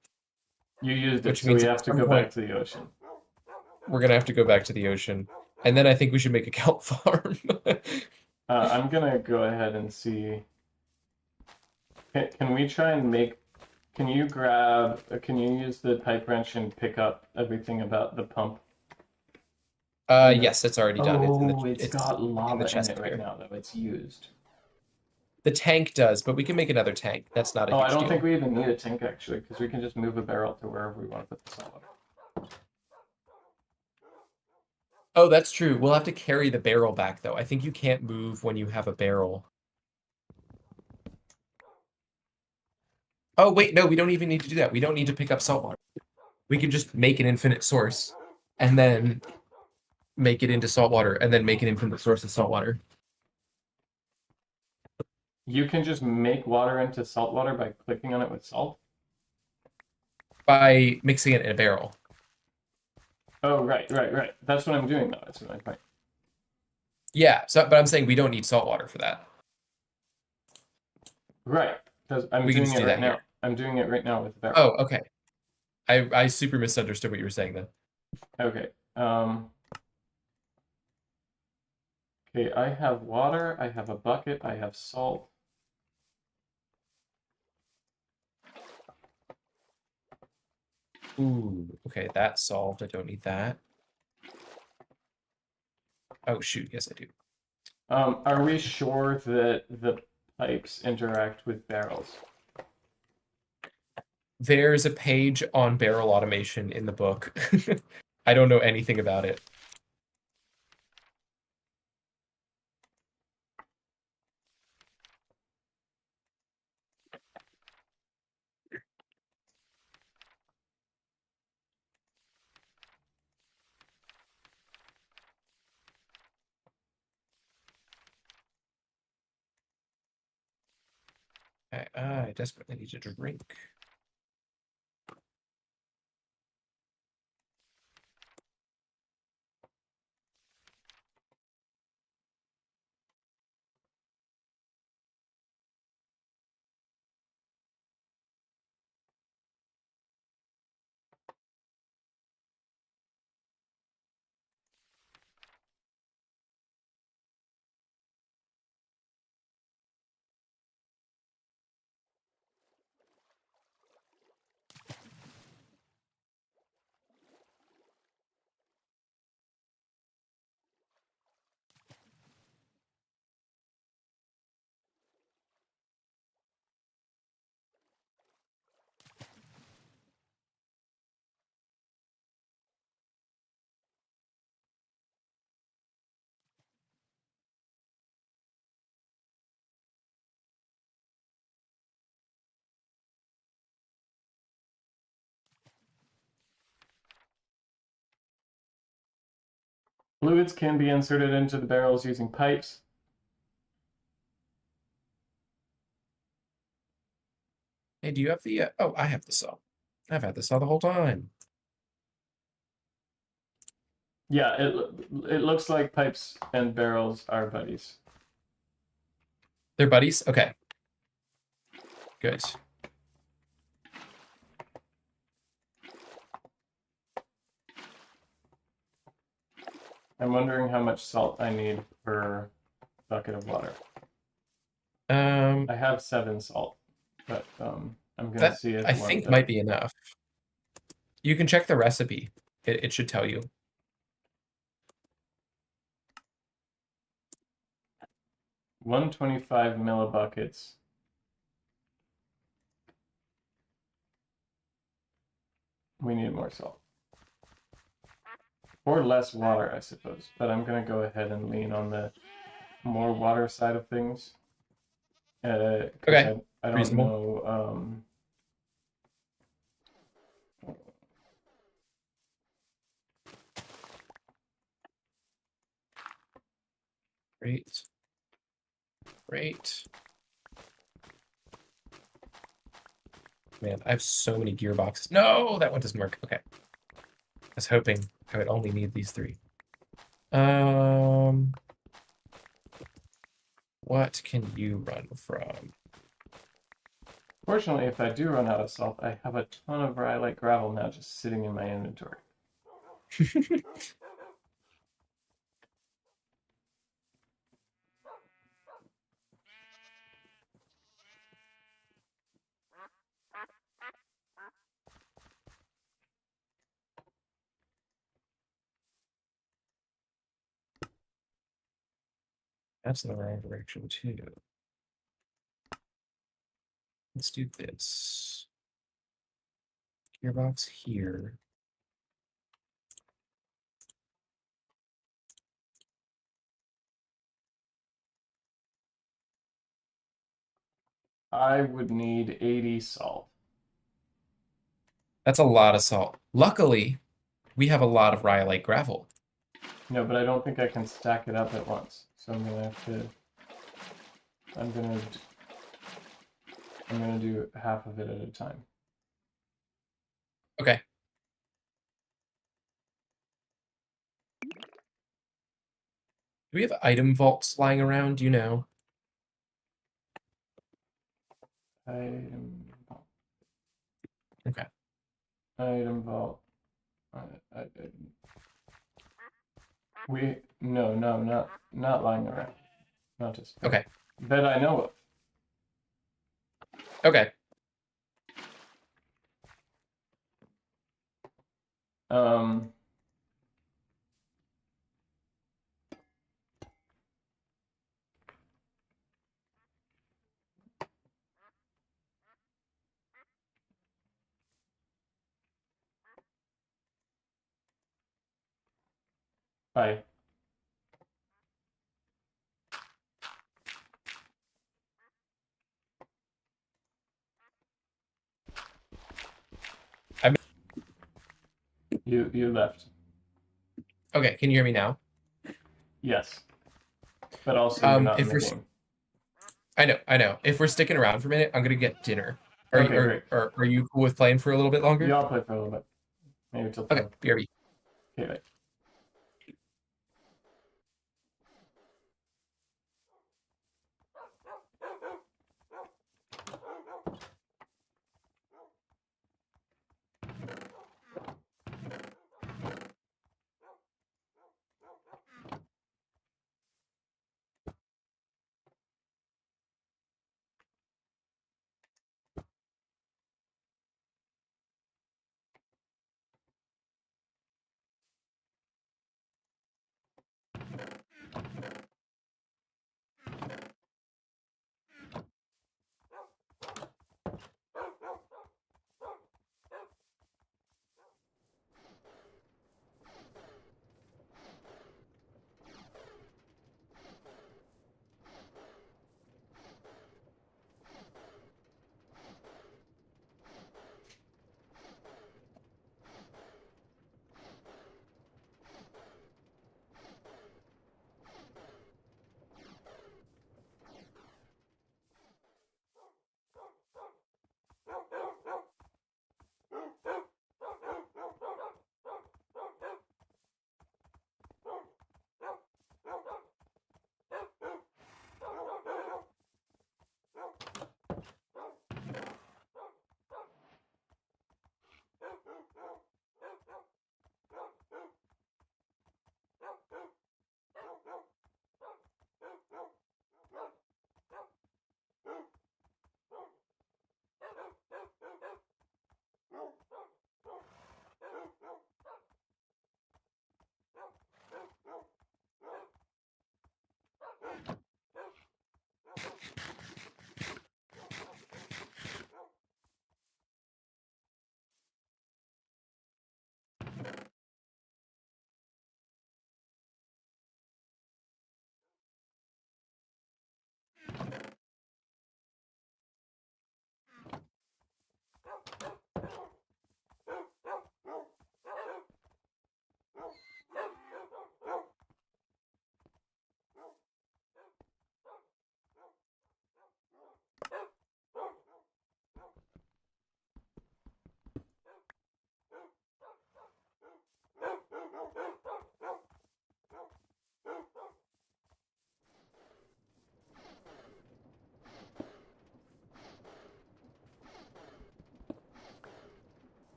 You used it, Which so means we at have to some go point- back to the ocean. We're gonna have to go back to the ocean. And then I think we should make a kelp farm. I'm gonna go ahead and see. Can we try and make? Can you grab? Can you use the pipe wrench and pick up everything about the pump? Yes, it's already done. It's got lava in chest it right here. now, though. It's used. The tank does, but we can make another tank. That's not a Oh, huge I don't deal. think we even need a tank actually, because we can just move a barrel to wherever we want to put the salt water. Oh, that's true. We'll have to carry the barrel back, though. I think you can't move when you have a barrel. Oh, wait, no, we don't even need to do that. We don't need to pick up salt water. We can just make an infinite source and then make it into salt water and then make an infinite source of salt water. You can just make water into salt water by clicking on it with salt? By mixing it in a barrel. Oh, right. That's what I'm doing, though. That's my point. Yeah, but I'm saying we don't need salt water for that. Right, because I'm We can doing just it do right that now. here. I'm doing it right now with the barrel. Oh, okay. I super misunderstood what you were saying then. Okay. Okay, I have water, I have a bucket, I have salt. Ooh, okay, that's solved. I don't need that. Oh, shoot. Yes, I do. Are we sure that the pipes interact with barrels? There's a page on barrel automation in the book. I don't know anything about it. I desperately need a drink. Fluids can be inserted into the barrels using pipes. Hey, do you have the? Oh, I have the saw. I've had the saw the whole time. Yeah, it looks like pipes and barrels are buddies. They're buddies. Okay. Good. I'm wondering how much salt I need per bucket of water. I I have 7 salt, but I'm gonna that see if I one think might be enough. You can check the recipe. It should tell you. 125 millibuckets. We need more salt. Or less water, I suppose. But I'm gonna go ahead and lean on the more water side of things. 'Cause Okay, I don't reasonable. know. Great. Great. Man, I have so many gearboxes. No, that one doesn't work. Okay. I was hoping I would only need these 3. What can you run from? Fortunately, if I do run out of salt, I have a ton of rhyolite gravel now just sitting in my inventory. That's in the wrong direction too. Let's do this. Gearbox here. I would need 80 salt. That's a lot of salt. Luckily, we have a lot of rhyolite gravel. No, but I don't think I can stack it up at once. So I'm gonna have to. I'm gonna do half of it at a time. Okay. Do we have item vaults lying around? Do you know? Item vault. Okay. Item vault. No, not lying around. Not just Okay. that I know of. Okay. Um. Bye. I'm You left. okay. Can you hear me now? Yes. But also you're not in If the we're game. I know. If we're sticking around for a minute, I'm gonna get dinner. Are Okay, you great. are you cool with playing for a little bit longer? Yeah, I'll play for a little bit. Maybe till Okay, 12. BRB. Okay, bye.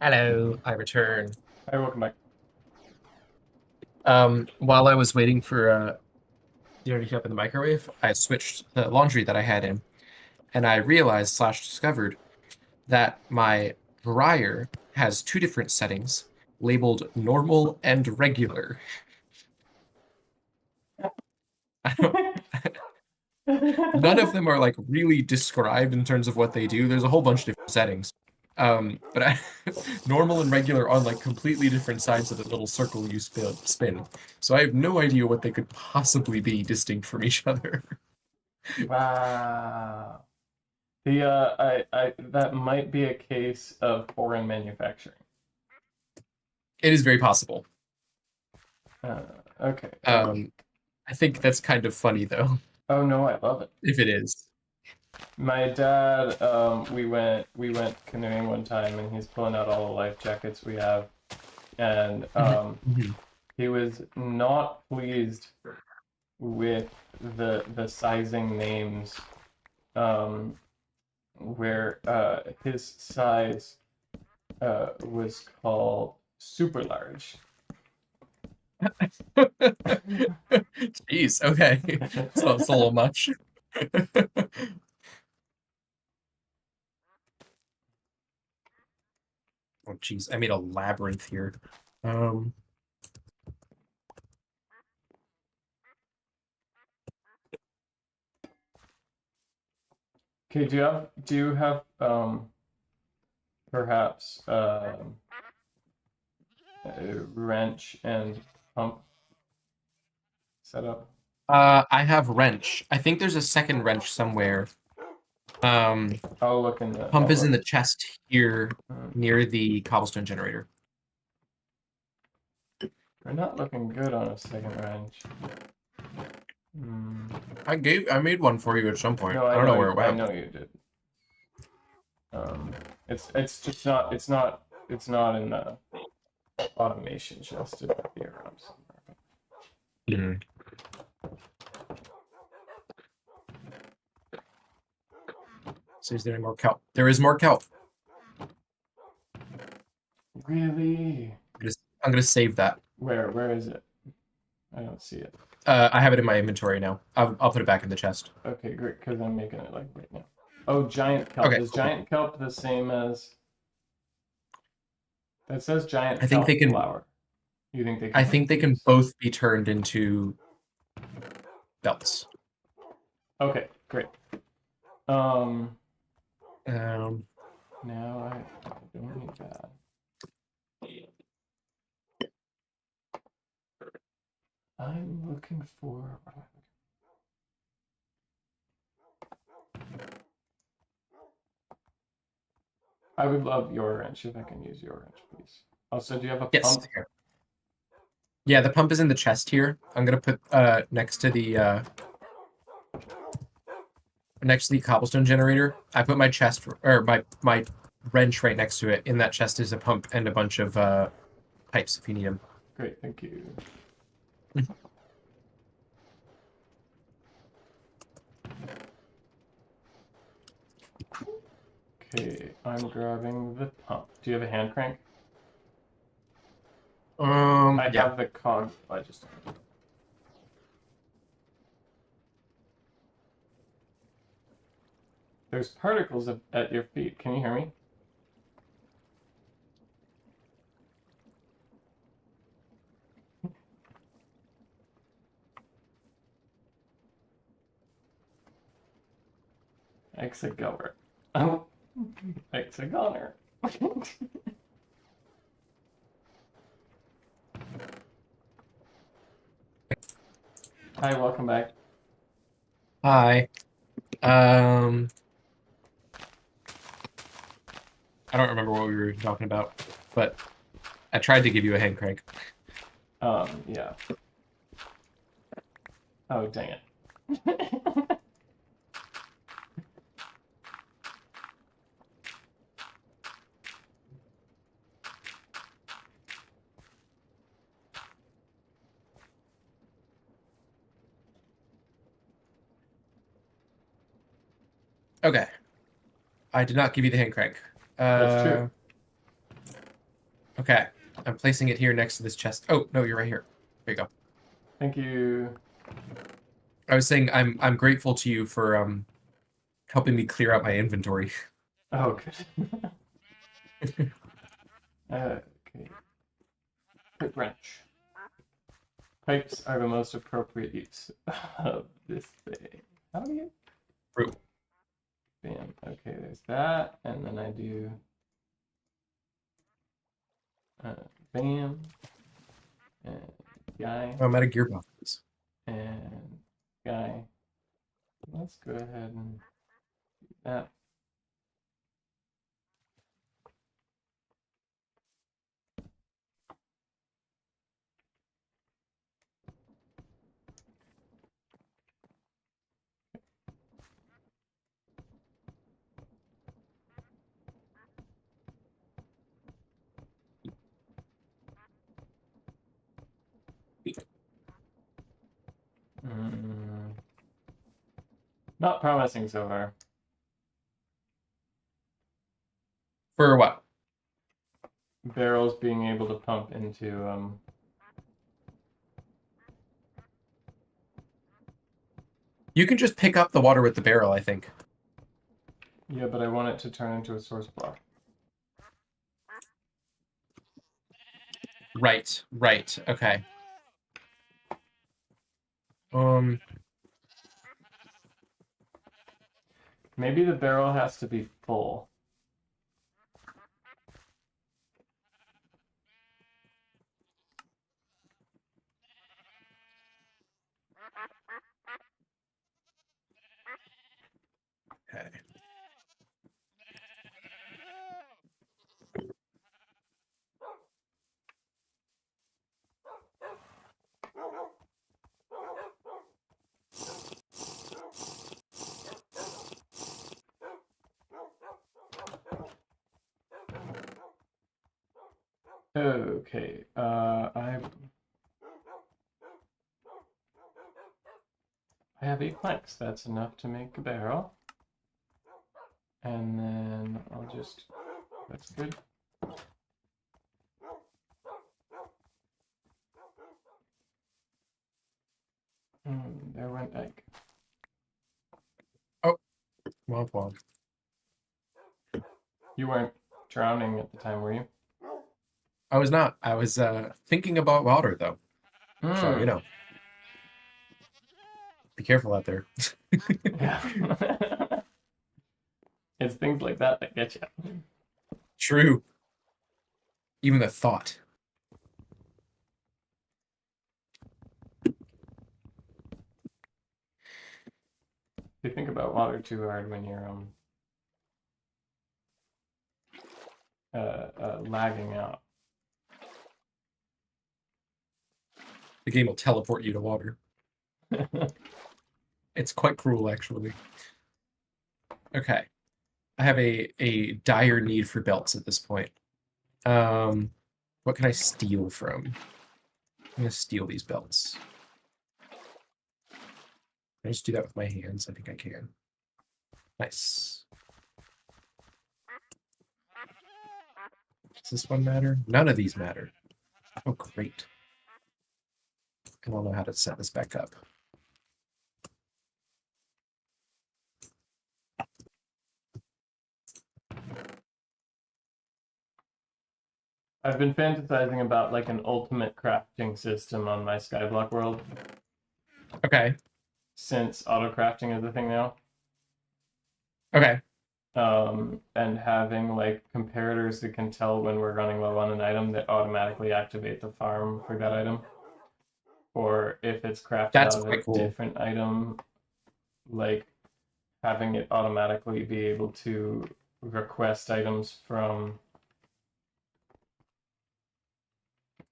Hello, I return. Hi, welcome back. While I was waiting for dinner to heat up in the microwave, I switched the laundry that I had in, and I realized slash discovered that my dryer has two different settings labeled normal and regular. I don't, none of them are like really described in terms of what they do. There's a whole bunch of different settings. But normal and regular on like completely different sides of the little circle you spin. So I have no idea what they could possibly be distinct from each other. Wow. The I that might be a case of foreign manufacturing. It is very possible. Okay. I think that's kind of funny though, Oh no, I love it. if it is. My dad, we went canoeing one time, and he's pulling out all the life jackets we have, and he was not pleased with the sizing names, where his size was called super large. Jeez, okay. So it's a little much. Oh, jeez, I made a labyrinth here. Okay, do you have perhaps a wrench and pump set up? I have wrench. I think there's a second wrench somewhere. I'll look in the Pump is in the chest here near the cobblestone generator. We're not looking good on a second wrench. I made one for you at some point. No, I don't know where it went. I know you did. It's just not it's not in the automation chest. It might be around somewhere. So is there any more kelp? There is more kelp. Really? I'm gonna save that. Where is it? I don't see it. I have it in my inventory now. I'll put it back in the chest. Okay, great, because I'm making it like right now. Oh, giant kelp. Okay, Is giant kelp the same as... That says giant I think kelp they can flower. You think they can... I think they can both be turned into belts. Okay, great. Now I don't need that. I'm looking for... I would love your wrench if I can use your wrench, please. Also, do you have a pump? Here. Yeah, the pump is in the chest here. I'm gonna put next to the cobblestone generator. I put my chest or my wrench right next to it. In that chest is a pump and a bunch of pipes if you need them. Great, thank you. Okay, I'm grabbing the pump. Do you have a hand crank? I have the cog. I just don't. There's particles at your feet. Can you hear me? Exegoner. Oh, Exegoner. Hi, welcome back. Hi. I don't remember what we were talking about, but I tried to give you a hand crank. Yeah. Oh, dang it. Okay. I did not give you the hand crank. That's true. Okay, I'm placing it here next to this chest. Oh, no, you're right here. There you go. Thank you. I was saying I'm grateful to you for helping me clear out my inventory. Oh, good. Okay. Quick wrench. Pipes are the most appropriate use of this thing. How do you? True. Bam. Okay, there's that, and then I do. Bam. And guy. Oh, I'm out of gearboxes. And guy. Let's go ahead and do that. Not promising so far. For what? Barrels being able to pump into You can just pick up the water with the barrel, I think. yeah, but I want it to turn into a source block. Right, right. Okay. Maybe the barrel has to be full. Okay. Okay, I have 8 planks. That's enough to make a barrel. And then I'll just, that's good. There went egg. Oh, womp womp. You weren't drowning at the time, were you? I was not. I was thinking about water, though. So, you know. Be careful out there. Yeah. It's things like that that get you. True. Even the thought. You think about water too hard when you're lagging out. The game will teleport you to water. It's quite cruel, actually. Okay. I have a dire need for belts at this point. What can I steal from? I'm going to steal these belts. Can I just do that with my hands? I think I can. Nice. Does this one matter? None of these matter. Oh, great. And I'll know how to set this back up. I've been fantasizing about like an ultimate crafting system on my Skyblock world. Okay. Since auto crafting is a thing now. Okay. And having like comparators that can tell when we're running low on an item that automatically activate the farm for that item. Or if it's crafted That's out of quite a cool. different item, like having it automatically be able to request items from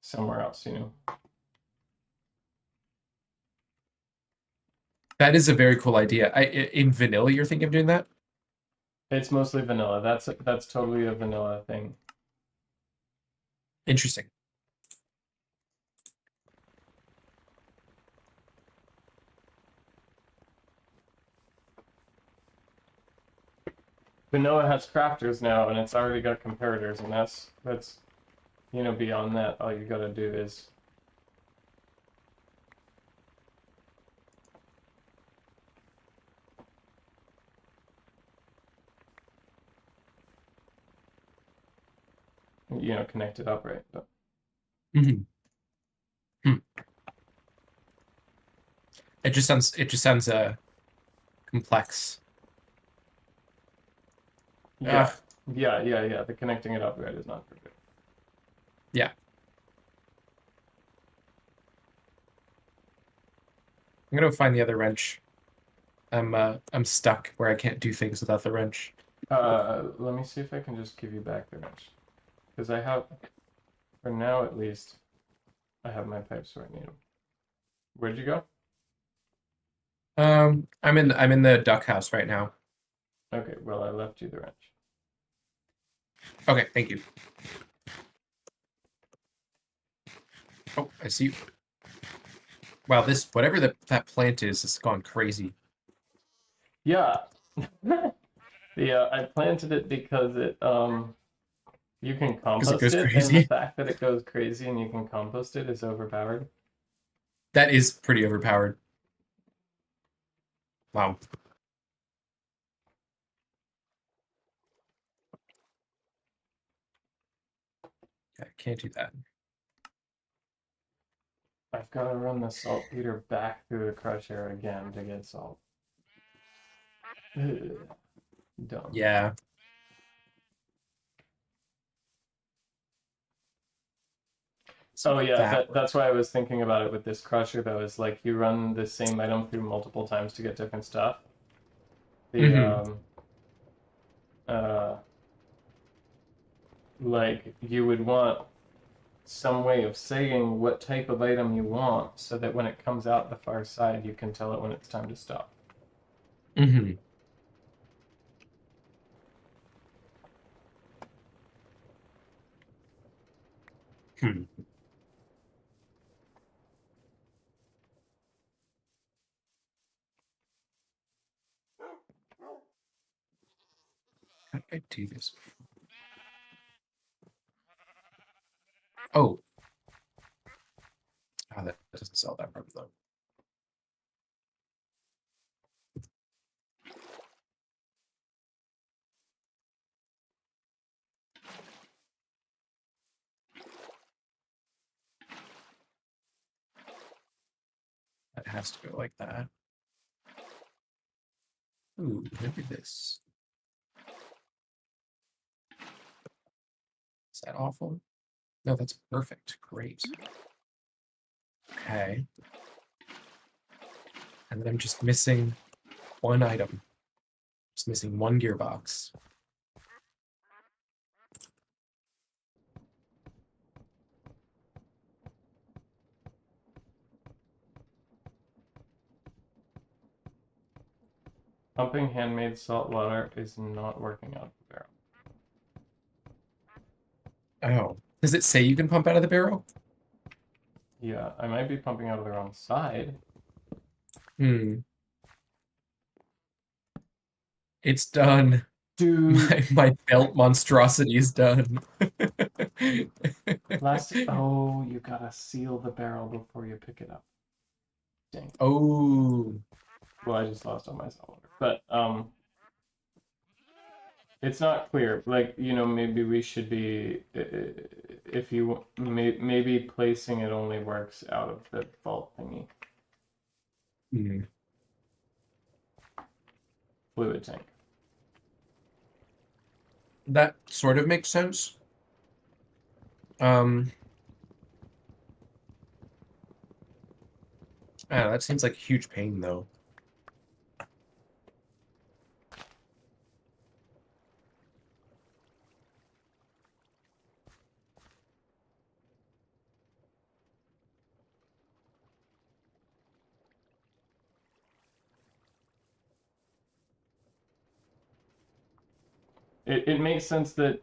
somewhere else, you know. That is a very cool idea. In vanilla, you're thinking of doing that? It's mostly vanilla. That's totally a vanilla thing. Interesting. Vanilla has crafters now, and it's already got comparators, and that's beyond that, all you gotta do is connect it up, right? But Mhm. Hmm. It just sounds complex. yeah, Ugh. yeah. The connecting it up right is not very good. Yeah. I'm gonna find the other wrench. I'm stuck where I can't do things without the wrench. Let me see if I can just give you back the wrench, because I have, for now at least, I have my pipes where I need them. Where'd you go? I'm in the duck house right now. Okay, well, I left you the wrench. Okay, thank you. Oh, I see you. Wow, this whatever that plant is has gone crazy. Yeah. Yeah, I planted it because you can Because it compost goes it, and the crazy. fact that it goes crazy and you can compost it is overpowered. That is pretty overpowered. Wow. I can't do that. I've got to run the saltpeter back through the crusher again to get salt. Ugh, dumb. Yeah. So Oh yeah, that that's why I was thinking about it with this crusher though, is like you run the same item through multiple times to get different stuff. The Mm-hmm. uh like you would want some way of saying what type of item you want so that when it comes out the far side you can tell it when it's time to stop. Mm-hmm. Hmm. How did I do this? Oh. Oh, that doesn't sell that room though. That has to go like that. Ooh, can I do this? Is that awful? No, that's perfect. Great. Okay. And then I'm just missing one item. Just missing one gearbox. Pumping handmade salt water is not working out of the barrel. Oh. Does it say you can pump out of the barrel? Yeah, I might be pumping out of the wrong side. Hmm. It's done. Dude, My belt monstrosity is done. oh, you gotta seal the barrel before you pick it up. Dang. Oh. Well, I just lost all my salt water. But it's not clear. Like, maybe we should be, if you, maybe placing it only works out of the vault thingy. Hmm. Fluid tank. That sort of makes sense. Um, that seems like a huge pain, though. It makes sense that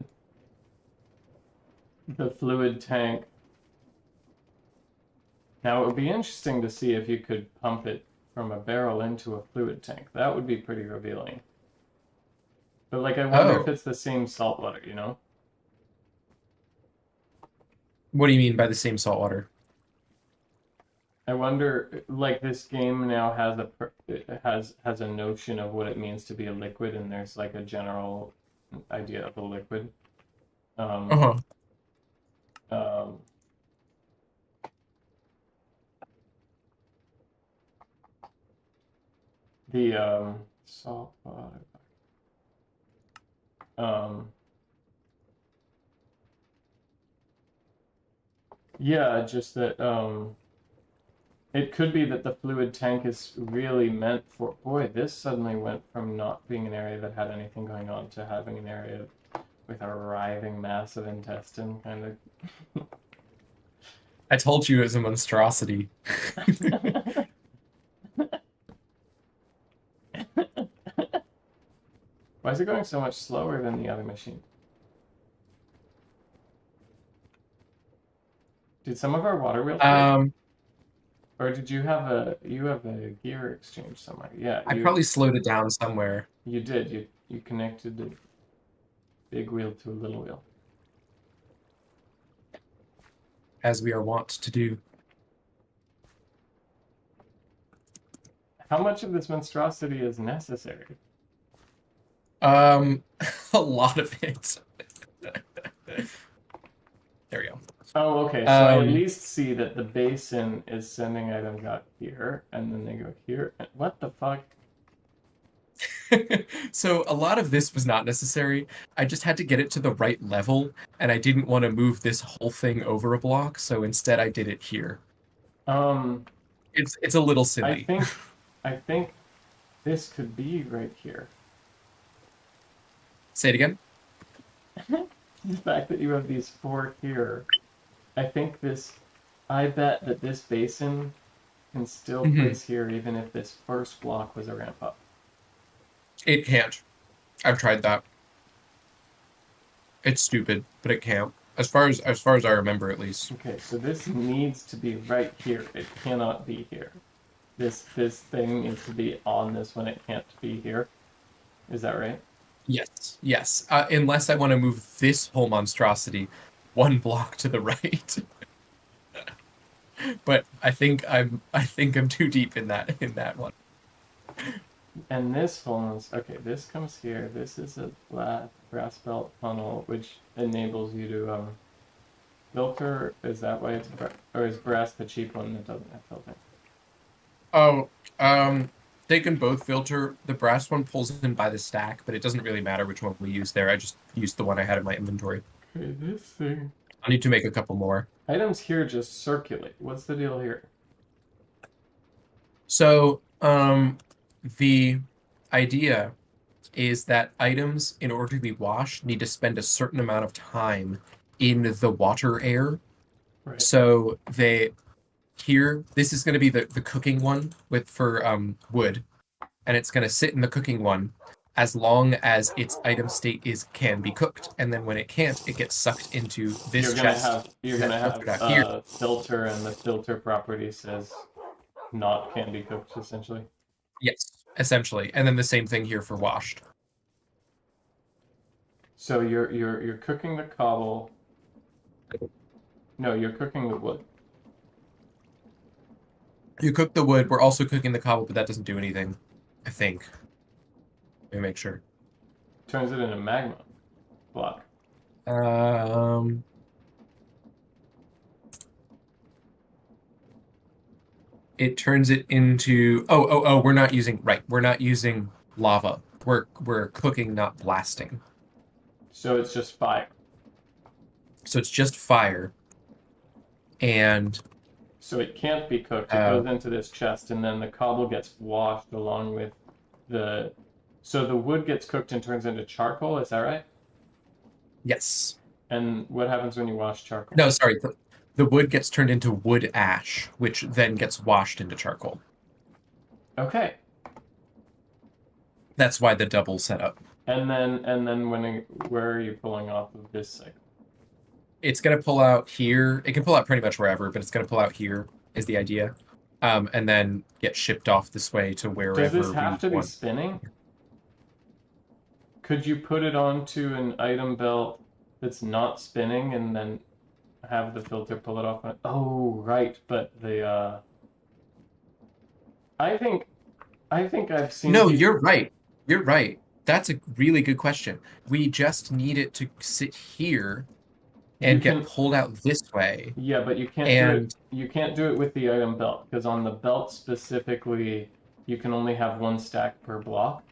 the fluid tank. Now, it would be interesting to see if you could pump it from a barrel into a fluid tank. That would be pretty revealing. But, like, I wonder if Oh. it's the same salt water, What do you mean by the same salt water? I wonder, like this game now has has a notion of what it means to be a liquid, and there's like a general idea of a liquid. Uh-huh. Um, the salt water. Yeah, just that it could be that the fluid tank is really meant for. Boy, this suddenly went from not being an area that had anything going on to having an area with a writhing mass of intestine, kind of. I told you it was a monstrosity. Why is it going so much slower than the other machine? Did some of our water wheels break? Or did you have a gear exchange somewhere? Yeah, I probably slowed it down somewhere. you did. You connected the big wheel to a little wheel. As we are wont to do. How much of this monstrosity is necessary? A lot of it. There we go. Oh, okay. So I at least see that the basin is sending items out here, and then they go here. What the fuck? So a lot of this was not necessary. I just had to get it to the right level, and I didn't want to move this whole thing over a block, so instead I did it here. It's a little silly. I think this could be right here. Say it again. The fact that you have these four here, I bet that this basin can still place here even if this first block was a ramp up. It can't. I've tried that. It's stupid, but it can't. As far as I remember, at least. Okay, so this needs to be right here. It cannot be here. This thing needs to be on this when it can't be here. Is that right? Yes, yes. Unless I want to move this whole monstrosity one block to the right. But I think I'm too deep in that one. And this one's okay. This comes here. This is a flat brass belt funnel, which enables you to filter. Is that why it's or is brass the cheap one that doesn't have filtering? Oh, they can both filter. The brass one pulls in by the stack, but it doesn't really matter which one we use there. I just used the one I had in my inventory. Okay, this thing. I need to make a couple more. Items here just circulate. What's the deal here? So, the idea is that items, in order to be washed, need to spend a certain amount of time in the water air. Right. So this is going to be the cooking one for wood, and it's going to sit in the cooking one as long as its item state can be cooked, and then when it can't, it gets sucked into this chest. You're gonna have a filter, and the filter property says not can be cooked, essentially. Yes, essentially, and then the same thing here for washed. So you're cooking the cobble. No, you're cooking the wood. You cook the wood. We're also cooking the cobble, but that doesn't do anything, I think. Let me make sure. Turns it into magma block. It turns it into we're not using lava. We're cooking, not blasting. So it's just fire. So it's just fire. And so it can't be cooked. It goes into this chest, and then the cobble gets washed along with the. So the wood gets cooked and turns into charcoal. Is that right? Yes. And what happens when you wash charcoal? No, sorry. The wood gets turned into wood ash, which then gets washed into charcoal. Okay. That's why the double setup. And then where are you pulling off of this cycle? It's gonna pull out here. It can pull out pretty much wherever, but it's gonna pull out here is the idea, and then get shipped off this way to wherever. Does this have to be spinning? Could you put it onto an item belt that's not spinning, and then have the filter pull it off. Oh, right, but the I think I've seen. No, you're right. You're right. That's a really good question. We just need it to sit here You and can, get pulled out this way. yeah, but you can't do it. And You can't do it with the item belt because on the belt specifically, you can only have one stack per block.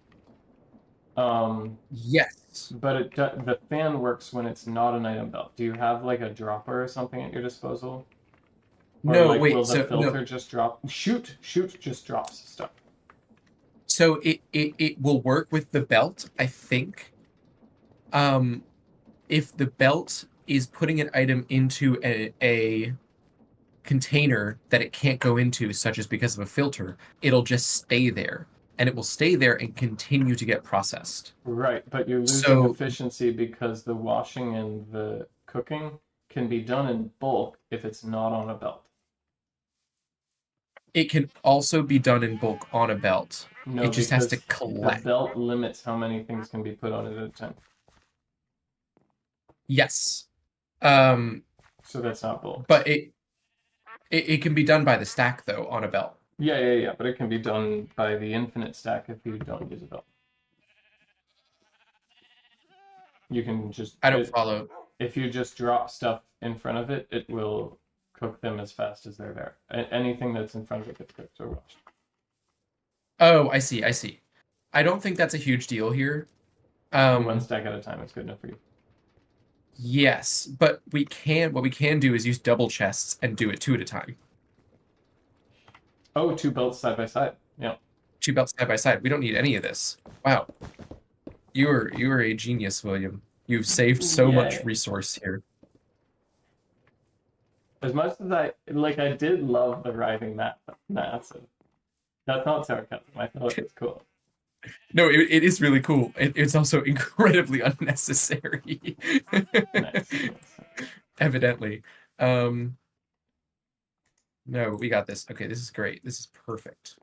yes. But the fan works when it's not an item belt. Do you have like a dropper or something at your disposal? Or No, like wait, will the so filter no. just drop? Shoot just drops stuff. So it will work with the belt, I think. If the belt is putting an item into a container that it can't go into, such as because of a filter, it'll just stay there. And it will stay there and continue to get processed. Right, but you're losing So efficiency because the washing and the cooking can be done in bulk if it's not on a belt. it can also be done in bulk on a belt. No, It just has to because collect. the belt limits how many things can be put on it at a time. Yes. So that's not bulk. But it can be done by the stack though on a belt. Yeah, but it can be done by the infinite stack if you don't use a belt. You can just... I don't follow. If you just drop stuff in front of it, it will cook them as fast as they're there. Anything that's in front of it gets cooked or washed. Oh, I see. I don't think that's a huge deal here. One stack at a time is good enough for you. Yes, but what we can do is use double chests and do it 2 at a time. Oh, 2 belts side by side. Yeah. 2 belts side by side. We don't need any of this. Wow. You are a genius, William. You've saved so much resource here. As much as I did love the writhing massive. That's not sarcasm. I thought it was cool. No, it is really cool. It's also incredibly unnecessary. Nice. Evidently. No, we got this. Okay, this is great. This is perfect.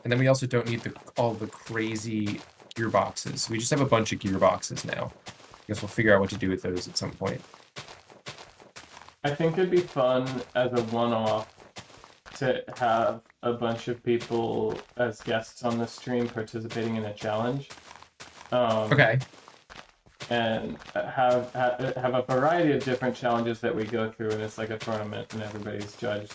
And then we also don't need all the crazy gearboxes. We just have a bunch of gearboxes now. I guess we'll figure out what to do with those at some point. I think it'd be fun as a one-off to have a bunch of people as guests on the stream participating in a challenge. Okay. And have a variety of different challenges that we go through, and it's like a tournament, and everybody's judged.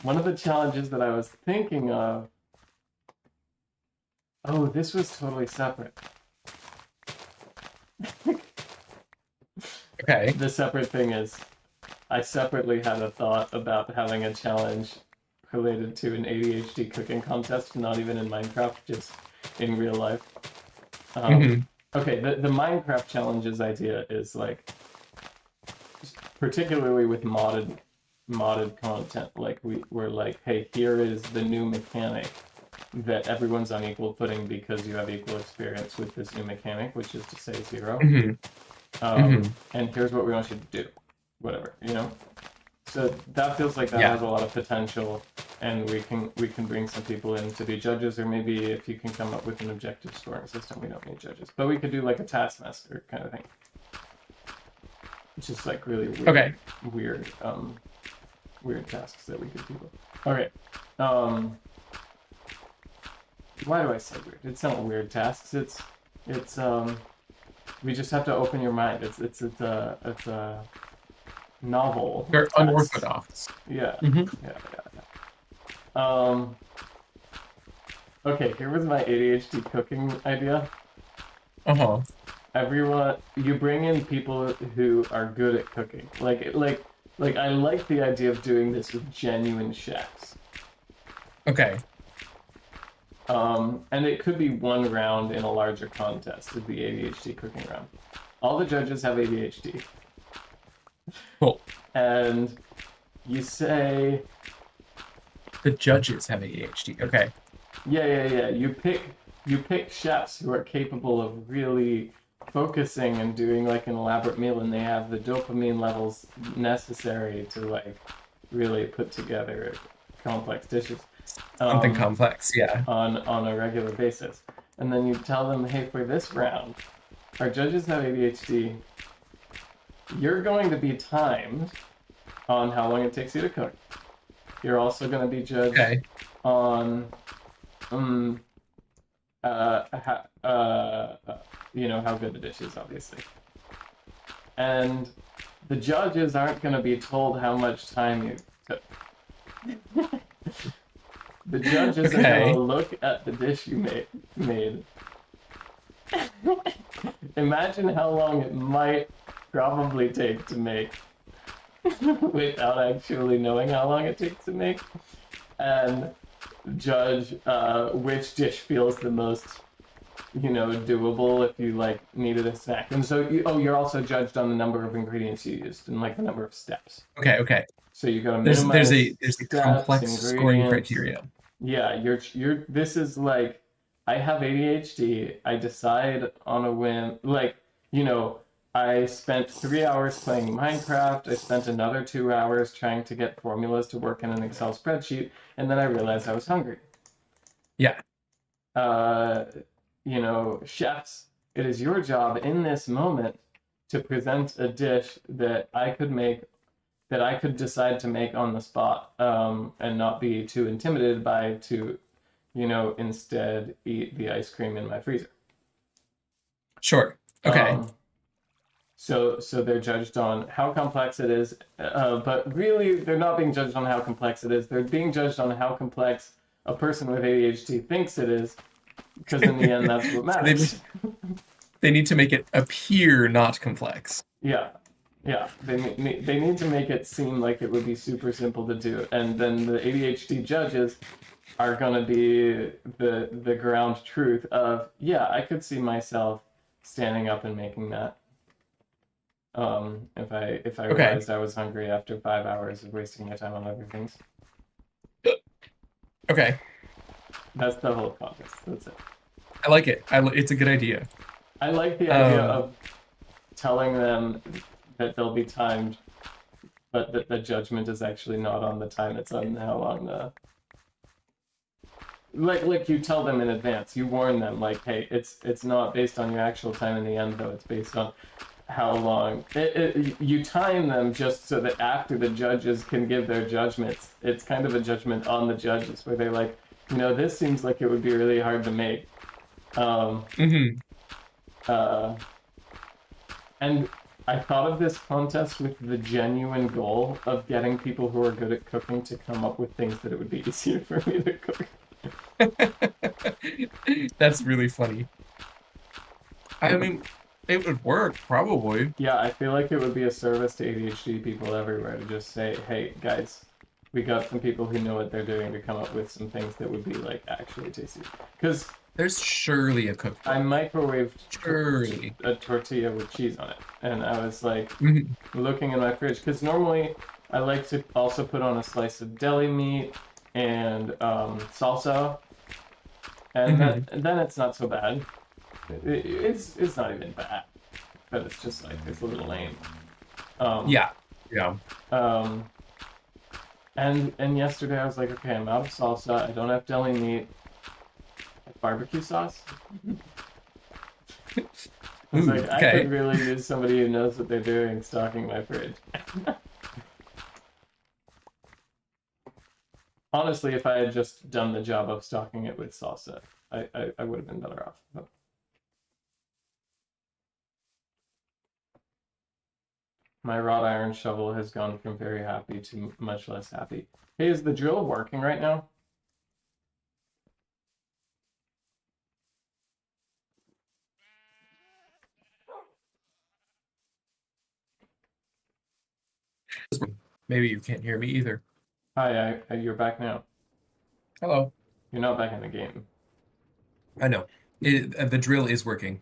One of the challenges that I was thinking of... Oh, this was totally separate. Okay. The separate thing is, I separately had a thought about having a challenge related to an ADHD cooking contest, not even in Minecraft, just in real life. Okay, the Minecraft challenges idea is like, particularly with modded content, like we're like, hey, here is the new mechanic that everyone's on equal footing because you have equal experience with this new mechanic, which is to say 0. And here's what we want you to do, whatever, you know. So that feels like that has a lot of potential, and we can bring some people in to be judges, or maybe if you can come up with an objective scoring system, we don't need judges, but we could do like a taskmaster kind of thing. It's just like really weird, weird tasks that we could do. Okay. Why do I say weird? It's not weird tasks. It's we just have to open your mind. It's a novel. They're unorthodox. Yeah. Okay, here was my ADHD cooking idea. Everyone, you bring in people who are good at cooking. Like I like the idea of doing this with genuine chefs. Okay. And it could be one round in a larger contest of the ADHD cooking round. All the judges have ADHD. Cool. And you say... The judges have ADHD. Okay. Yeah. You pick chefs who are capable of really focusing and doing like an elaborate meal, and they have the dopamine levels necessary to like really put together complex dishes. Something complex, yeah. On a regular basis. And then you tell them, hey, for this round, our judges have ADHD. You're going to be timed on how long it takes you to cook. You're also going to be judged Okay. on, you know, how good the dish is, obviously. And the judges aren't going to be told how much time you took. The judges are going to look at the dish you made. Imagine how long it might probably take to make without actually knowing how long it takes to make, and judge which dish feels the most, you know, doable if you like needed a snack. And so you're also judged on the number of ingredients you used and like the number of steps. Okay. So you got to minimize there's a complex scoring criteria. Yeah, you're this is like, I have ADHD. I decide on a whim. Like, you know, I spent 3 hours playing Minecraft. I spent another 2 hours trying to get formulas to work in an Excel spreadsheet, and then I realized I was hungry. Yeah. You know, chefs, it is your job in this moment to present a dish that I could make, that I could decide to make on the spot, and not be too intimidated by, to, you know, instead eat the ice cream in my freezer. Sure. Okay. So they're judged on how complex it is, but really they're not being judged on how complex it is. They're being judged on how complex a person with ADHD thinks it is, because in the end, that's what matters. They need to make it appear not complex. Yeah. They need to make it seem like it would be super simple to do, and then the ADHD judges are gonna be the ground truth of, yeah, I could see myself standing up and making that. If I realized I was hungry after 5 hours of wasting my time on other things. Okay. That's the whole contest. That's it. I like it. It's a good idea. I like the idea of telling them that they'll be timed, but that the judgment is actually not on the time, it's on how long the... Like you tell them in advance, you warn them, like, hey, it's not based on your actual time in the end, though, it's based on how long. You time them just so that after the judges can give their judgments, it's kind of a judgment on the judges, where they're like, you know, this seems like it would be really hard to make. And I thought of this contest with the genuine goal of getting people who are good at cooking to come up with things that it would be easier for me to cook. That's really funny. I mean, it would work, probably. Yeah, I feel like it would be a service to ADHD people everywhere to just say, hey, guys, we got some people who know what they're doing to come up with some things that would be, like, actually tasty. Because there's surely a cookbook. I microwaved a tortilla with cheese on it, and I was, like, looking in my fridge, because normally I like to also put on a slice of deli meat and salsa, and then it's not so bad. It's not even bad, but it's just like, it's a little lame. Yeah. And yesterday I was like, okay, I'm out of salsa, I don't have deli meat, barbecue sauce. I was like, okay. I could really use somebody who knows what they're doing stocking my fridge. Honestly, if I had just done the job of stocking it with salsa, I would have been better off. But... my wrought iron shovel has gone from very happy to much less happy. Hey, is the drill working right now? Maybe you can't hear me either. Hi, you're back now. Hello. You're not back in the game. I know. The drill is working.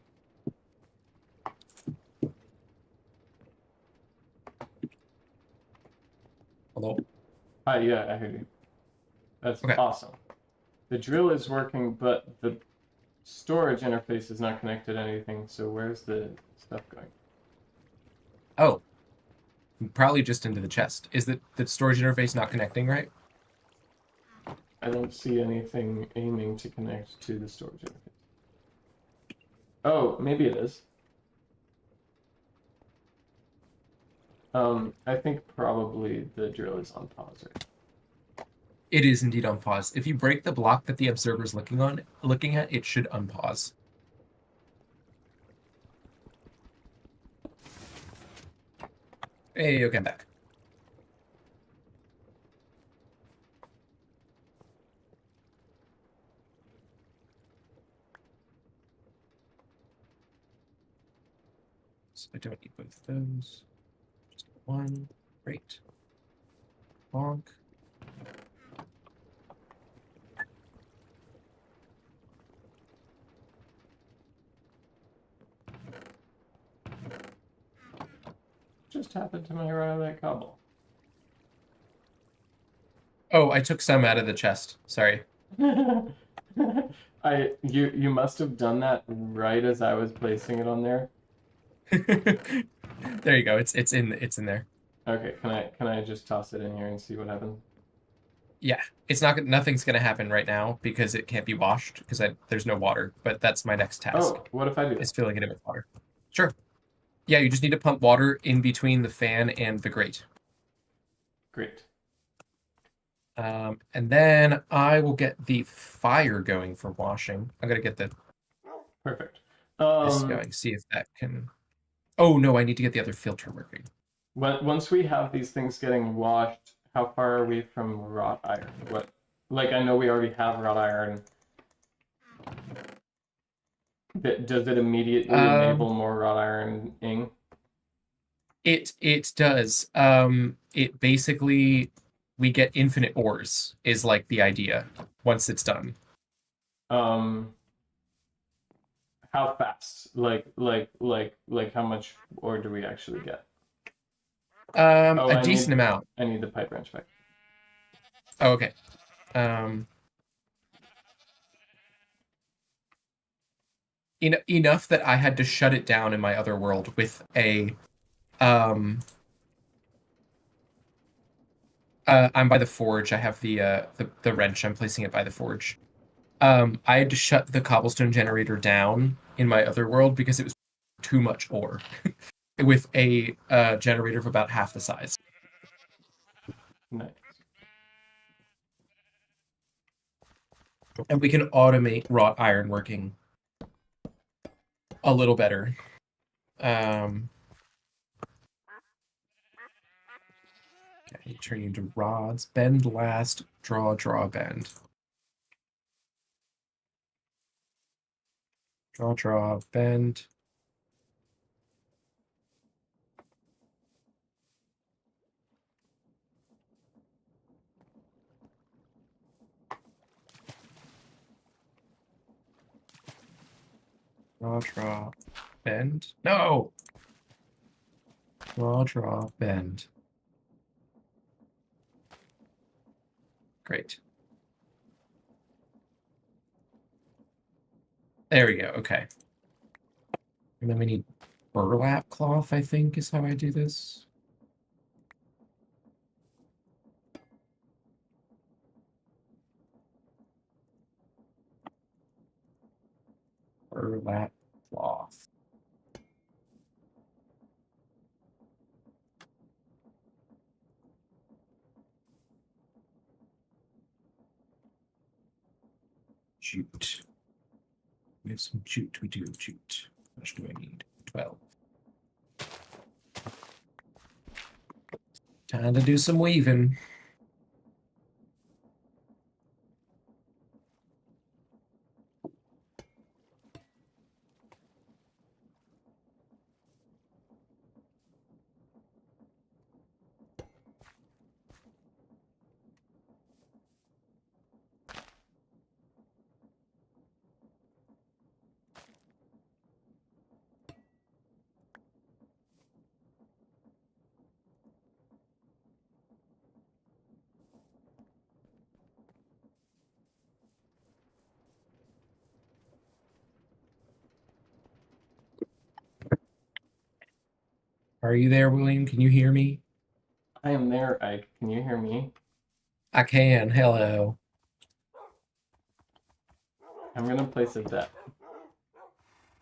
Hello? Hi, yeah, I heard you. That's awesome. The drill is working, but the storage interface is not connected to anything, so where's the stuff going? Oh. Probably just into the chest. Is the storage interface not connecting, right? I don't see anything aiming to connect to the storage interface. Oh, maybe it is. I think probably the drill is on pause right. It is indeed on pause. If you break the block that the observer is looking at, it should unpause. Hey, okay, I'm back. So I don't need both of those. Just one. Great. Bonk. Just happened to my right of that cobble. Oh, I took some out of the chest. Sorry. You must have done that right as I was placing it on there. There you go. It's in there. Okay, can I just toss it in here and see what happens? Yeah, it's not. Nothing's gonna happen right now because it can't be washed because there's no water. But that's my next task. Oh, what if I do? Is filling it in with water. Sure. Yeah, you just need to pump water in between the fan and the grate. Great. And then I will get the fire going for washing. I'm gonna get the Perfect. this going. See if that can. Oh no, I need to get the other filter working. Once we have these things getting washed, how far are we from wrought iron? What? Like, I know we already have wrought iron. Does it immediately enable more wrought ironing? It does. It basically we get infinite ores is like the idea once it's done. How fast? Like how much ore do we actually get? A decent amount. I need the pipe wrench back. Oh, okay. Enough that I had to shut it down in my other world with a I'm by the forge. I have the wrench. I'm placing it by the forge. I had to shut the cobblestone generator down in my other world because it was too much ore with a generator of about half the size. Nice. And we can automate wrought iron working a little better. Okay, turn into rods. Bend last, draw, bend. Draw, bend. Draw, bend. No! Draw, bend. Great. There we go, okay. And then we need burlap cloth, I think, is how I do this. Burlap cloth. Jute. We have some jute. We do have jute. How much do I need? 12. Time to do some weaving. Are you there, William? Can you hear me? I am there, Ike. Can you hear me? I can. Hello. I'm gonna place a bet.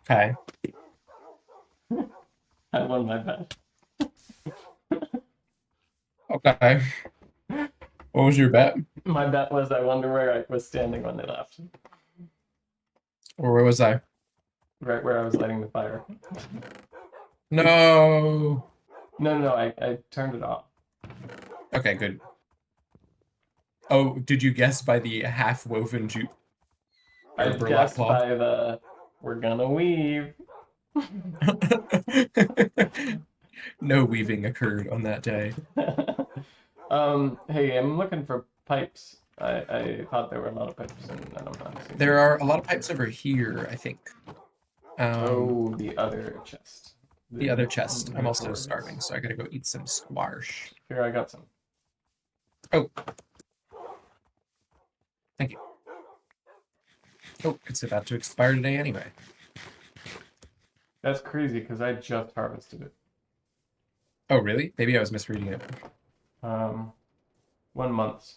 Okay. I won my bet. Okay. What was your bet? My bet was I wonder where I was standing when they left. Or where was I? Right where I was lighting the fire. No. No, I turned it off. Okay, good. Oh, did you guess by the half-woven jute? I Burlap guessed cloth? by the we're gonna weave. No weaving occurred on that day. Hey, I'm looking for pipes. I thought there were a lot of pipes, and I'm not seeing There them. are a lot of pipes over here, I think. Oh, the other chest. The other chest. I'm also drawers. starving, so I gotta go eat some squash. Here, I got some. Oh. Thank you. Oh, it's about to expire today anyway. That's crazy because I just harvested it. Oh, really? Maybe I was misreading it. 1 month.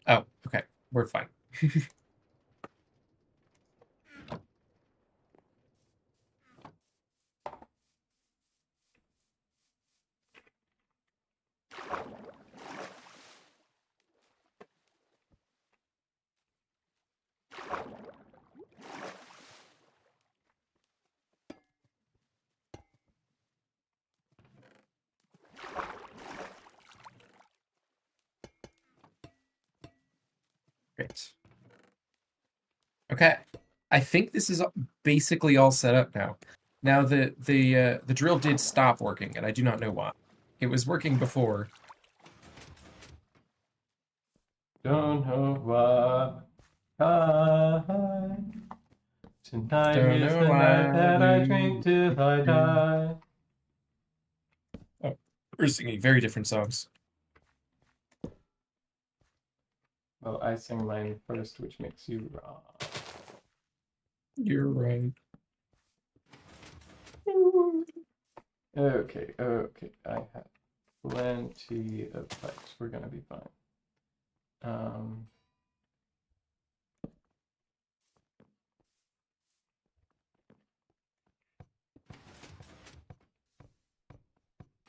Oh, okay. We're fine. Great. Okay. I think this is basically all set up now. Now the drill did stop working, and I do not know why. It was working before. Don't know why. Tonight Don't is know the night why that I we- drink till I die. Oh, we're singing very different songs. Well, I sing mine first, which makes you wrong. You're right. Okay. I have plenty of pipes. We're gonna be fine.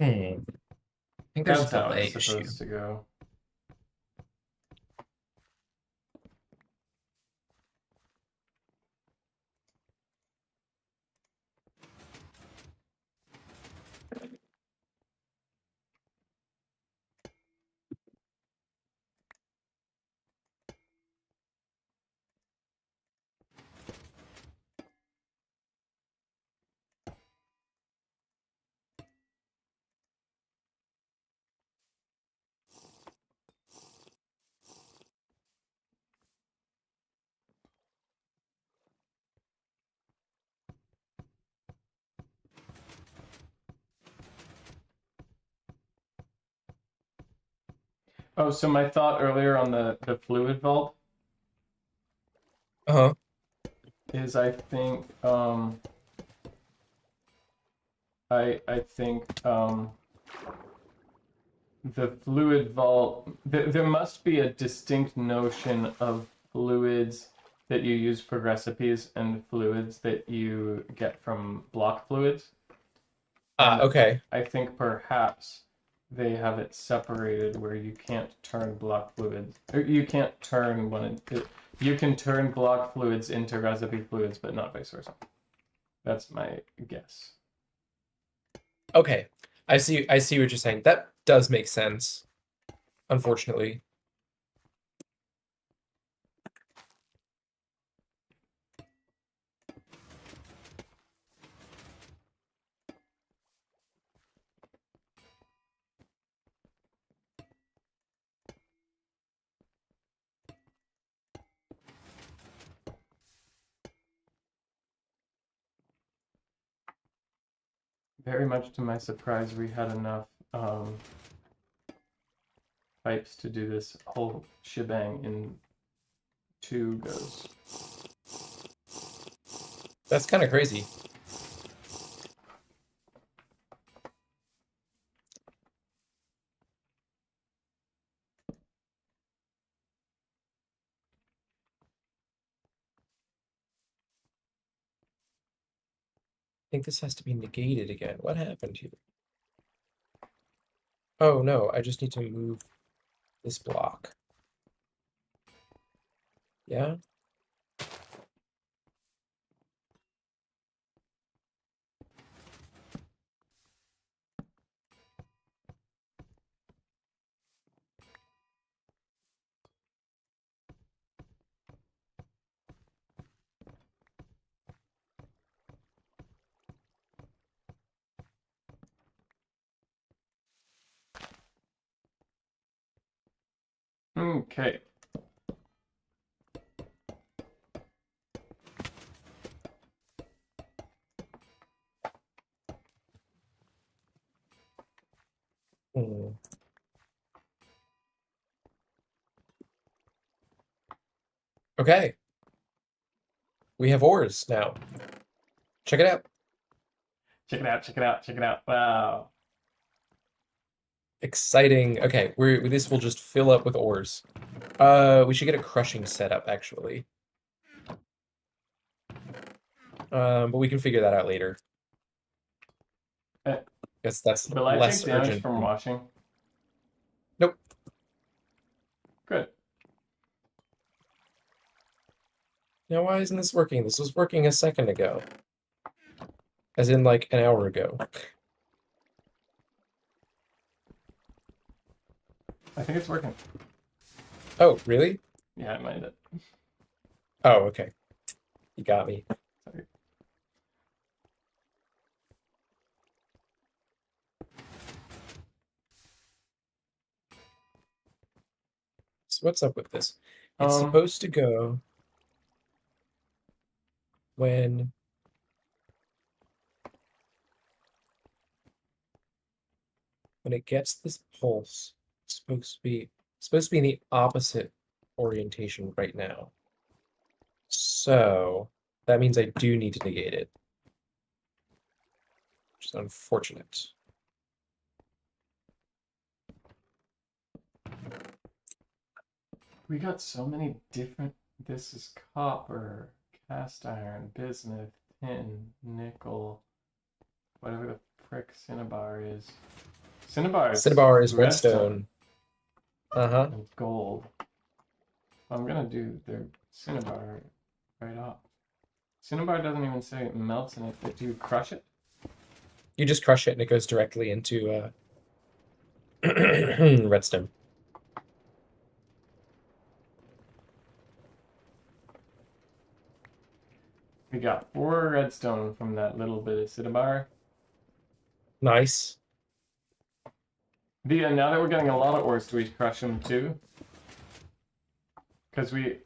I think there's That's a how delay it's issue. supposed to go. Oh, so my thought earlier on the fluid vault Uh-huh. is I think I think the fluid vault there must be a distinct notion of fluids that you use for recipes and fluids that you get from block fluids. And Okay. I think perhaps they have it separated where you can't turn block fluids, or you can't turn you can turn block fluids into recipe fluids, but not vice versa. That's my guess. Okay. I see what you're saying. That does make sense. Unfortunately. Very much to my surprise, we had enough pipes to do this whole shebang in 2 goes. That's kind of crazy. I think this has to be negated again. What happened here? Oh no, I just need to move this block. Yeah. Okay. Hmm. Okay. We have ores now. Check it out. Check it out, check it out, check it out. Wow. Exciting. Okay, this will just fill up with ores. We should get a crushing setup actually. But we can figure that out later. Uh, Guess that's Will I less take damage urgent. from washing? Nope. Good. Now why isn't this working? This was working a second ago. As in like an hour ago. I think it's working. Oh, really? Yeah, I mind it. Oh, okay. You got me. Sorry. So what's up with this? It's supposed to go when it gets this pulse. It's supposed to be in the opposite orientation right now. So that means I do need to negate it. Which is unfortunate. We got so many different. This is copper, cast iron, bismuth, tin, nickel, whatever the frick cinnabar is. Cinnabar is redstone. Uh-huh. And gold. I'm gonna do the cinnabar right off. Cinnabar doesn't even say it melts in it, but do you crush it? You just crush it and it goes directly into redstone. We got 4 redstone from that little bit of cinnabar. Nice. Now that we're getting a lot of ores, do we crush them too? Because we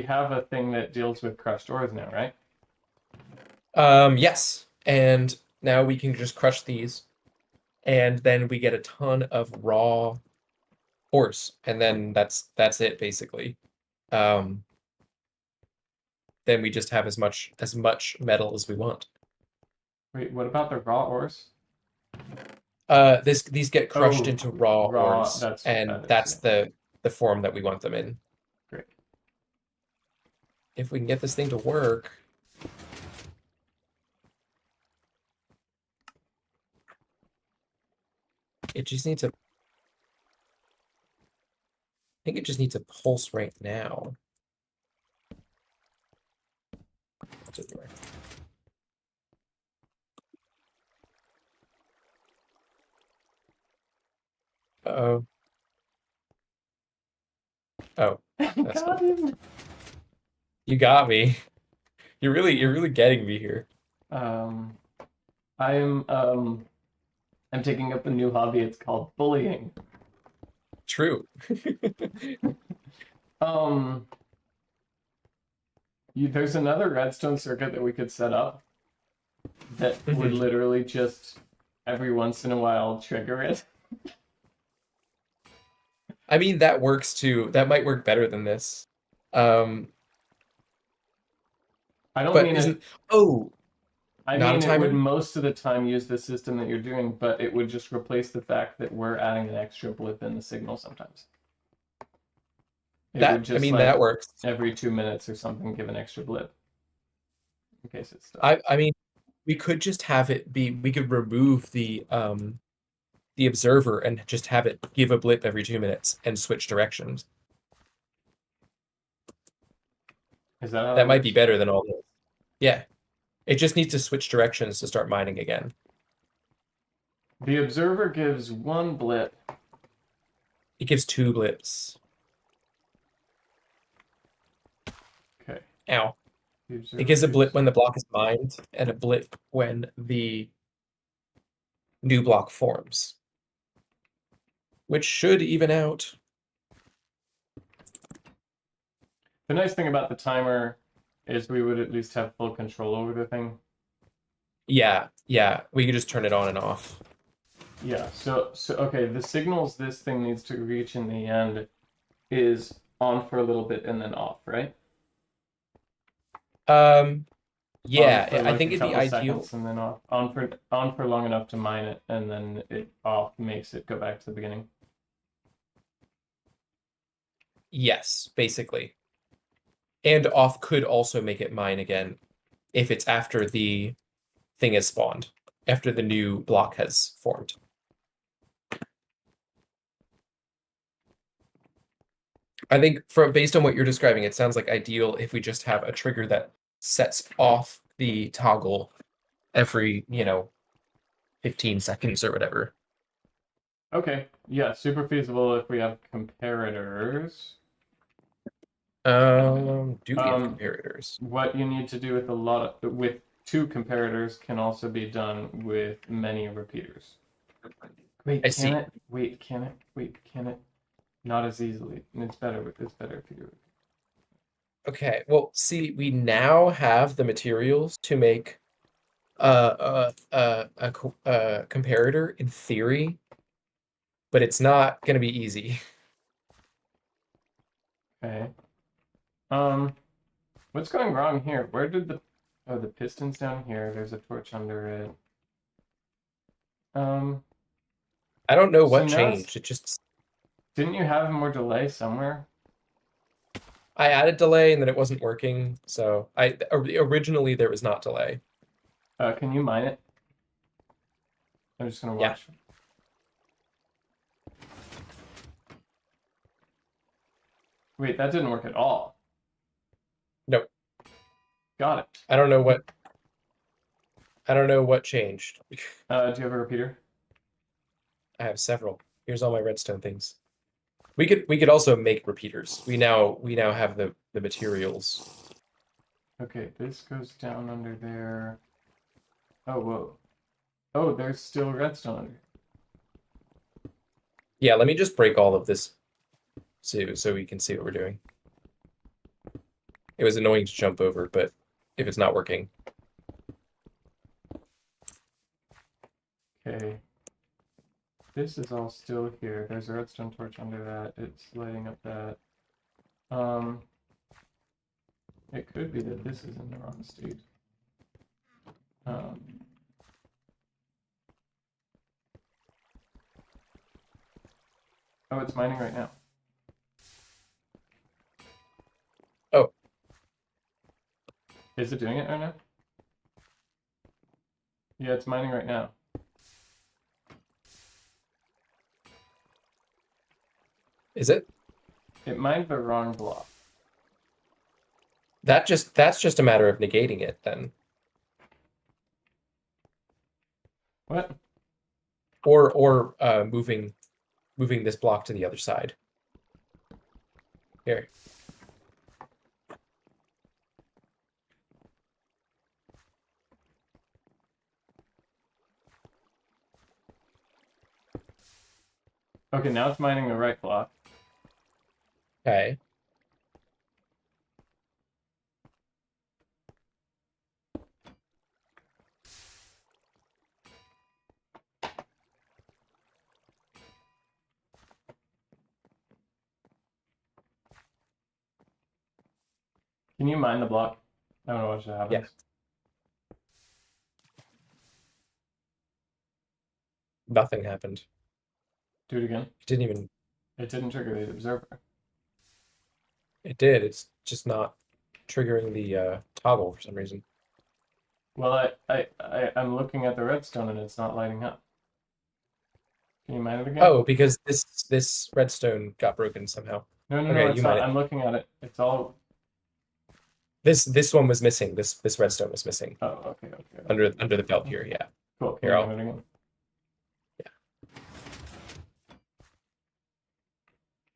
have a thing that deals with crushed ores now, right? Yes. And now we can just crush these. And then we get a ton of raw ores. And then that's it basically. Then we just have as much metal as we want. Wait, what about the raw ores? These get crushed into raw ores, that's the form that we want them in. Great. If we can get this thing to work. It just needs to. I think it just needs a pulse right now. Uh-oh. Oh. That's got him. You got me. You're really getting me here. I'm taking up a new hobby. It's called bullying. True. There's another redstone circuit that we could set up that would literally just every once in a while trigger it. I mean, that works too. That might work better than this. I don't but mean isn't it. Oh, I not mean a timer? it would most of the time use the system that you're doing, but it would just replace the fact that we're adding an extra blip in the signal sometimes. It would just that works. Every 2 minutes or something, give an extra blip in case it's stuck. I mean, we could just have it be. We could remove the the observer and just have it give a blip every 2 minutes and switch directions. Is that how That might be works? better than all this. Yeah. It just needs to switch directions to start mining again. The observer gives 1 blip. It gives 2 blips. Okay. Ow. The observer It gives a blip gives- when the block is mined and a blip when the new block forms, which should even out. The nice thing about the timer is we would at least have full control over the thing. Yeah, we could just turn it on and off. Yeah, so okay, the signals this thing needs to reach in the end is on for a little bit and then off, right? Yeah, On for I like think a it'd be couple ideal. seconds and then off. On for long enough to mine it, and then it off makes it go back to the beginning. Yes, basically. And off could also make it mine again if it's after the thing has spawned, after the new block has formed. I think based on what you're describing, it sounds like ideal if we just have a trigger that sets off the toggle every, 15 seconds or whatever. Okay, yeah, super feasible if we have comparators. Do we have comparators? What you need to do with 2 comparators can also be done with many repeaters. Wait, can it? Wait, can it? Wait, can it? Not as easily. It's better if you do it. Okay, well, see, we now have the materials to make a comparator in theory, but it's not going to be easy. Okay. What's going wrong here? Where did the piston's down here. There's a torch under it. I don't know So what now changed. It just didn't you have more delay somewhere? I added delay and then it wasn't working. So originally there was not delay. Can you mine it? I'm just gonna watch. Wait, that didn't work at all. Nope. Got it. I don't know what changed. Do you have a repeater? I have several. Here's all my redstone things. We could also make repeaters. We now have the materials. Okay, this goes down under there. Oh, whoa. Oh, there's still redstone under. Yeah, let me just break all of this so we can see what we're doing. It was annoying to jump over, but if it's not working. Okay. This is all still here. There's a redstone torch under that. It's lighting up that. It could be that this is in the wrong state. Oh, it's mining right now. Oh. Is it doing it right now? Yeah, it's mining right now. Is it? It mined the wrong block. That's just a matter of negating it then. What? Or moving this block to the other side. Here. Okay, now it's mining the right block. Okay. Can you mine the block? I don't know what happens. Yeah. Nothing happened. Do it again. It didn't even. It didn't trigger the observer. It did. It's just not triggering the toggle for some reason. Well, I'm looking at the redstone and it's not lighting up. Can you mine it again? Oh, because this redstone got broken somehow. No, Okay, it's you not. mine it. I'm looking at it. It's all. This one was missing. This redstone was missing Oh, okay. under the belt here. Yeah. Cool. Can Here, you I'll. mine it again?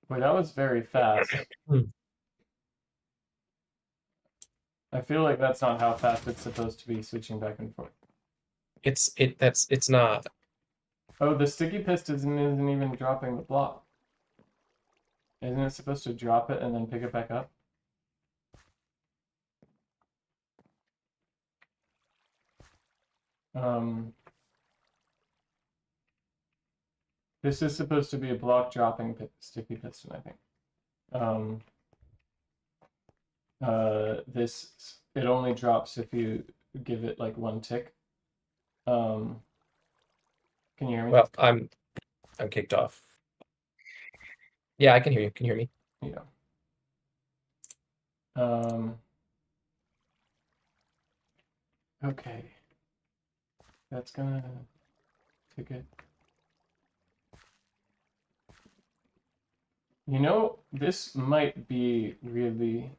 Wait, that was very fast. I feel like that's not how fast it's supposed to be switching back and forth. It's not. Oh, the sticky piston isn't even dropping the block. Isn't it supposed to drop it and then pick it back up? This is supposed to be a block dropping sticky piston, I think. It only drops if you give it like one tick. Can you hear me? Well, I'm kicked off. Yeah, I can hear you. Can you hear me? Yeah. Okay. That's gonna take it. You know, this might be really.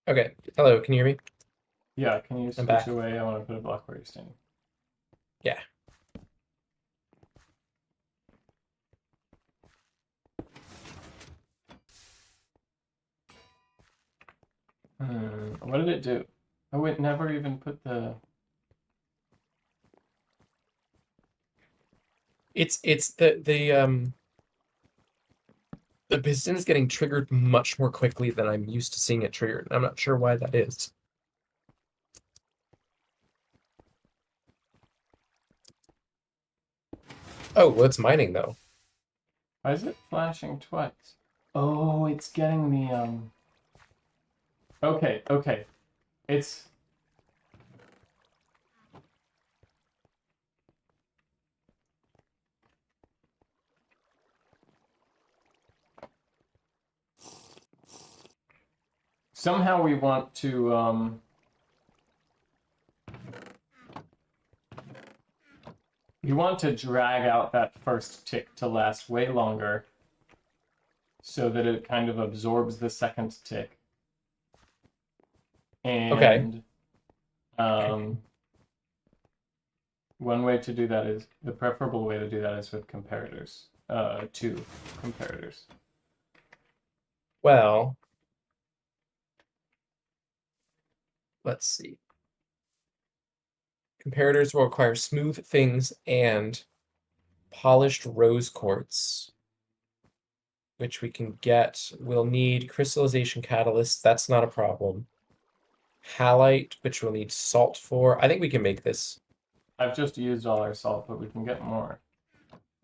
Okay. Hello, can you hear me? Yeah, can you I'm switch back. away? I want to put a block where you're standing. Yeah. What did it do? Oh, it never even put the. It's the piston is getting triggered much more quickly than I'm used to seeing it triggered. I'm not sure why that is. Oh, well, it's mining though. Why is it flashing twice? Oh, it's getting the Okay. It's. Somehow we want to you want to drag out that first tick to last way longer so that it kind of absorbs the second tick. And one way to do that is, the preferable way to do that is with comparators. Two comparators. Well, let's see. Comparators will require smooth things and polished rose quartz, which we can get. We'll need crystallization catalyst. That's not a problem. Halite, which we'll need salt for. I think we can make this. I've just used all our salt, but we can get more.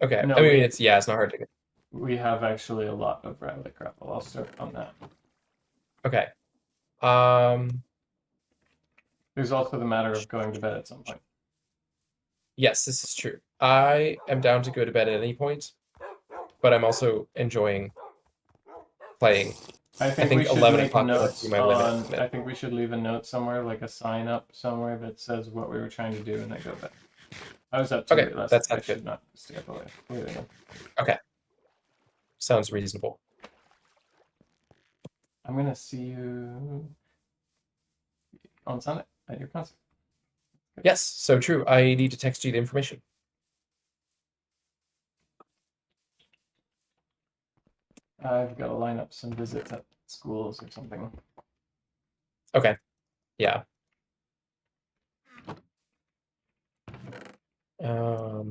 Okay. No, I mean, it's not hard to get. We have actually a lot of rabbit grapple. I'll start on that. Okay. There's also the matter of going to bed at some point. Yes, this is true. I am down to go to bed at any point, but I'm also enjoying playing. I think we should 11 make o'clock notes will be my on. limit. I think we should leave a note somewhere, like a sign up somewhere that says what we were trying to do, and then go to bed. I was up too late last night. I should not stay up all late. Okay. Sounds reasonable. I'm gonna see you on Sunday at your concert. Yes, so true. I need to text you the information. I've got to line up some visits at schools or something. Okay. Yeah. I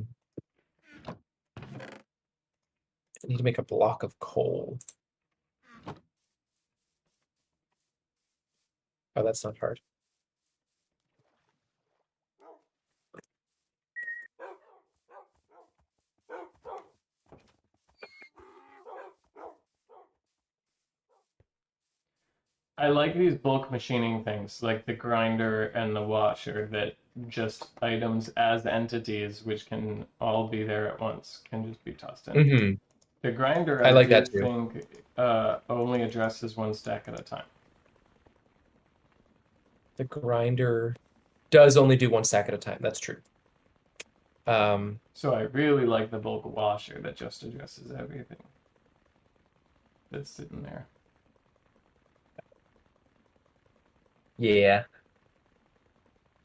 need to make a block of coal. Oh, that's not hard. I like these bulk machining things, like the grinder and the washer, that just items as entities, which can all be there at once, can just be tossed in. Mm-hmm. The grinder, I like do that too. think only addresses one stack at a time. The grinder does only do one stack at a time. That's true. So I really like the bulk washer that just addresses everything that's sitting there. Yeah.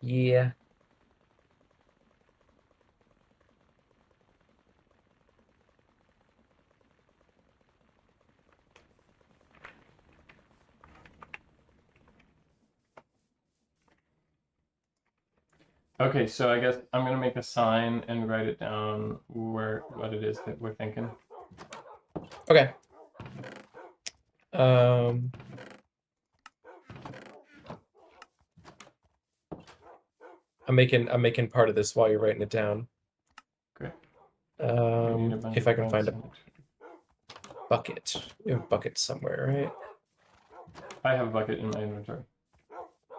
Yeah. Okay, so I guess I'm gonna make a sign and write it down what it is that we're thinking. Okay. I'm making part of this while you're writing it down. Great. We need a bunch If of I can find a points. bucket. We have a bucket somewhere, right? I have a bucket in my inventory.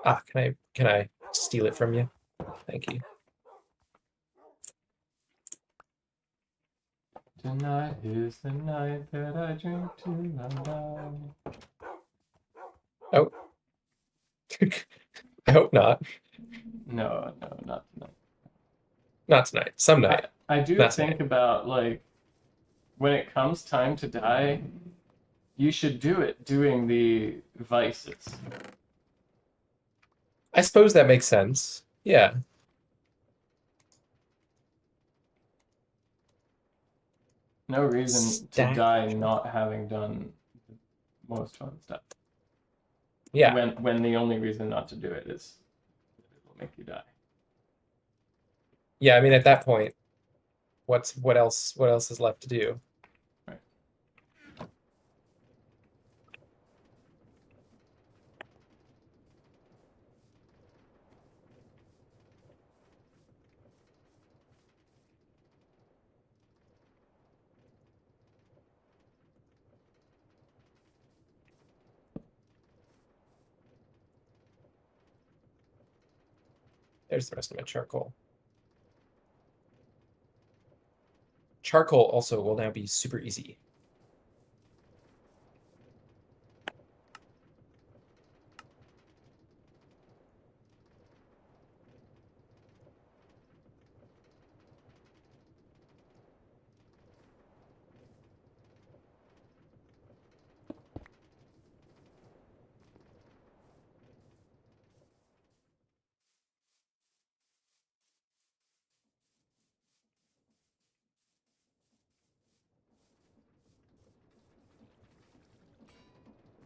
Ah, can I steal it from you? Thank you. Tonight is the night that I drink till I die. Oh. I hope not. No, not tonight. Not tonight. Some night. I do Not think tonight. about, like, when it comes time to die, you should do it doing the vices. I suppose that makes sense. Yeah. No reason to Stack. die not having done the most fun stuff. Yeah. When the only reason not to do it is it will make you die. Yeah, I mean at that point, what else is left to do? Right. There's the rest of my charcoal. Charcoal also will now be super easy.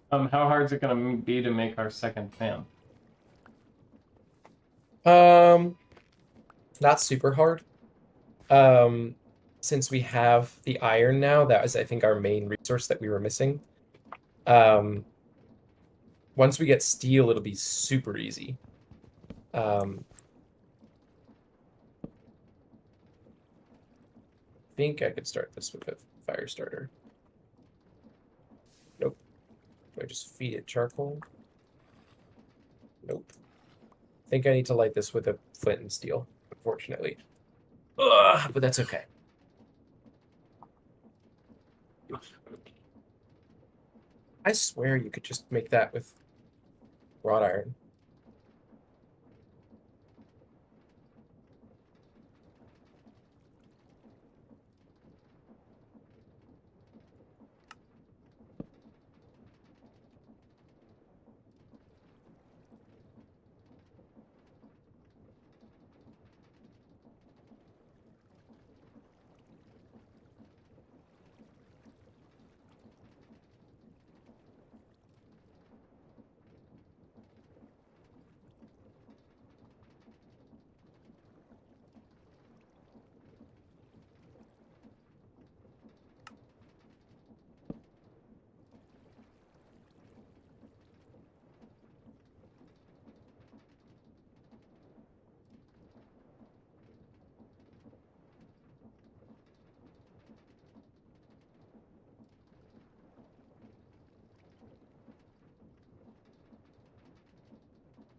How hard is it gonna be to make our second fan? Not super hard. Since we have the iron now, that was I think our main resource that we were missing. Once we get steel, it'll be super easy. I think I could start this with a fire starter. Nope. Do I just feed it charcoal? Nope. I think I need to light this with a flint and steel, unfortunately. Ugh, but that's okay. I swear you could just make that with wrought iron.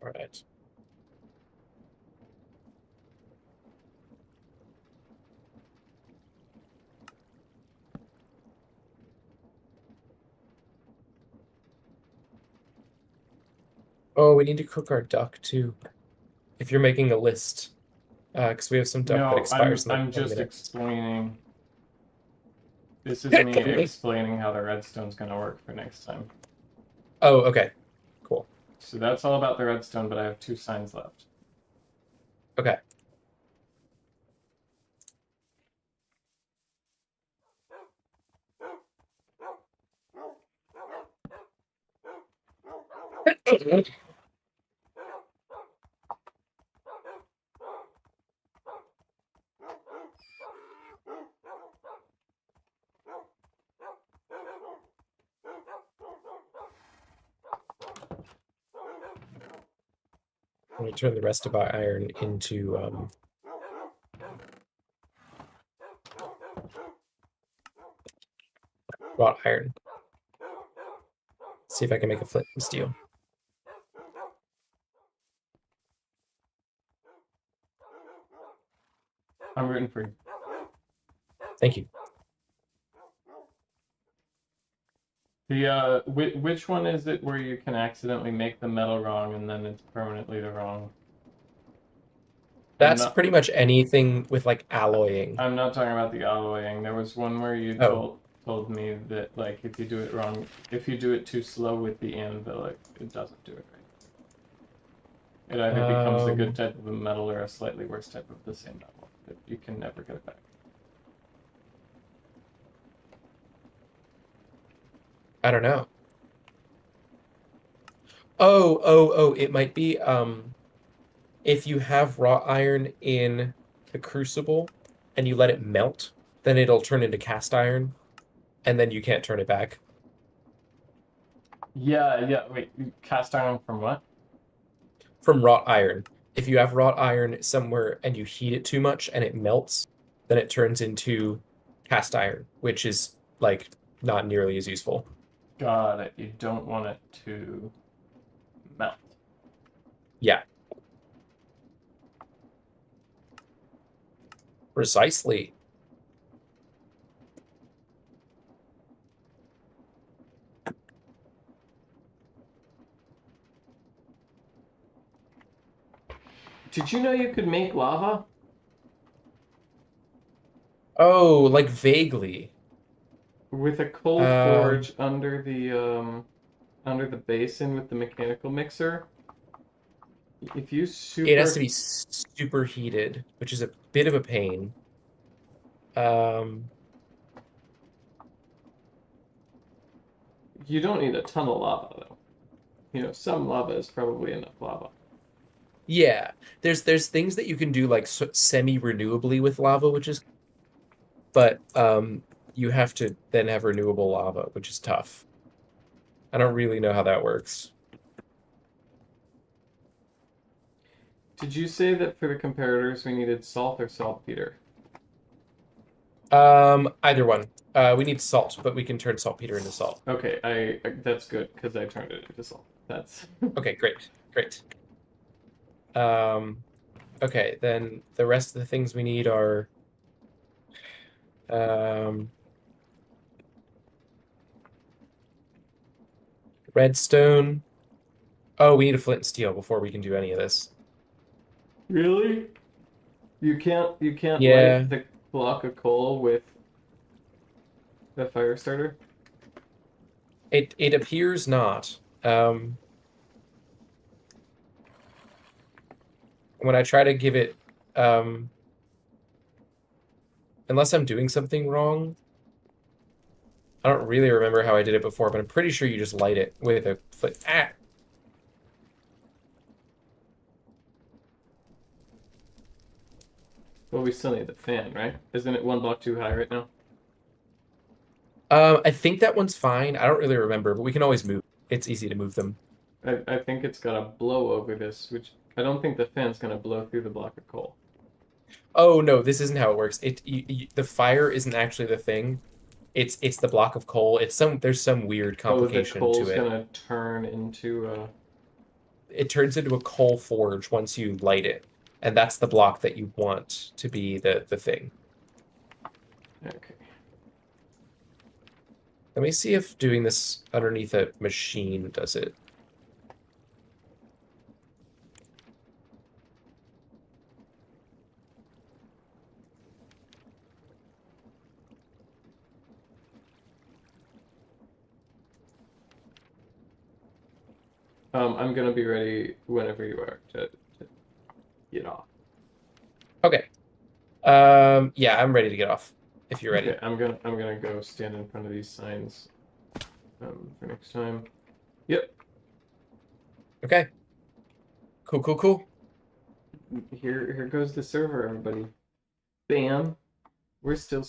All right. Oh, we need to cook our duck too. If you're making a list, because we have some duck that No, expires in like I'm 20 just minutes. explaining. This is me explaining how the redstone's gonna work for next time. Oh, okay. Cool. So that's all about the redstone, but I have 2 signs left. Okay. Let me turn the rest of our iron into wrought iron. See if I can make a flint and steel. I'm rooting for you. Thank you. The which one is it where you can accidentally make the metal wrong and then it's permanently the wrong? That's pretty much anything with like alloying. I'm not talking about the alloying. There was one where you told me that like if you do it wrong, if you do it too slow with the anvil, it doesn't do it right. It either becomes a good type of a metal or a slightly worse type of the same metal. You can never get it back. I don't know. Oh, it might be if you have wrought iron in the crucible and you let it melt, then it'll turn into cast iron, and then you can't turn it back. Yeah. Wait, cast iron from what? From wrought iron. If you have wrought iron somewhere and you heat it too much and it melts, then it turns into cast iron, which is like not nearly as useful. Got it. You don't want it to melt. Yeah. Precisely. Did you know you could make lava? Oh, like vaguely. With a coal forge under the basin with the mechanical mixer. If you It has to be super heated, which is a bit of a pain. You don't need a ton of lava though. You know, some lava is probably enough lava. Yeah, there's things that you can do like semi-renewably with lava, which is, but you have to then have renewable lava, which is tough. I don't really know how that works. Did you say that for the comparators we needed salt or saltpeter? Either one. We need salt, but we can turn saltpeter into salt. Okay, I that's good because I turned it into salt. That's Okay, great. Okay, then the rest of the things we need are redstone. Oh, we need a flint and steel before we can do any of this. Really? You can't Yeah. light the block of coal with the fire starter? It appears not. When I try to give it, unless I'm doing something wrong, I don't really remember how I did it before, but I'm pretty sure you just light it with a foot. Ah! Well, we still need the fan, right? Isn't it 1 block too high right now? I think that one's fine. I don't really remember, but we can always move. It's easy to move them. I think it's got to blow over this, which I don't think the fan's gonna blow through the block of coal. Oh no, this isn't how it works. The fire isn't actually the thing. It's the block of coal. There's some weird complication the coal's to it. gonna turn into it turns into a coal forge once you light it, and that's the block that you want to be the thing. Okay. Let me see if doing this underneath a machine does it. I'm gonna be ready whenever you are to get off. Okay. Yeah, I'm ready to get off. If you're ready. Okay, I'm gonna go stand in front of these signs for next time. Yep. Okay. Cool, cool, cool. Here goes the server, everybody. Bam. We're still